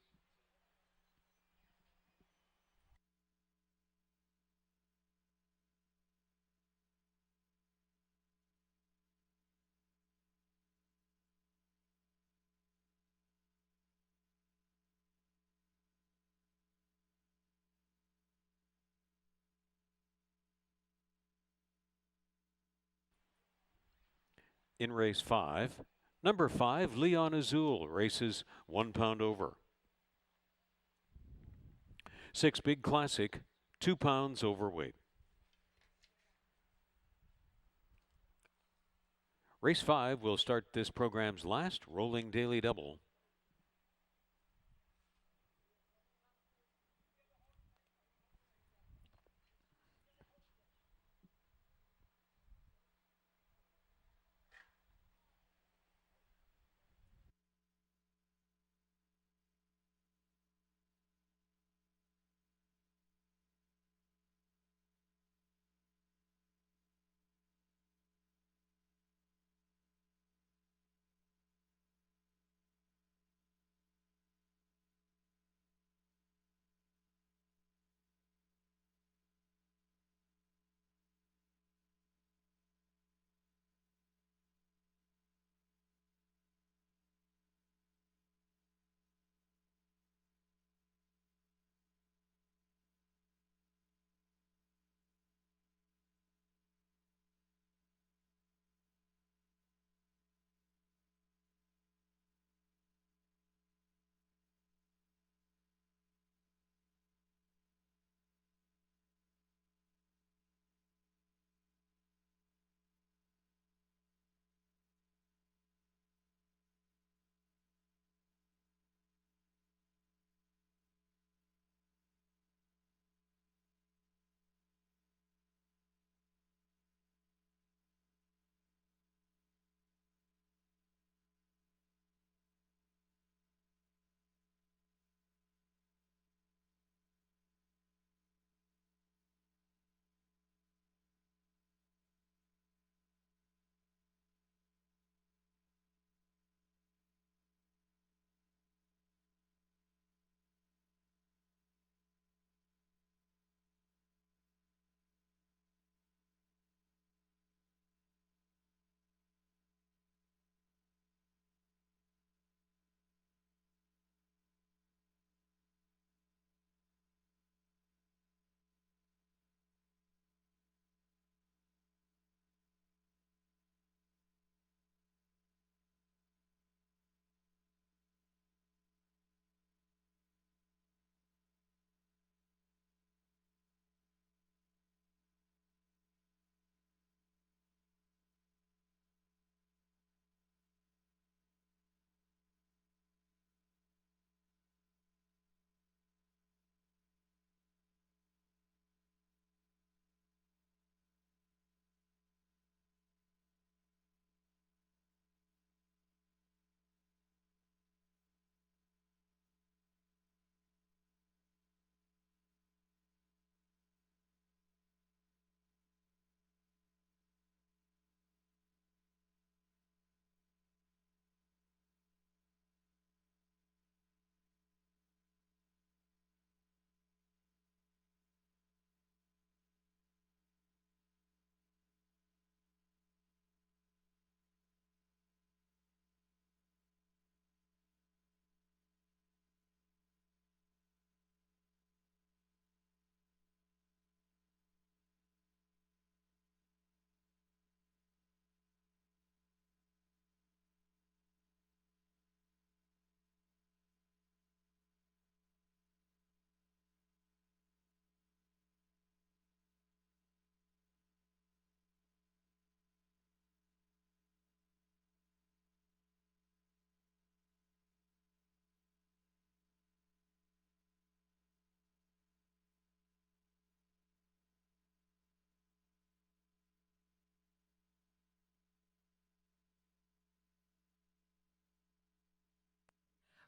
In race 5, number 5, Leon Azul, races 1 pound over. 6 Big Classic, 2 pounds overweight. Race 5 will start this program's last rolling daily double.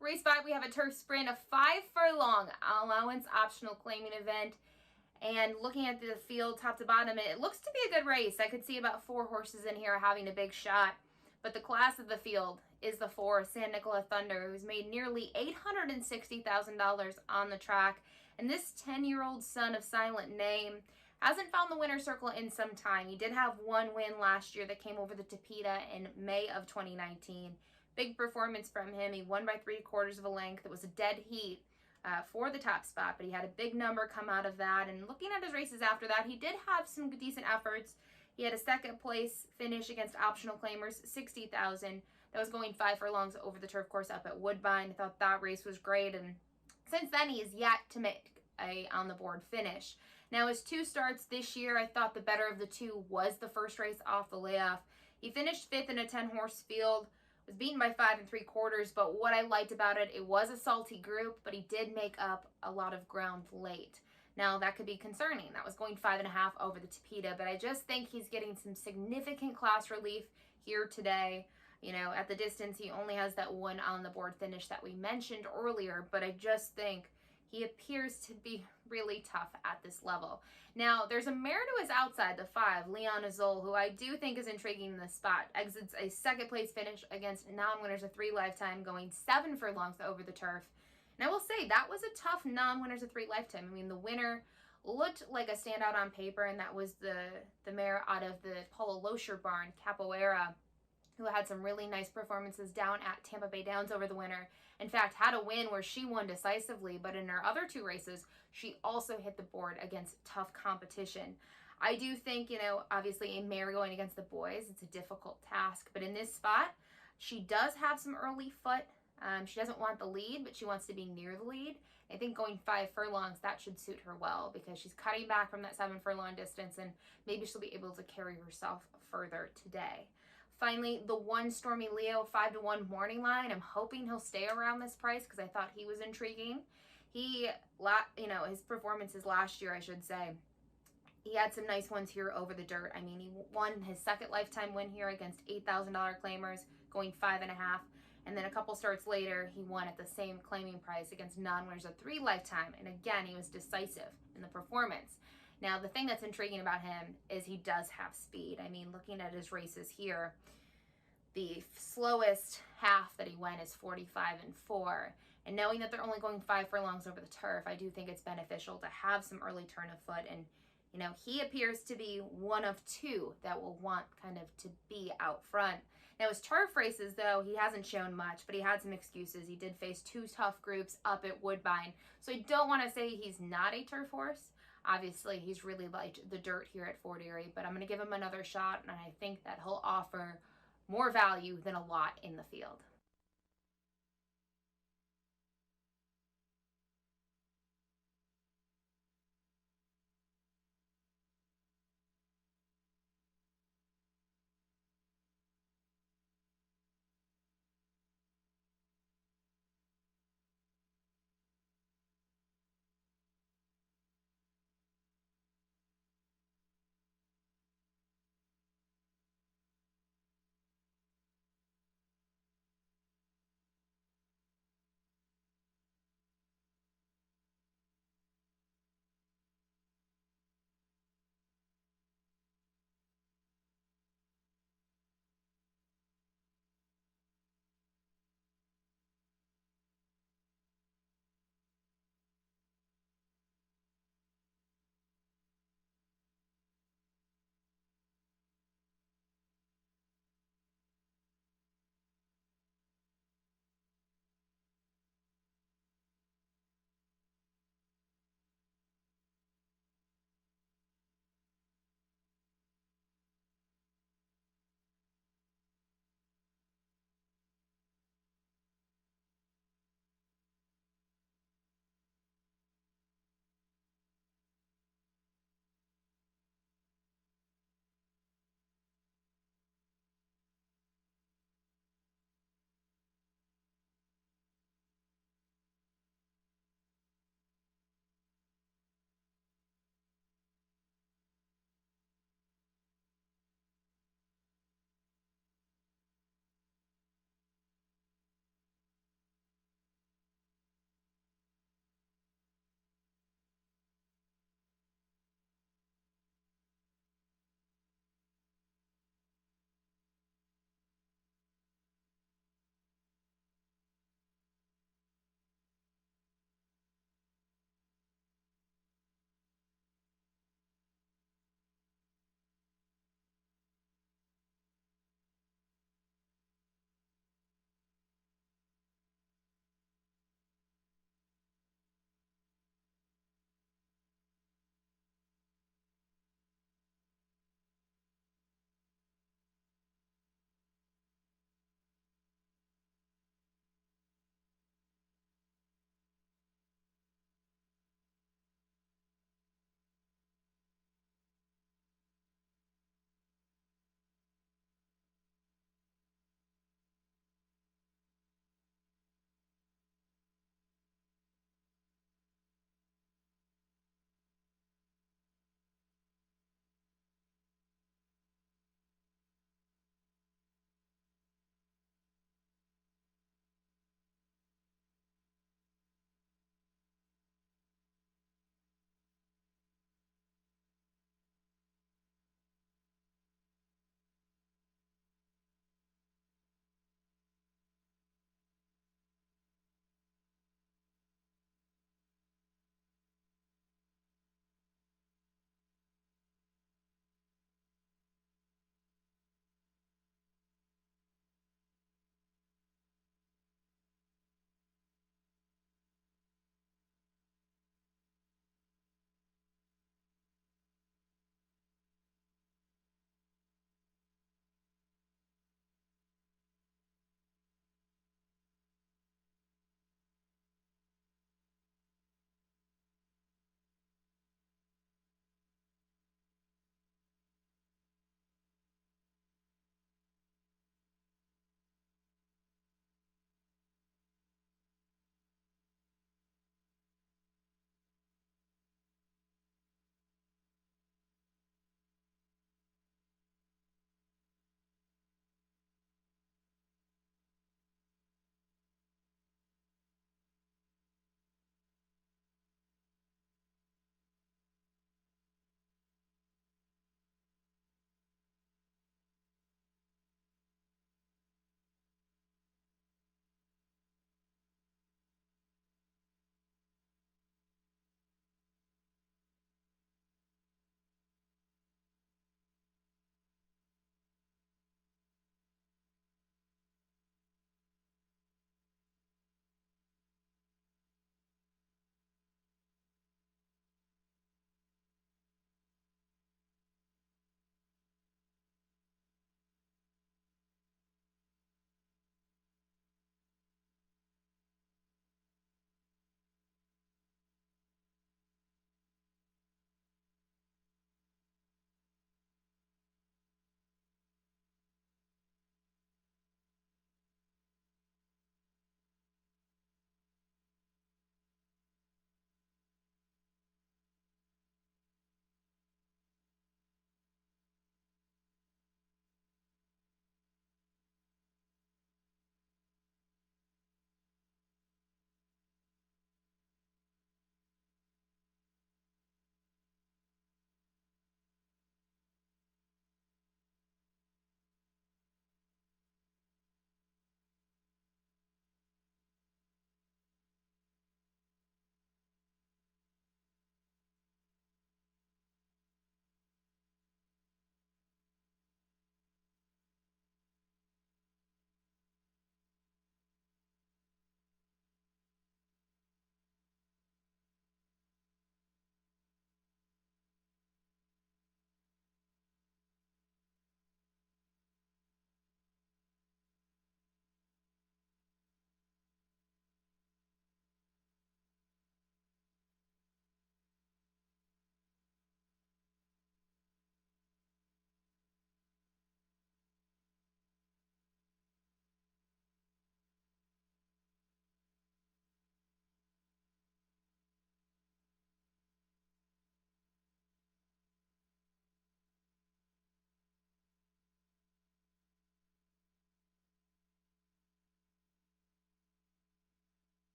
Race 5, we have a turf sprint, a 5 furlong allowance optional claiming event. And looking at the field top to bottom, it looks to be a good race. I could see about 4 horses in here having a big shot. But the class of the field is the 4, San Nicola Thunder, who's made nearly $860,000 on the track. And this 10-year-old son of Silent Name hasn't found the winner's circle in some time. He did have one win last year that came over the Tapeta in May of 2019. Big performance from him. He won by 3/4 of a length. It was a dead heat for the top spot, but he had a big number come out of that. And looking at his races after that, he did have some decent efforts. He had a second place finish against optional claimers, 60,000. That was going 5 furlongs over the turf course up at Woodbine. I thought that race was great, and since then he has yet to make a on the board finish. Now his 2 starts this year, I thought the better of the 2 was the first race off the layoff. He finished fifth in a 10-horse field, was beaten by 5 3/4. But what I liked about it, it was a salty group, but he did make up a lot of ground late. Now that could be concerning. That was going 5.5 over the Tapeta, but I just think he's getting some significant class relief here today. At the distance, he only has that one on the board finish that we mentioned earlier, but I just think he appears to be really tough at this level. Now, there's a mare to his outside, the 5, Leon Azul, who I do think is intriguing in this spot. Exits a second place finish against non-winners of 3 Lifetime, going 7 furlongs over the turf. And I will say, that was a tough non-winners of 3 Lifetime. I mean, the winner looked like a standout on paper, and that was the mare out of the Paulo Loescher barn, Capoeira, who had some really nice performances down at Tampa Bay Downs over the winter. In fact, had a win where she won decisively, but in her other 2 races, she also hit the board against tough competition. I do think, obviously a mare going against the boys, it's a difficult task, but in this spot, she does have some early foot. She doesn't want the lead, but she wants to be near the lead. I think going 5 furlongs, that should suit her well, because she's cutting back from that 7 furlong distance, and maybe she'll be able to carry herself further today. Finally, the 1 Stormy Leo 5-1 morning line. I'm hoping he'll stay around this price because I thought he was intriguing. His performances last year, I should say, he had some nice ones here over the dirt. I mean, he won his second Lifetime win here against $8,000 claimers, going 5.5. And then a couple starts later, he won at the same claiming price against non-winners of 3 Lifetime. And again, he was decisive in the performance. Now, the thing that's intriguing about him is he does have speed. I mean, looking at his races here, the slowest half that he went is 45-4. And knowing that they're only going 5 furlongs over the turf, I do think it's beneficial to have some early turn of foot. And, he appears to be one of 2 that will want kind of to be out front. Now, his turf races, though, he hasn't shown much, but he had some excuses. He did face 2 tough groups up at Woodbine. So I don't want to say he's not a turf horse. Obviously, he's really liked the dirt here at Fort Erie, but I'm going to give him another shot, and I think that he'll offer more value than a lot in the field.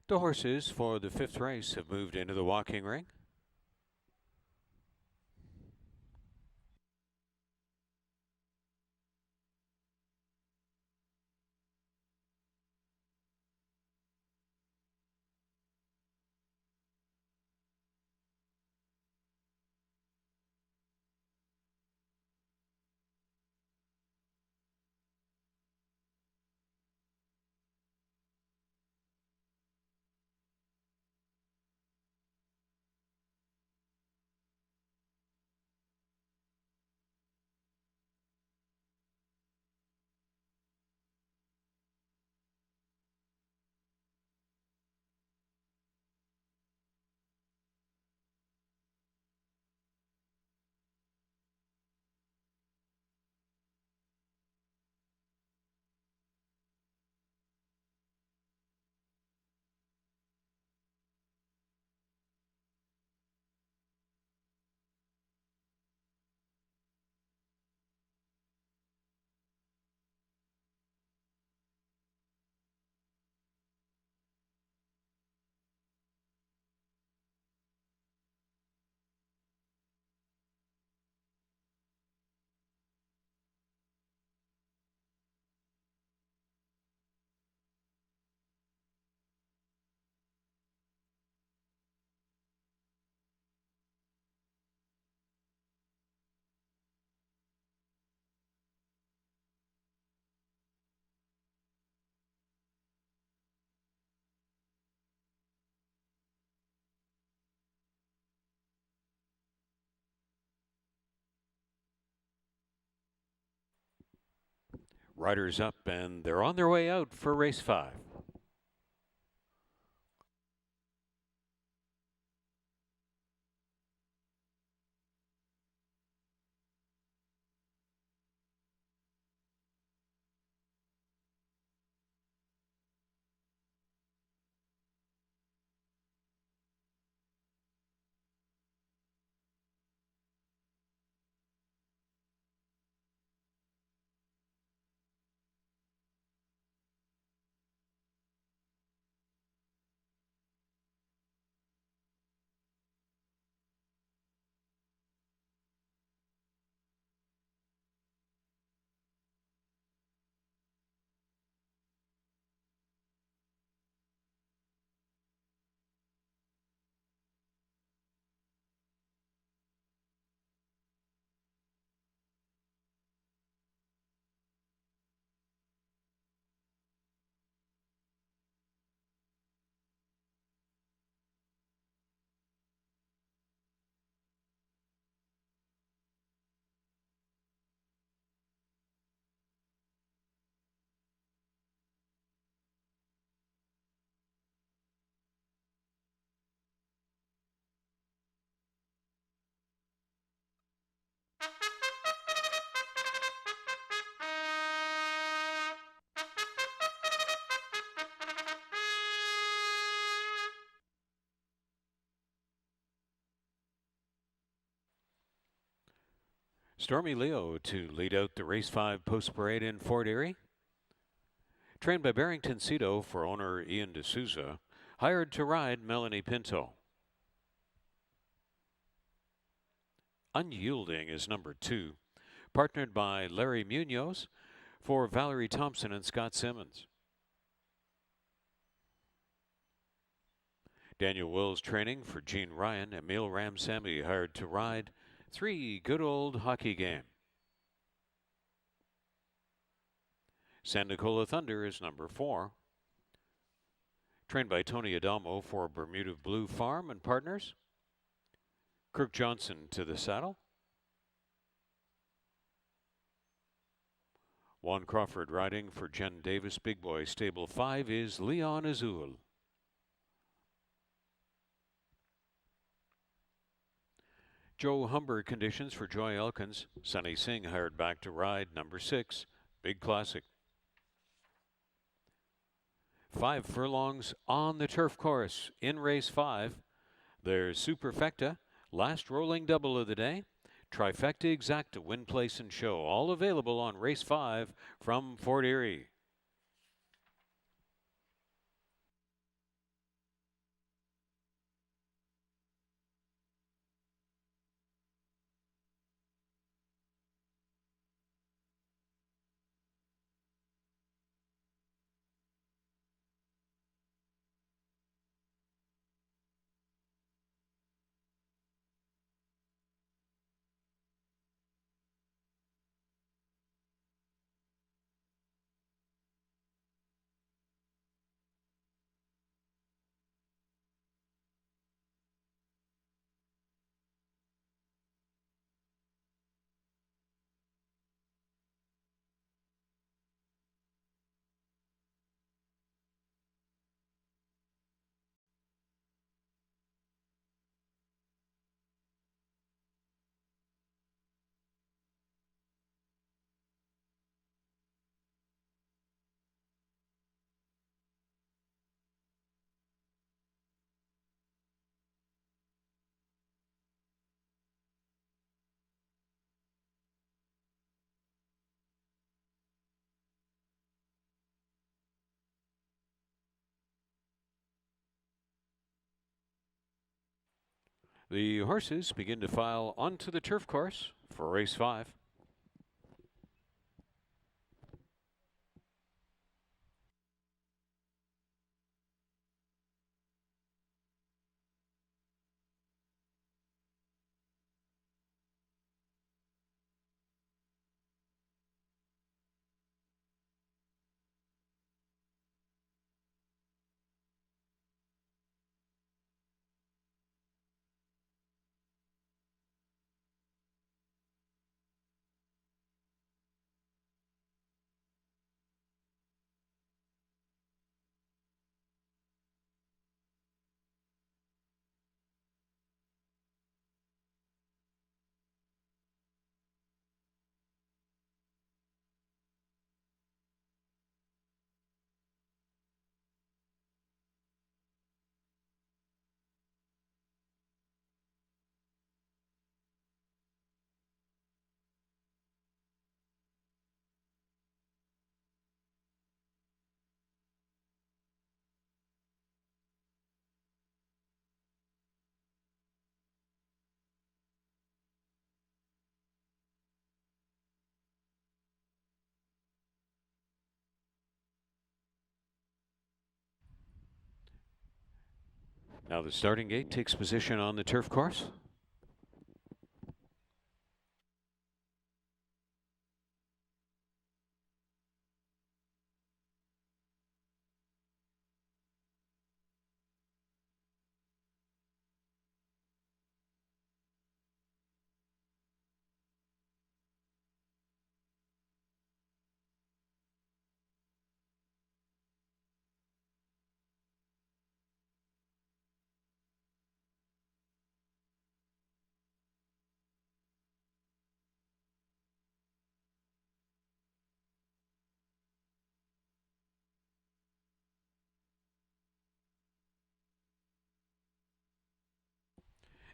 The horses for the 5th race have moved into the walking ring. Riders up, and they're on their way out for race 5. Stormy Leo to lead out the race 5 post parade in Fort Erie. Trained by Barrington Cito for owner Ian D'Souza. Hired to ride Melanie Pinto. Unyielding is number 2. Partnered by Larry Munoz for Valerie Thompson and Scott Simmons. Daniel Wills training for Gene Ryan. Emil Ramsamy hired to ride 3 Good Old Hockey Game. San Nicola Thunder is number 4. Trained by Tony Adamo for Bermuda Blue Farm and Partners. Kirk Johnson to the saddle. Juan Crawford riding for Jen Davis. Big Boy Stable 5 is Leon Azul. Joe Humber conditions for Joy Elkins. Sunny Singh hired back to ride number 6, Big Classic. 5 furlongs on the turf course in race 5. There's Superfecta, last rolling double of the day. Trifecta Exacta, Win, Place, and Show, all available on race 5 from Fort Erie. The horses begin to file onto the turf course for race 5. Now the starting gate takes position on the turf course.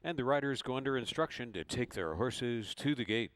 And the riders go under instruction to take their horses to the gate.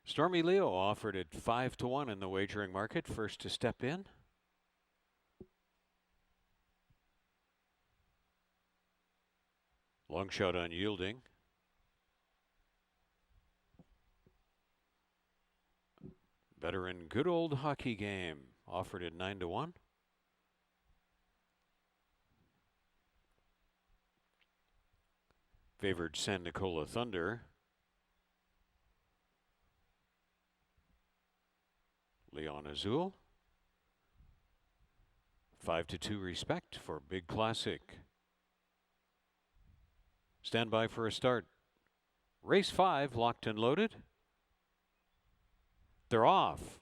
Stormy Leo offered at 5-1 in the wagering market, first to step in. Long shot unyielding. Veteran Good Old Hockey Game offered at 9-1. Favored San Nicola Thunder. Leon Azul. 5-2 respect for Big Classic. Stand by for a start. Race 5 locked and loaded. They're off.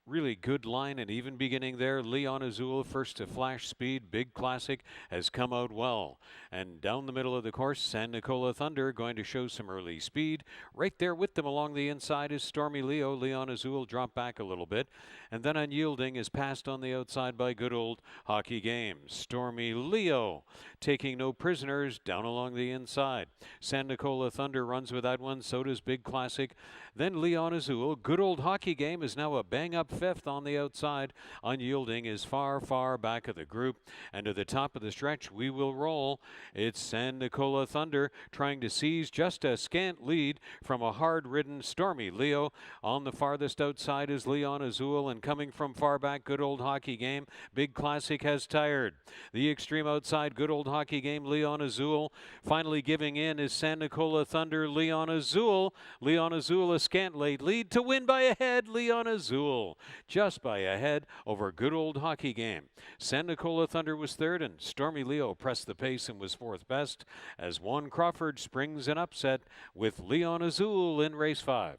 Really good line and even beginning there. Leon Azul first to flash speed. Big Classic has come out well. And down the middle of the course, San Nicola Thunder going to show some early speed. Right there with them along the inside is Stormy Leo. Leon Azul dropped back a little bit. And then Unyielding is passed on the outside by Good Old Hockey Game. Stormy Leo taking no prisoners down along the inside. San Nicola Thunder runs with that one. So does Big Classic. Then Leon Azul. Good Old Hockey Game is now a bang-up fifth on the outside. Unyielding is far, far back of the group. And to the top of the stretch, we will roll. It's San Nicola Thunder trying to seize just a scant lead from a hard-ridden Stormy Leo. On the farthest outside is Leon Azul, and coming from far back, Good Old Hockey Game. Big Classic has tired. The extreme outside, Good Old Hockey Game, Leon Azul. Finally giving in is San Nicola Thunder, Leon Azul. Leon Azul a scant late lead to win by a head. Leon Azul just by a head over Good Old Hockey Game. San Nicola Thunder was third, and Stormy Leo pressed the pace and was fourth best as Juan Crawford springs an upset with Leon Azul in race 5.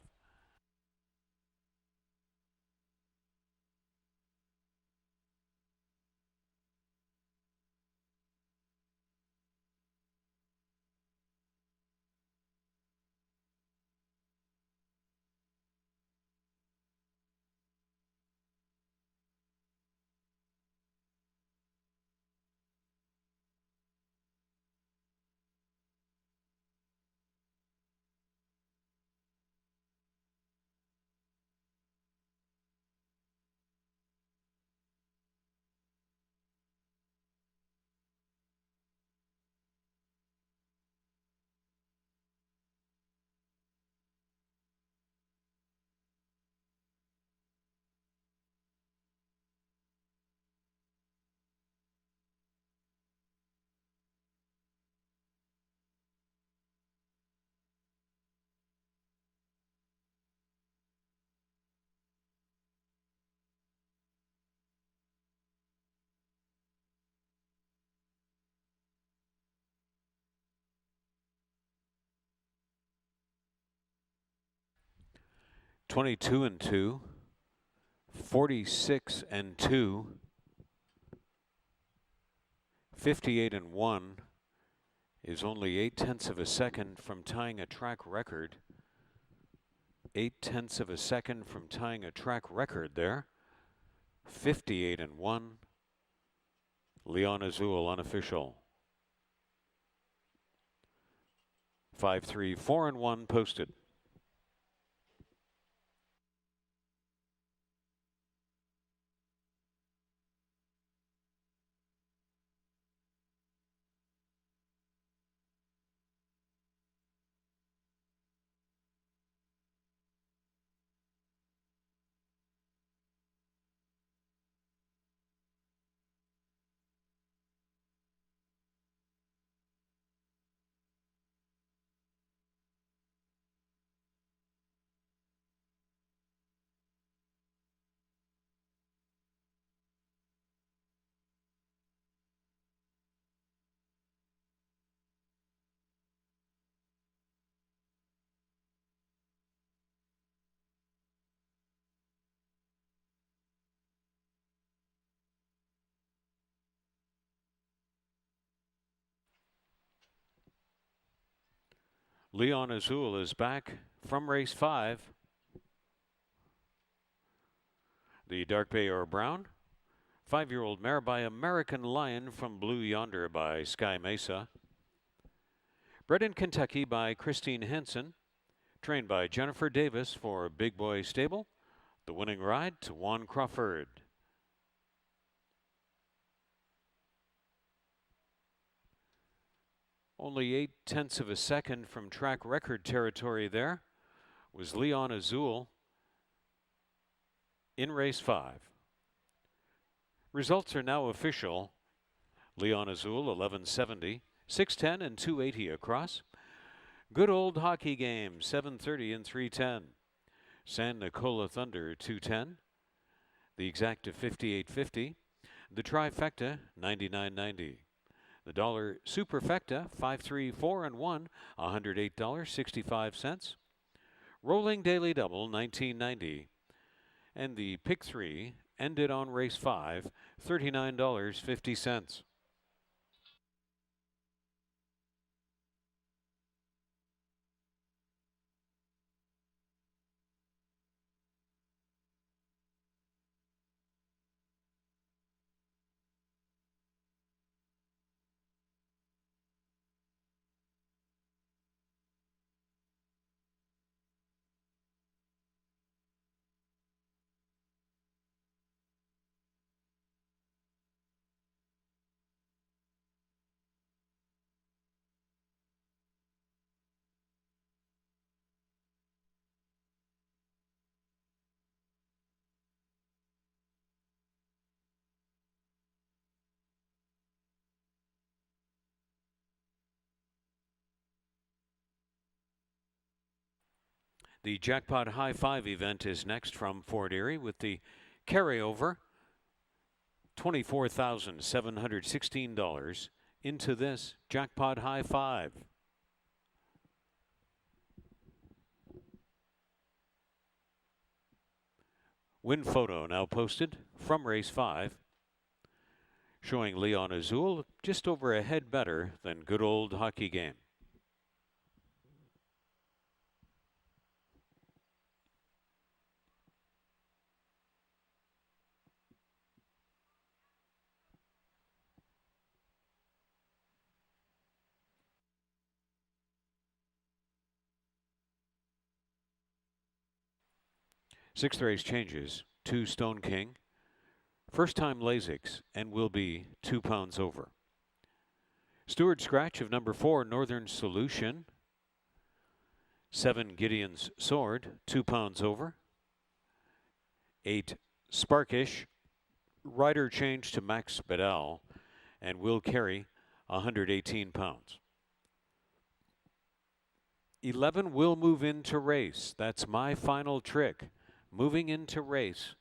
(22 and 2), 46 and 2, 58 and 1 is only 0.8 of a second from tying a track record. 0.8 of a second from tying a track record there. 58 and 1. Leon Azul unofficial. 5-3, 4 and 1 posted. Leon Azul is back from race 5. The Dark Bay or Brown, 5-year-old mare by American Lion from Blue Yonder by Sky Mesa. Bred in Kentucky by Christine Henson. Trained by Jennifer Davis for Big Boy Stable. The winning ride to Juan Crawford. Only 0.8 of a second from track record territory there was Leon Azul in race 5. Results are now official. Leon Azul 1170, 610 and 280 across. Good Old Hockey Game 730 and 310. San Nicola Thunder 210. The Exacta 58.50. The Trifecta 99.90. The Dollar Superfecta 5-3, 4 and 1, $108.65. Rolling Daily Double 19.90. And the Pick 3 ended on race 5, $39.50. The Jackpot High Five event is next from Fort Erie with the carryover $24,716 into this Jackpot High Five. Win photo now posted from race 5, showing Leon Azul just over a head better than good old Hockey Game. Sixth race changes to Stone King. First time Lasix and will be 2 pounds over. Steward scratch of number 4, Northern Solution. 7, Gideon's Sword, 2 pounds over. 8, Sparkish. Rider change to Max Bedell and will carry 118 pounds. 11 will move into race. That's my final trick. Moving into race.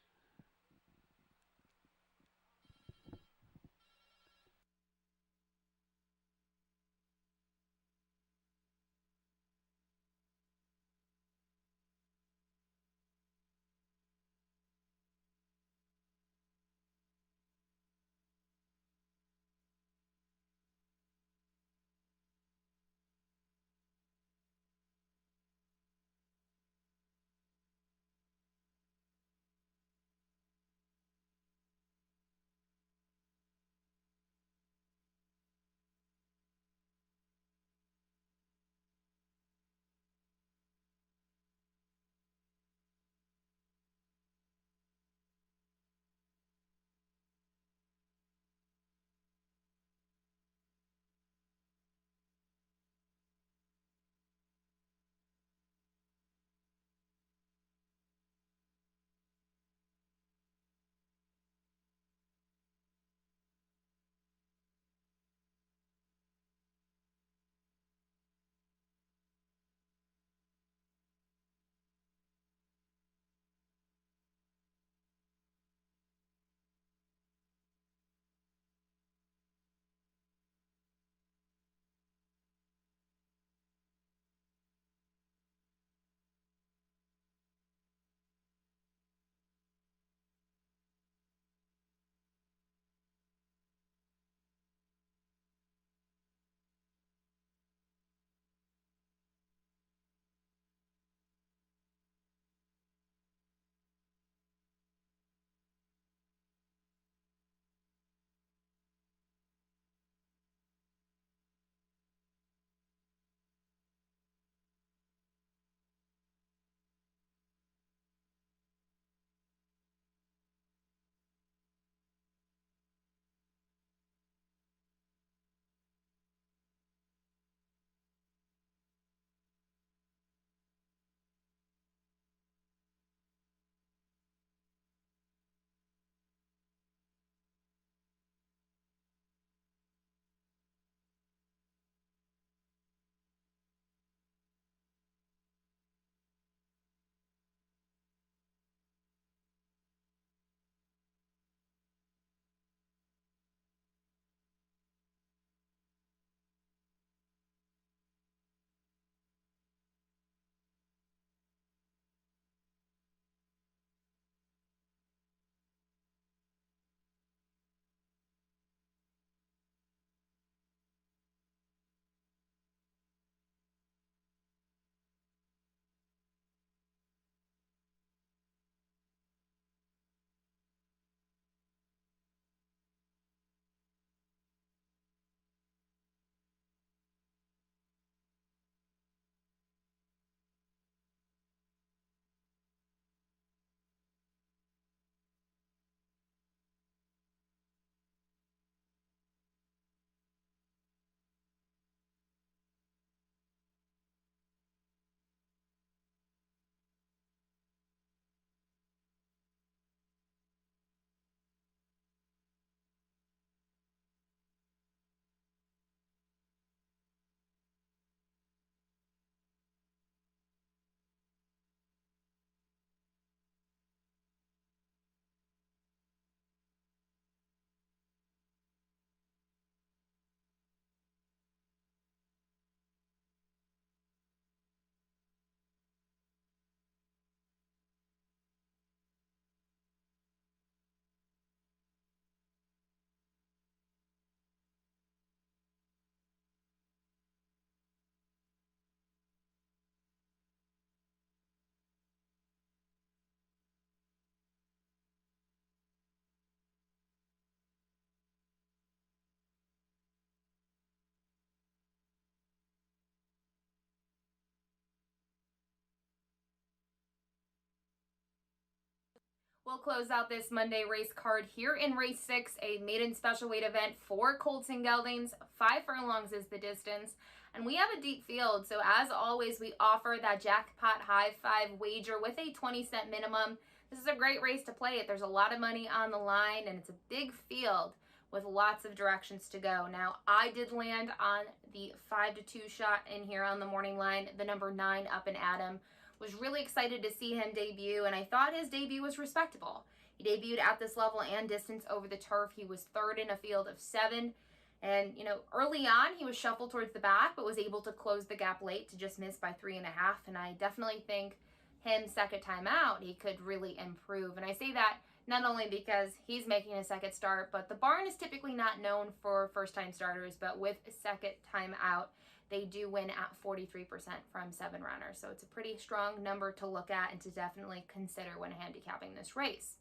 We'll close out this Monday race card here in race 6, a maiden special weight event for colts and geldings. 5 furlongs is the distance. And we have a deep field, so as always, we offer that jackpot high 5 wager with a 20-cent minimum. This is a great race to play it. There's a lot of money on the line, and it's a big field with lots of directions to go. Now, I did land on the 5-2 shot in here on the morning line, the number 9 Up and Adam. Was really excited to see him debut, and I thought his debut was respectable. He debuted at this level and distance over the turf. He was third in a field of 7. And, early on, he was shuffled towards the back, but was able to close the gap late to just miss by 3.5. And I definitely think him second time out, he could really improve. And I say that not only because he's making a second start, but the barn is typically not known for first-time starters, but with a second time out, they do win at 43% from 7 runners. So it's a pretty strong number to look at and to definitely consider when handicapping this race.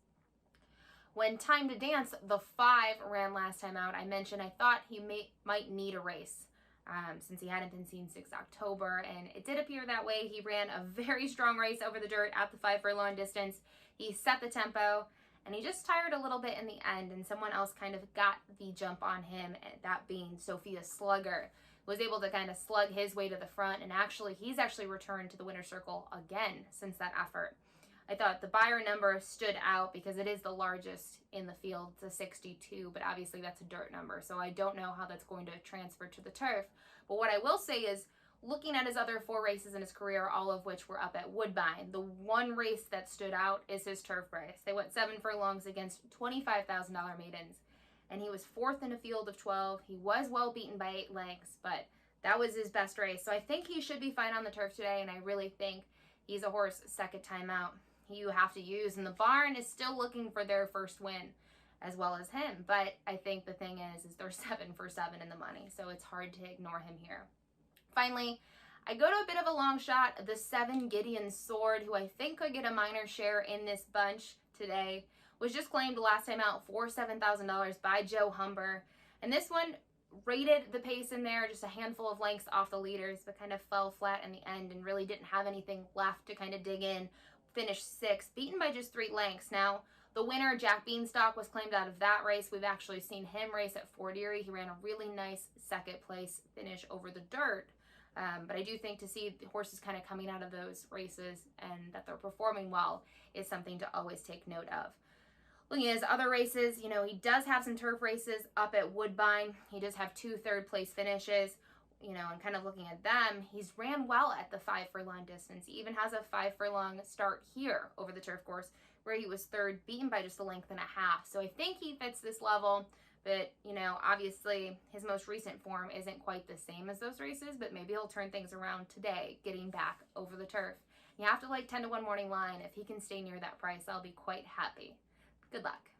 When Time to Dance, the 5 ran last time out, I mentioned I thought he might need a race since he hadn't been seen since October, and it did appear that way. He ran a very strong race over the dirt at the 5 furlong distance. He set the tempo, and he just tired a little bit in the end, and someone else kind of got the jump on him, that being Sophia Slugger. Was able to kind of slug his way to the front, and he's actually returned to the winner's circle again since that effort. I thought the Byron number stood out because it is the largest in the field. It's a 62, but obviously that's a dirt number, so I don't know how that's going to transfer to the turf. But what I will say is, looking at his other 4 races in his career, all of which were up at Woodbine, the one race that stood out is his turf race. They went 7 furlongs against $25,000 maidens, and he was 4th in a field of 12. He was well beaten by 8 lengths, but that was his best race. So I think he should be fine on the turf today, and I really think he's a horse second time out you have to use. And the barn is still looking for their first win as well as him. But I think the thing is they're 7 for 7 in the money, so it's hard to ignore him here. Finally, I go to a bit of a long shot, the 7 Gideon Sword, who I think could get a minor share in this bunch today. Was just claimed last time out for $7,000 by Joe Humber. And this one rated the pace in there, just a handful of lengths off the leaders, but kind of fell flat in the end and really didn't have anything left to kind of dig in. Finished 6th, beaten by just 3 lengths. Now, the winner, Jack Beanstalk, was claimed out of that race. We've actually seen him race at Fort Erie. He ran a really nice second place finish over the dirt. But I do think to see the horses kind of coming out of those races and that they're performing well is something to always take note of. Looking at his other races, he does have some turf races up at Woodbine. He does have 2 third-place finishes, and kind of looking at them, he's ran well at the 5 furlong distance. He even has a 5 furlong start here over the turf course where he was 3rd, beaten by just a length and a half. So I think he fits this level, but, obviously his most recent form isn't quite the same as those races, but maybe he'll turn things around today, getting back over the turf. You have to like 10-1 morning line. If he can stay near that price, I'll be quite happy. Good luck.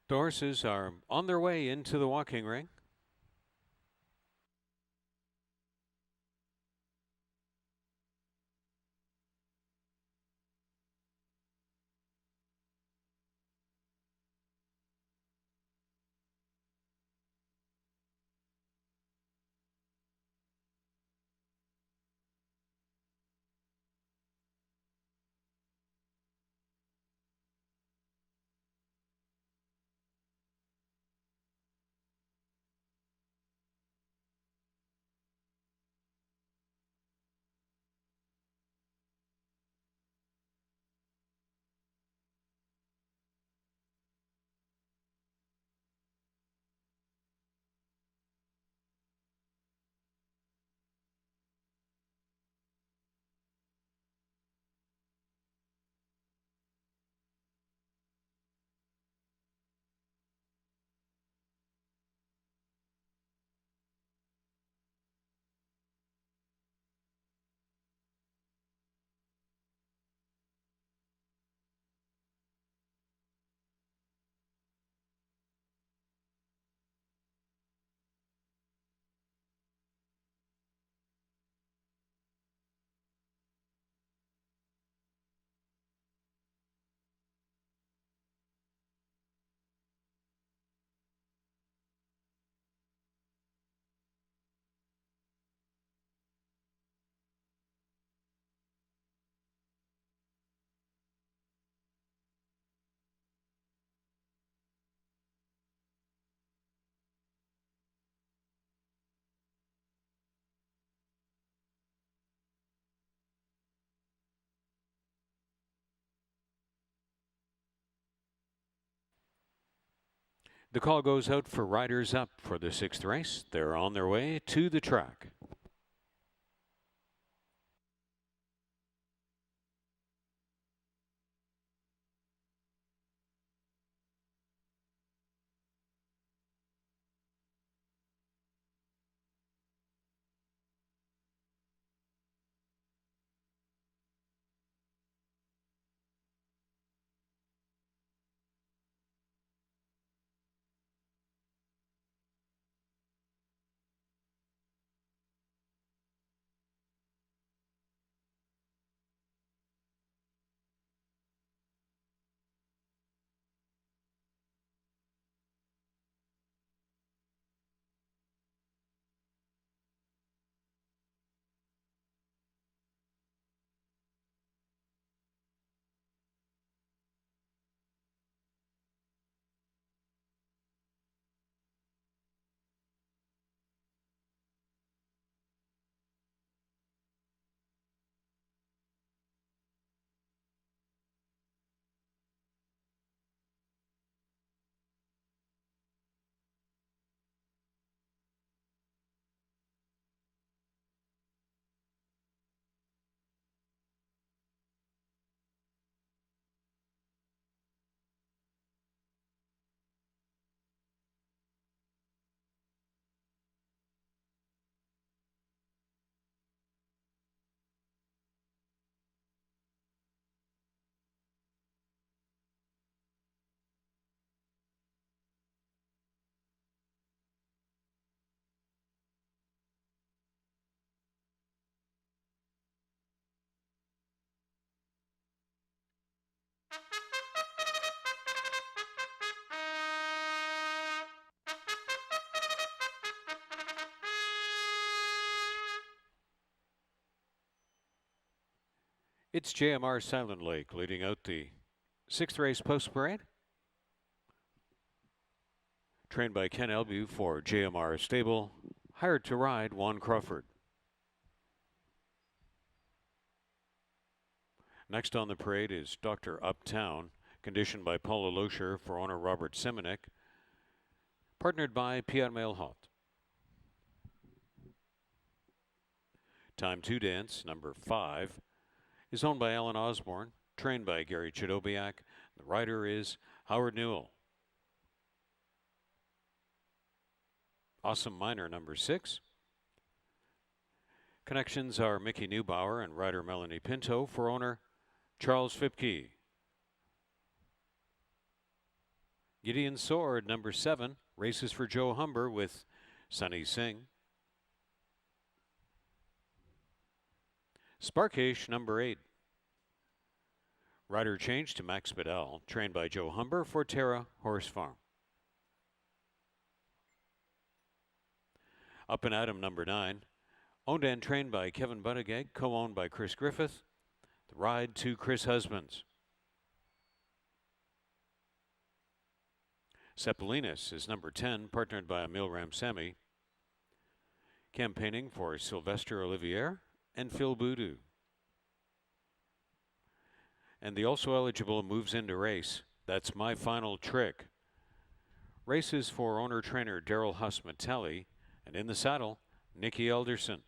The horses are on their way into the walking ring. The call goes out for riders up for the 6th race. They're on their way to the track. It's JMR Silent Lake leading out the 6th race post parade. Trained by Ken Elbu for JMR Stable. Hired to ride Juan Crawford. Next on the parade is Dr. Uptown, conditioned by Paula Loescher for owner Robert Simonek. Partnered by Pierre Melhot. Time to Dance, number 5, is owned by Alan Osborne, trained by Gary Chidobiak. The rider is Howard Newell. Awesome Miner, number 6. Connections are Mickey Neubauer and rider Melanie Pinto for owner Charles Fipke. Gideon Sword, number 7, races for Joe Humber with Sunny Singh. Sparkish, number 8. Rider change to Max Bedell, trained by Joe Humber for Terra Horse Farm. Up and Atom, number 9. Owned and trained by Kevin Buttigieg, co-owned by Chris Griffith. The ride to Chris Husbands. Cepalinas is number 10, partnered by Emil Ramsamy. Campaigning for Sylvester Olivier and Phil Boudou. And the also eligible moves into race. That's My Final Trick. Races for owner-trainer Daryl Husmatelli, and in the saddle, Nikki Elderson.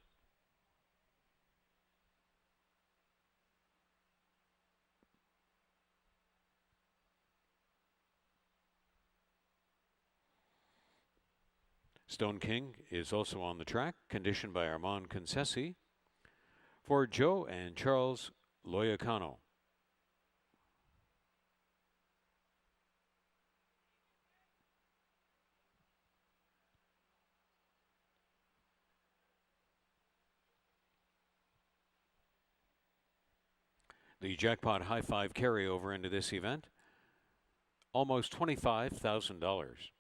Stone King is also on the track, conditioned by Armand Concessi for Joe and Charles Loyacano. The jackpot high five carryover into this event, almost $25,000.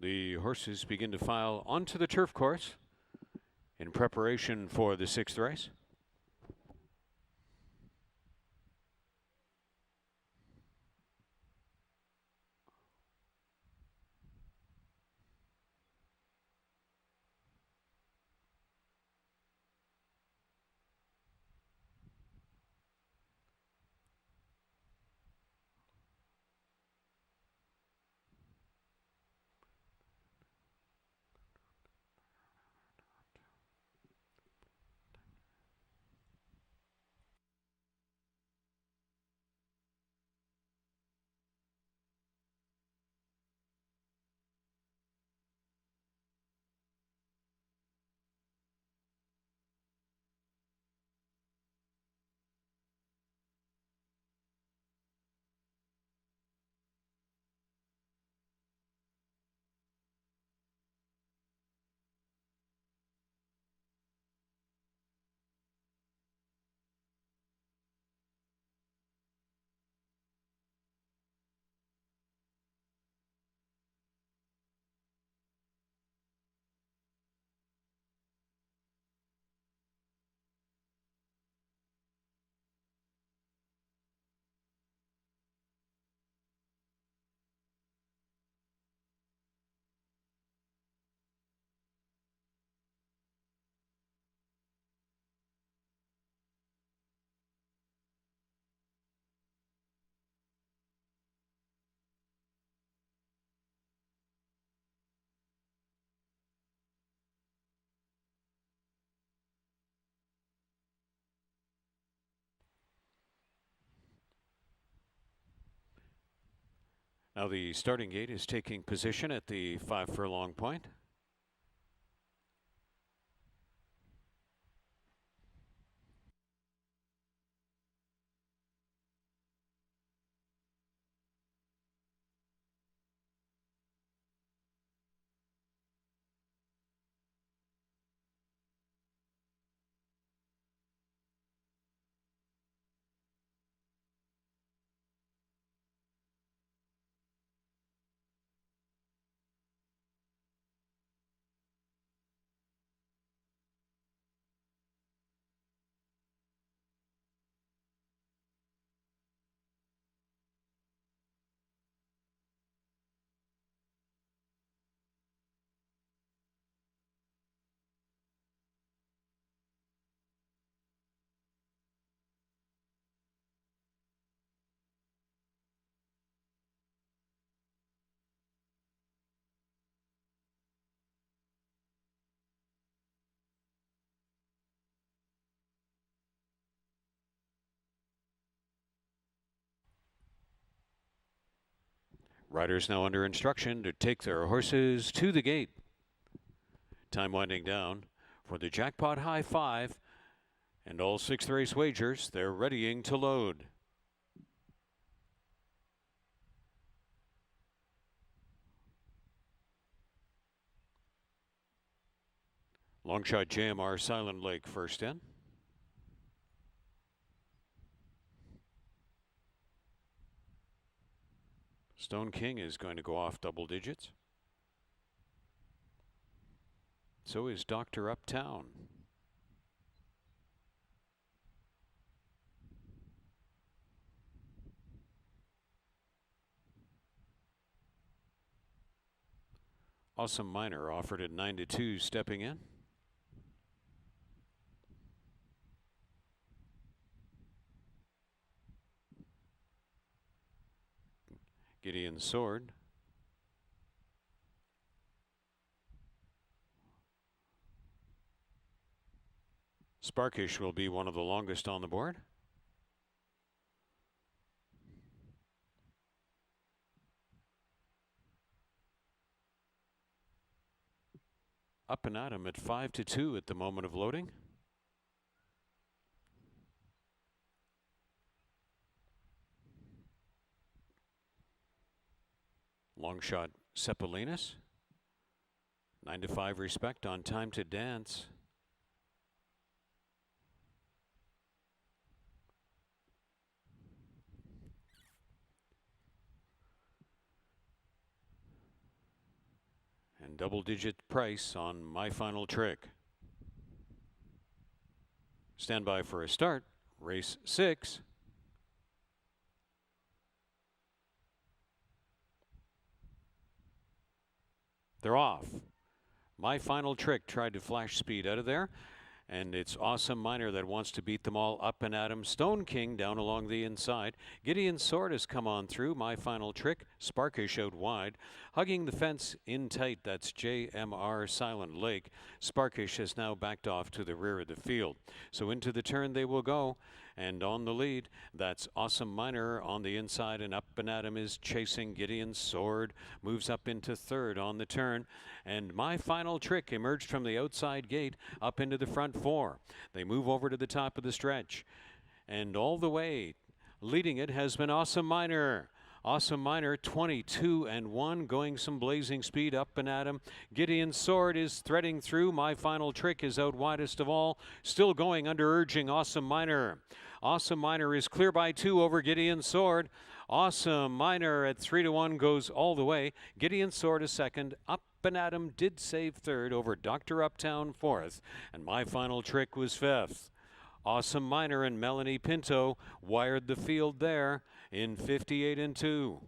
The horses begin to file onto the turf course in preparation for the 6th race. Now the starting gate is taking position at the 5 furlong point. Riders now under instruction to take their horses to the gate. Time winding down for the jackpot high 5 and all 6th race wagers. They're readying to load. Longshot JMR Silent Lake first in. Stone King is going to go off double digits. So is Dr. Uptown. Awesome Miner offered at 9-2 stepping in. Gideon Sword. Sparkish will be one of the longest on the board. Up and at him at 5-2 at the moment of loading. Longshot Cepalinas. 9-5 respect on Time to Dance. And double-digit price on My Final Trick. Stand by for a start. Race 6. They're off. My Final Trick tried to flash speed out of there. And it's Awesome Miner that wants to beat them all. Up and at him. Stone King down along the inside. Gideon Sword has come on through. My Final Trick. Sparkish out wide. Hugging the fence in tight. That's JMR Silent Lake. Sparkish has now backed off to the rear of the field. So into the turn they will go. And on the lead, that's Awesome Miner on the inside, and Up and at him is chasing Gideon Sword. Moves up into third on the turn. And My Final Trick emerged from the outside gate up into the front 4. They move over to the top of the stretch. And all the way, leading it has been Awesome Miner. Awesome Miner 22-1, going some blazing speed up and at him. Gideon Sword is threading through. My Final Trick is out widest of all, still going under urging Awesome Miner. Awesome Miner is clear by 2 over Gideon Sword. Awesome Miner at 3-1 goes all the way. Gideon Sword is second. Up and at him did save third over Dr. Uptown fourth, and My Final Trick was fifth. Awesome Miner and Melanie Pinto wired the field there in 58-2.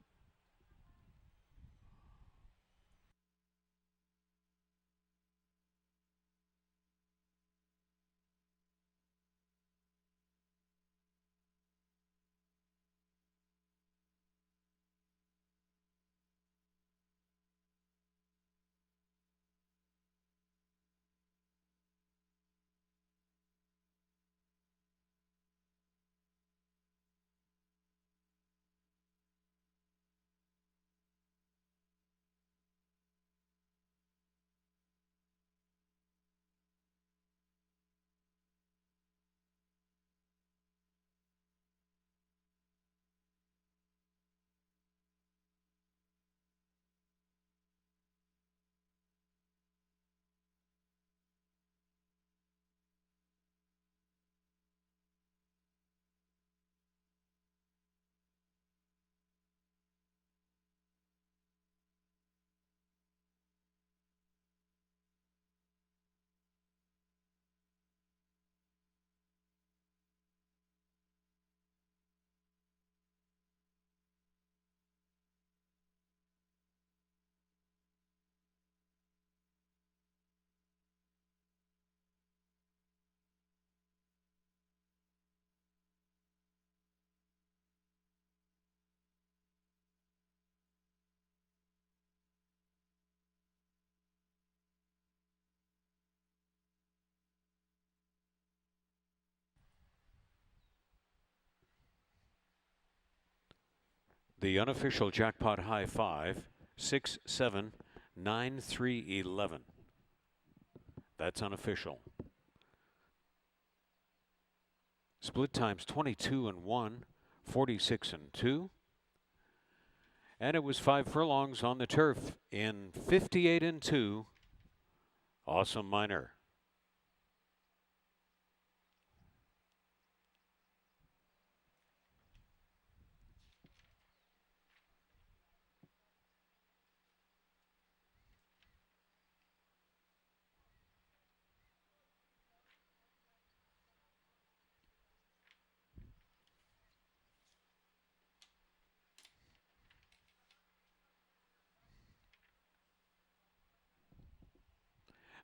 The unofficial jackpot high 5, 6, 7, 9, 3, 11. That's unofficial. Split times 22 and 1, 46 and 2. And it was 5 furlongs on the turf in 58 and 2. Awesome Miner.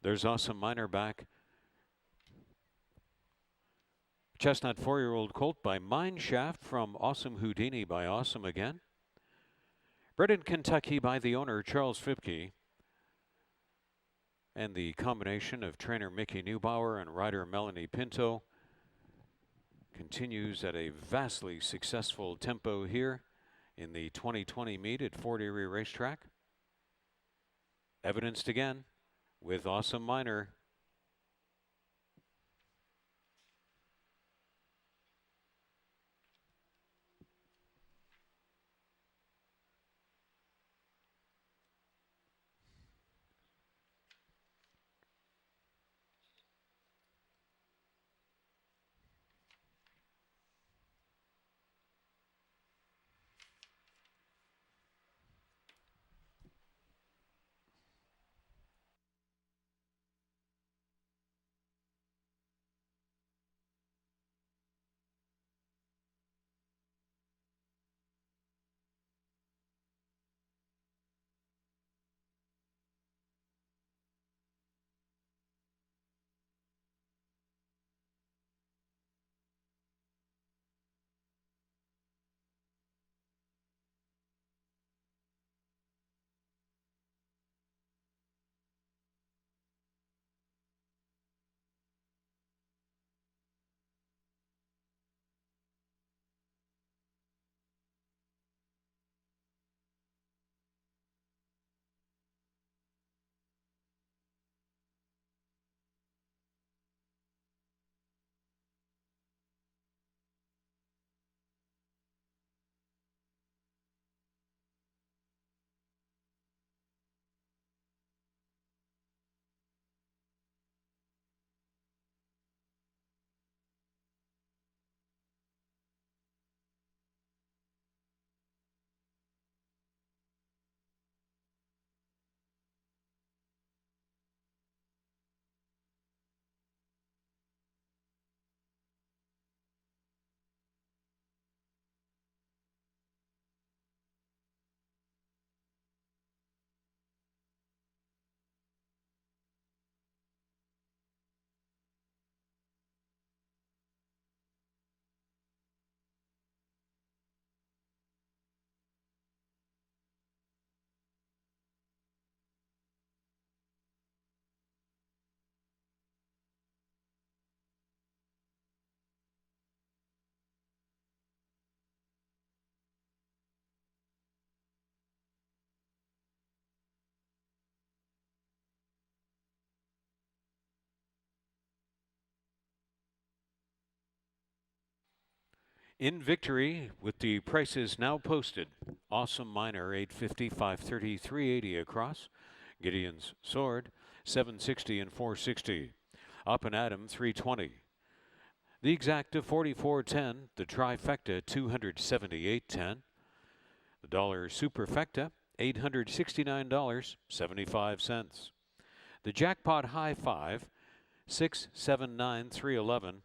There's Awesome Miner back. Chestnut 4-year-old colt by Mineshaft from Awesome Houdini by Awesome again. Bred in Kentucky by the owner, Charles Fipke. And the combination of trainer Mickey Neubauer and rider Melanie Pinto continues at a vastly successful tempo here in the 2020 meet at Fort Erie Racetrack. Evidenced again with Awesome Miner. In victory with the prices now posted. Awesome Miner 850, 530, 380 across. Gideon's Sword 760 and 460. Up and Adam 320. The Exacta 44.10. The Trifecta 278.10. The Dollar Superfecta $869.75. The Jackpot High 5 679,311.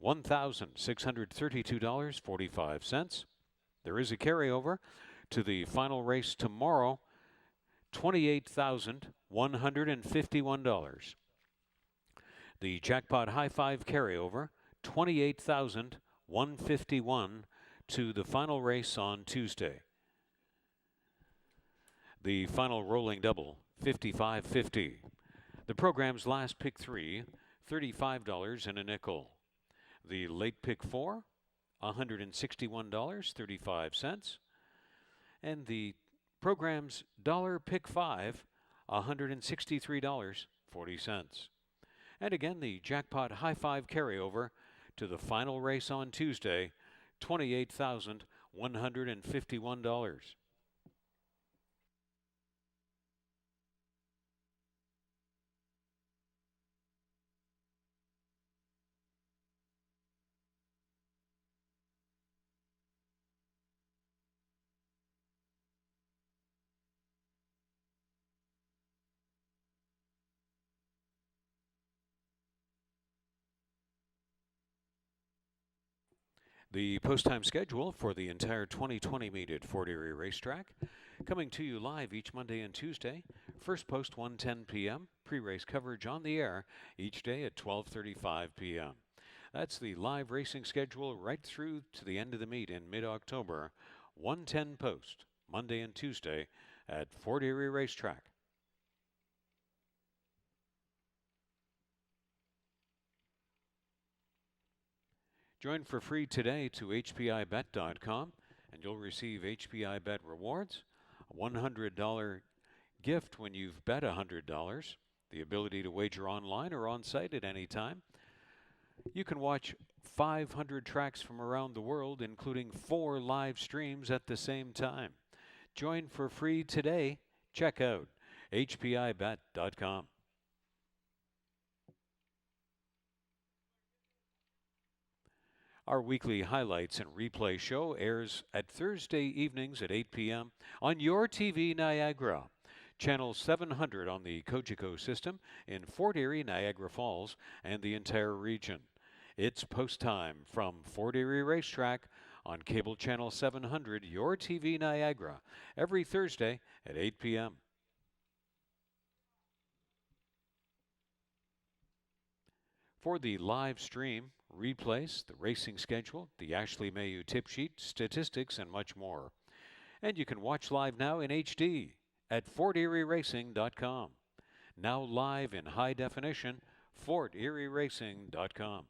$1,632.45. There is a carryover to the final race tomorrow, $28,151. The Jackpot High 5 carryover, $28,151 to the final race on Tuesday. The final rolling double, $55.50. The program's last pick 3, $35 and a nickel. The late pick 4, $161.35. And the program's dollar pick five, $163.40. And again, the jackpot high five carryover to the final race on Tuesday, $28,151. The post time schedule for the entire 2020 meet at Fort Erie Racetrack, coming to you live each Monday and Tuesday. First post 1:10 p.m. Pre-race coverage on the air each day at 12:35 p.m. That's the live racing schedule right through to the end of the meet in mid-October. 1:10 post Monday and Tuesday at Fort Erie Racetrack. Join for free today to hpibet.com and you'll receive HPI Bet rewards, a $100 gift when you've bet $100, the ability to wager online or on site at any time. You can watch 500 tracks from around the world, including 4 live streams at the same time. Join for free today. Check out hpibet.com. Our weekly highlights and replay show airs at Thursday evenings at 8 p.m. on your TV Niagara. Channel 700 on the Cogeco system in Fort Erie, Niagara Falls, and the entire region. It's post time from Fort Erie Racetrack on Cable Channel 700, your TV Niagara, every Thursday at 8 p.m. For the live stream, replays, the racing schedule, the Ashley Mayu tip sheet, statistics, and much more. And you can watch live now in HD at FortErieRacing.com. Now live in high definition, FortErieRacing.com.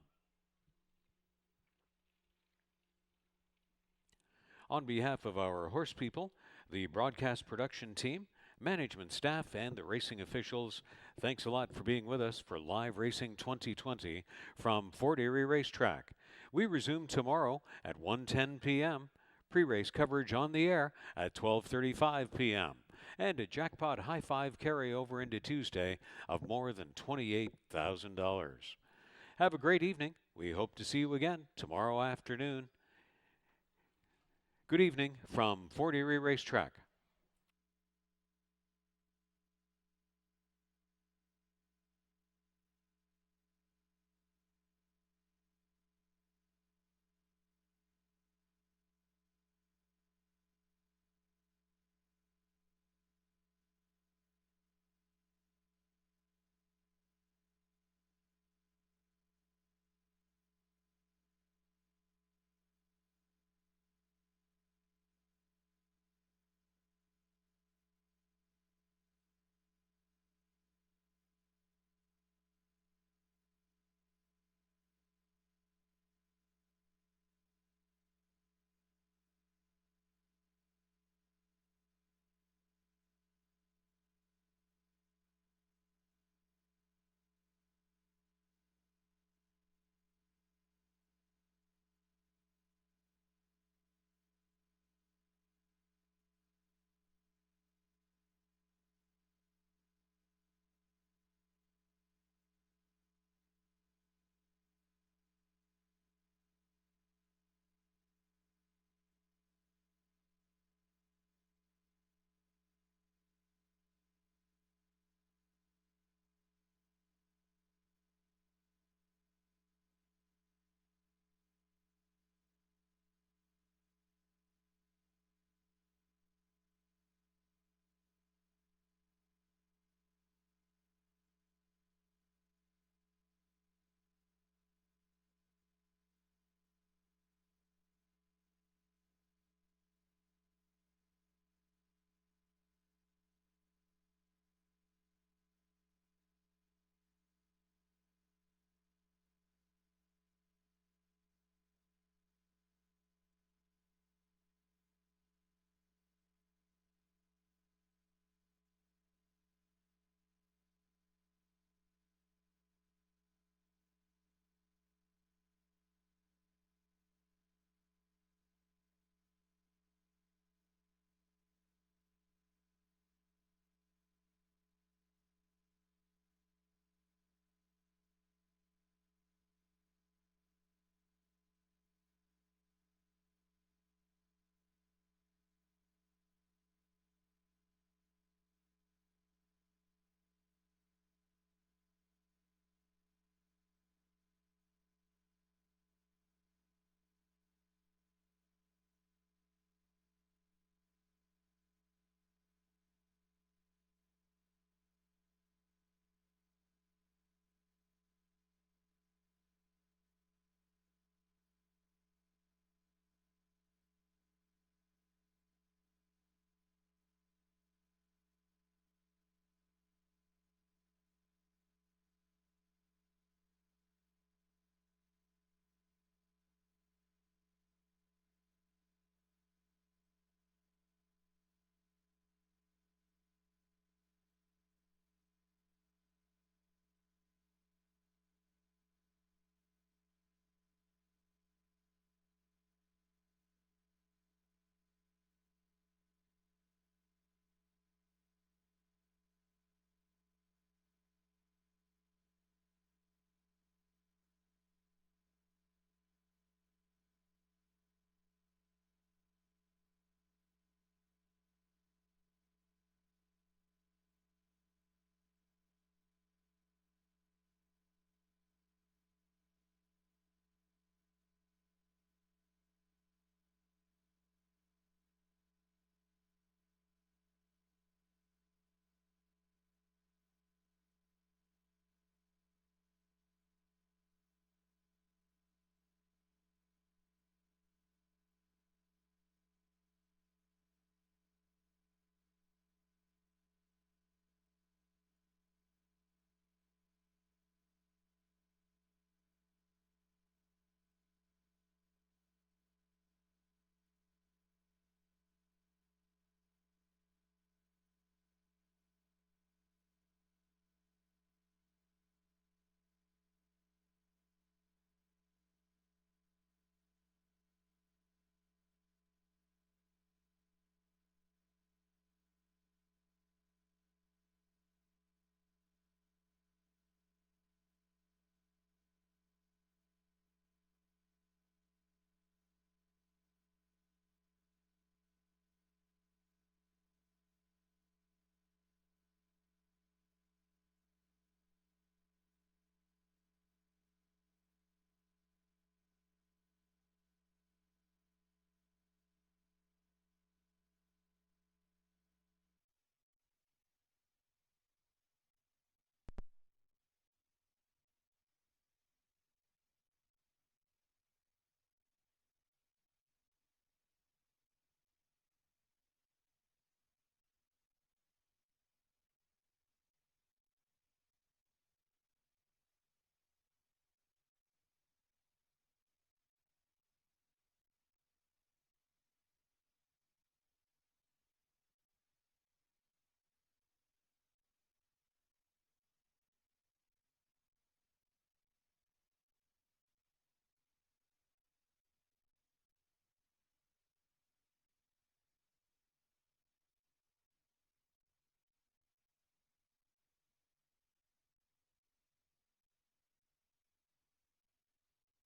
On behalf of our horse people, the broadcast production team, management staff, and the racing officials, thanks a lot for being with us for Live Racing 2020 from Fort Erie Racetrack. We resume tomorrow at 1:10 p.m. Pre-race coverage on the air at 12:35 p.m. and a jackpot high five carryover into Tuesday of more than $28,000. Have a great evening. We hope to see you again tomorrow afternoon. Good evening from Fort Erie Racetrack.